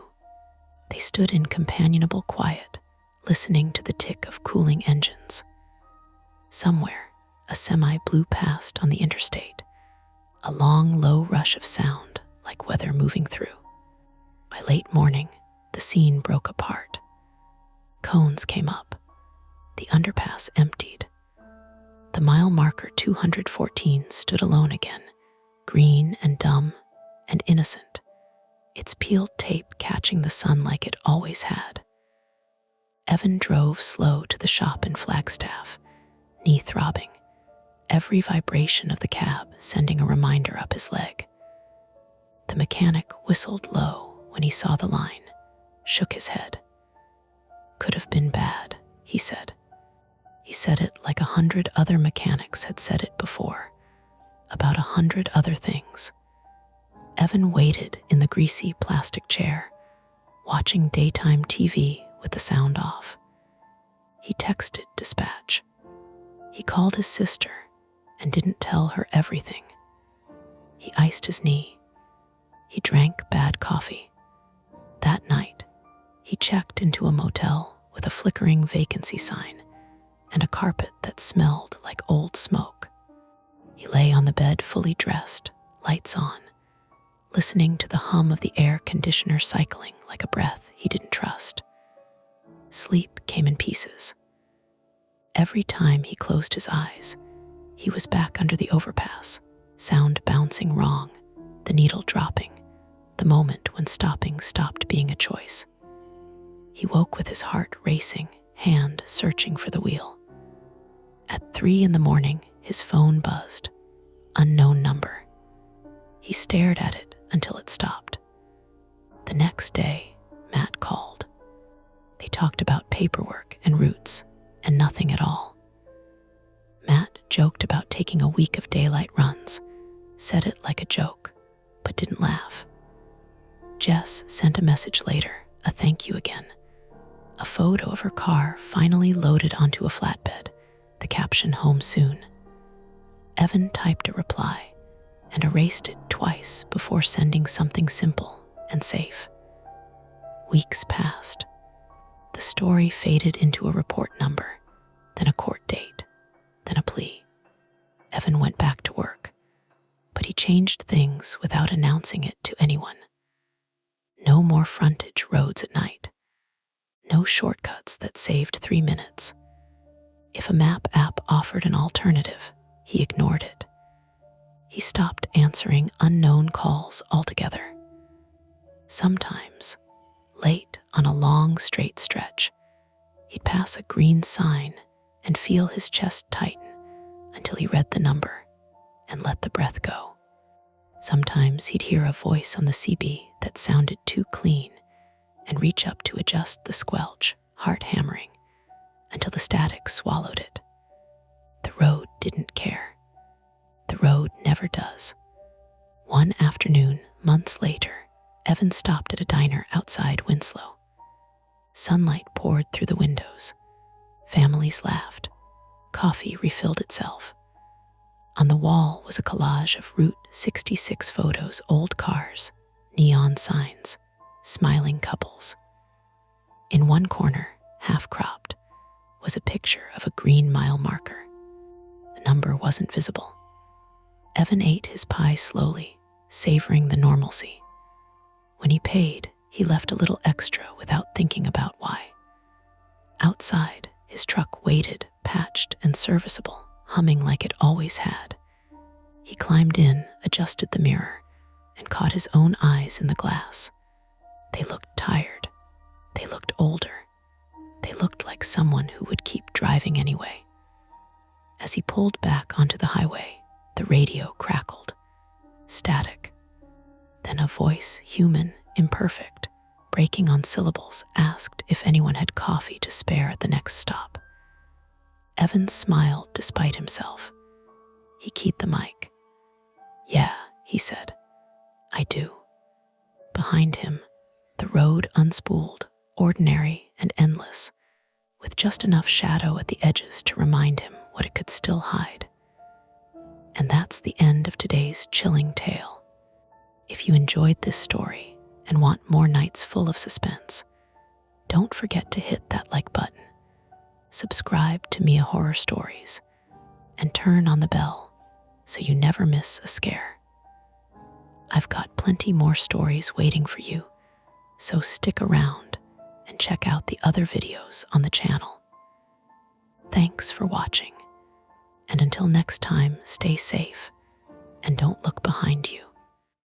They stood in companionable quiet, listening to the tick of cooling engines. Somewhere, a semi blew past on the interstate, a long, low rush of sound like weather moving through. By late morning, the scene broke apart. Cones came up. The underpass emptied. The mile marker 214 stood alone again, green and dumb and innocent, its peeled tape catching the sun like it always had. Evan drove slow to the shop in Flagstaff, knee throbbing, every vibration of the cab sending a reminder up his leg. The mechanic whistled low when he saw the line, shook his head. Could have been bad, he said. He said it like 100 other mechanics had said it before, about 100 other things. Evan waited in the greasy plastic chair, watching daytime TV with the sound off. He texted dispatch. He called his sister and didn't tell her everything. He iced his knee. He drank bad coffee. That night, he checked into a motel with a flickering vacancy sign and a carpet that smelled like old smoke. He lay on the bed fully dressed, lights on, listening to the hum of the air conditioner cycling like a breath he didn't trust. Sleep came in pieces. Every time he closed his eyes, he was back under the overpass, sound bouncing wrong, the needle dropping, the moment when stopping stopped being a choice. He woke with his heart racing, hand searching for the wheel. At 3 a.m, his phone buzzed. Unknown number. He stared at it until it stopped. The next day, Matt called. They talked about paperwork and routes and nothing at all. Matt joked about taking a week of daylight runs, said it like a joke, but didn't laugh. Jess sent a message later, a thank you again. A photo of her car finally loaded onto a flatbed, the caption home soon. Evan typed a reply and erased it twice before sending something simple and safe. Weeks passed. The story faded into a report number, then a court date, then a plea. Evan went back to work, but he changed things without announcing it to anyone. No more frontage roads at night. No shortcuts that saved 3 minutes. If a map app offered an alternative, he ignored it. He stopped answering unknown calls altogether. Sometimes, late on a long straight stretch, he'd pass a green sign and feel his chest tighten until he read the number and let the breath go. Sometimes he'd hear a voice on the CB that sounded too clean and reach up to adjust the squelch, heart hammering, until the static swallowed it. The road didn't care. The road never does. One afternoon, months later, Evan stopped at a diner outside Winslow. Sunlight poured through the windows. Families laughed. Coffee refilled itself. On the wall was a collage of Route 66 photos, old cars, neon signs, smiling couples. In one corner, half-cropped, was a picture of a green mile marker. The number wasn't visible. Evan ate his pie slowly, savoring the normalcy. When he paid, he left a little extra without thinking about why. Outside, his truck waited, patched and serviceable, humming like it always had. He climbed in, adjusted the mirror, and caught his own eyes in the glass. They looked tired. They looked older. They looked like someone who would keep driving anyway. As he pulled back onto the highway, the radio crackled. Static. Then and a voice, human, imperfect, breaking on syllables, asked if anyone had coffee to spare at the next stop. Evan smiled despite himself. He keyed the mic. "Yeah," he said, "I do." Behind him, the road unspooled, ordinary and endless, with just enough shadow at the edges to remind him what it could still hide. And that's the end of today's chilling tale. If you enjoyed this story and want more nights full of suspense, don't forget to hit that like button, subscribe to Mia Horror Stories, and turn on the bell so you never miss a scare. I've got plenty more stories waiting for you, so stick around and check out the other videos on the channel. Thanks for watching, and until next time, stay safe and don't look behind you.